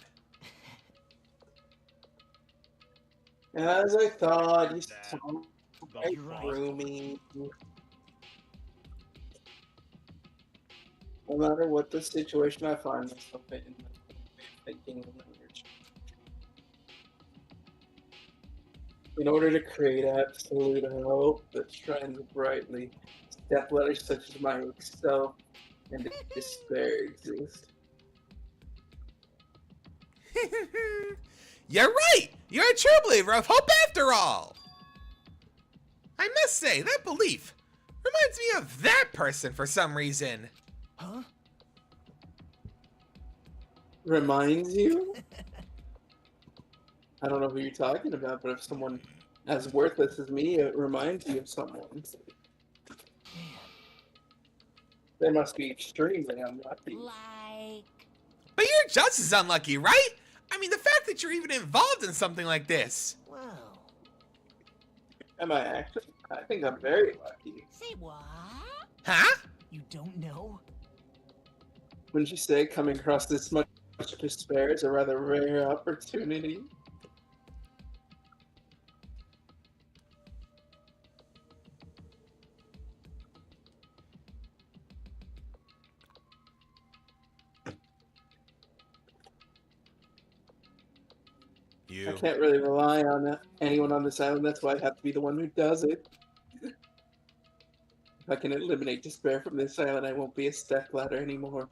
Speaker 1: As I thought, you
Speaker 15: That,
Speaker 1: sound
Speaker 15: the
Speaker 1: quite
Speaker 15: fuck?
Speaker 1: roomy. No matter what the situation I find myself in, thinking language. In order to create absolute hope that shines brightly, step letters such as my self and despair exist.
Speaker 2: You're right! You're a true believer of hope after all! I must say, that belief reminds me of that person for some reason.
Speaker 11: Huh?
Speaker 1: Reminds you? I don't know who you're talking about, but if someone as worthless as me, it reminds you of someone. They must be extremely unlucky.
Speaker 4: Like...
Speaker 2: But you're just as unlucky, right? I mean, the fact that you're even involved in something like this.
Speaker 11: Wow.
Speaker 1: Am I actually? I think I'm very lucky.
Speaker 4: Say what?
Speaker 2: Huh?
Speaker 11: You don't know?
Speaker 1: Wouldn't you say coming across this much despair is a rather rare opportunity? I can't really rely on anyone on this island, that's why I have to be the one who does it. If I can eliminate despair from this island, I won't be a stepladder anymore.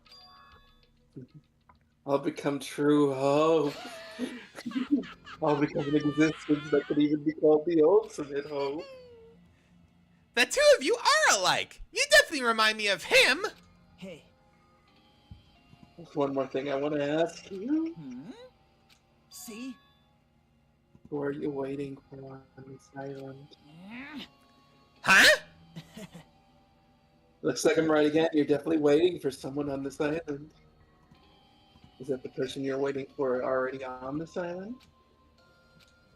Speaker 1: I'll become true hope. I'll become an existence that could even be called the ultimate hope.
Speaker 2: The two of you are alike. You definitely remind me of him.
Speaker 11: Hey.
Speaker 1: There's one more thing I want to ask you.
Speaker 11: See?
Speaker 1: Who are you waiting for on this island?
Speaker 2: Huh?
Speaker 1: Looks like I'm right again. You're definitely waiting for someone on this island. Is that the person you're waiting for already on this island?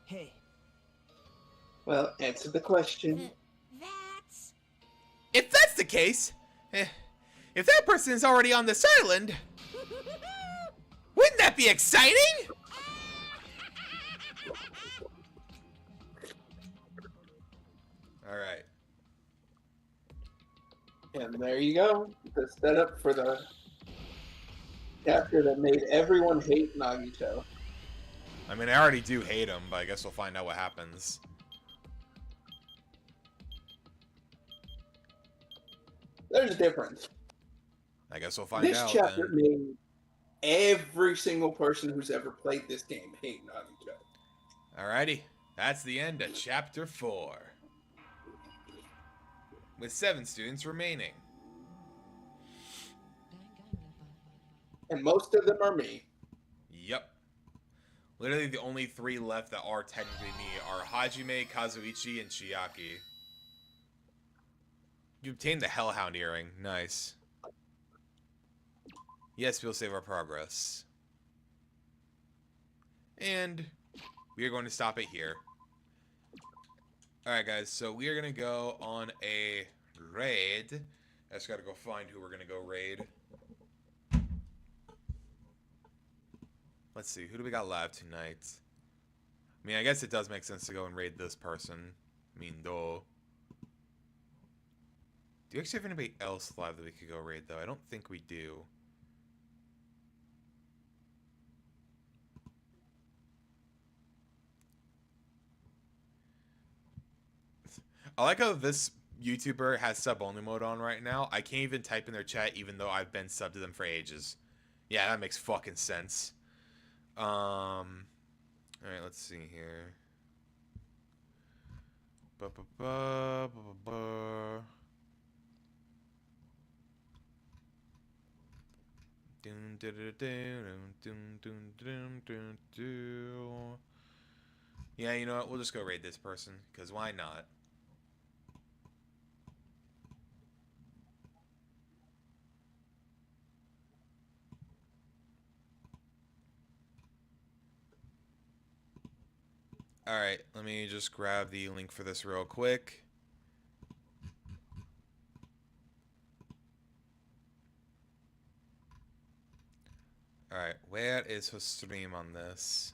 Speaker 11: Hey.
Speaker 1: Well, answer the question.
Speaker 4: That's...
Speaker 2: If that's the case, if that person is already on this island, wouldn't that be exciting? Alright.
Speaker 1: And there you go. The setup for the chapter that made everyone hate Nagito.
Speaker 2: I mean, I already do hate him, but I guess we'll find out what happens.
Speaker 1: There's a difference.
Speaker 2: I guess we'll find
Speaker 1: This
Speaker 2: out
Speaker 1: chapter
Speaker 2: then.
Speaker 1: made every single person who's ever played this game hate Nagito.
Speaker 2: Alrighty. That's the end of Chapter 4. With 7 students remaining.
Speaker 1: And most of them are me.
Speaker 2: Yep. Literally the only 3 left that are technically me are Hajime, Kazuichi, and Chiaki. You obtained the Hellhound earring. Nice. Yes, we'll save our progress. And we are going to stop it here. Alright guys, so we are going to go on a raid. I just got to go find who we're going to go raid. Let's see, who do we got live tonight? I mean, I guess it does make sense to go and raid this person. I mean, though. Do you actually have anybody else live that we could go raid, though? I don't think we do. I like how this YouTuber has sub-only mode on right now. I can't even type in their chat even though I've been subbed to them for ages. Yeah, that makes fucking sense. Alright, let's see here. Yeah, you know what? We'll just go raid this person, because why not? Alright, let me just grab the link for this real quick. Where is her stream on this?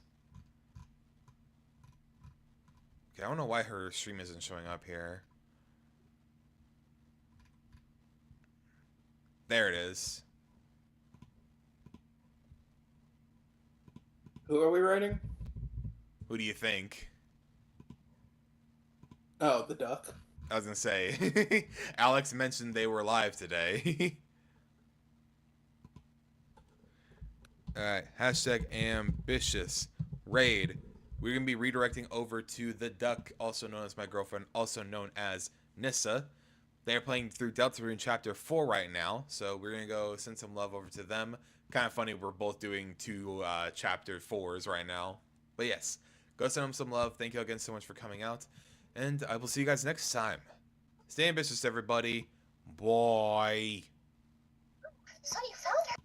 Speaker 2: Okay, I don't know why her stream isn't showing up here. There it is.
Speaker 16: Who are we writing?
Speaker 2: Who do you think?
Speaker 16: Oh, the duck.
Speaker 2: I was gonna say, Alex mentioned they were live today. Alright, hashtag ambitious raid. We're gonna be redirecting over to the duck, also known as my girlfriend, also known as Nissa. They're playing through Deltarune Chapter 4 right now, so we're gonna go send some love over to them. Kind of funny, we're both doing two Chapter 4s right now. But yes, go send them some love. Thank you again so much for coming out. And I will see you guys next time. Stay ambitious, everybody. Bye.
Speaker 14: So you found her.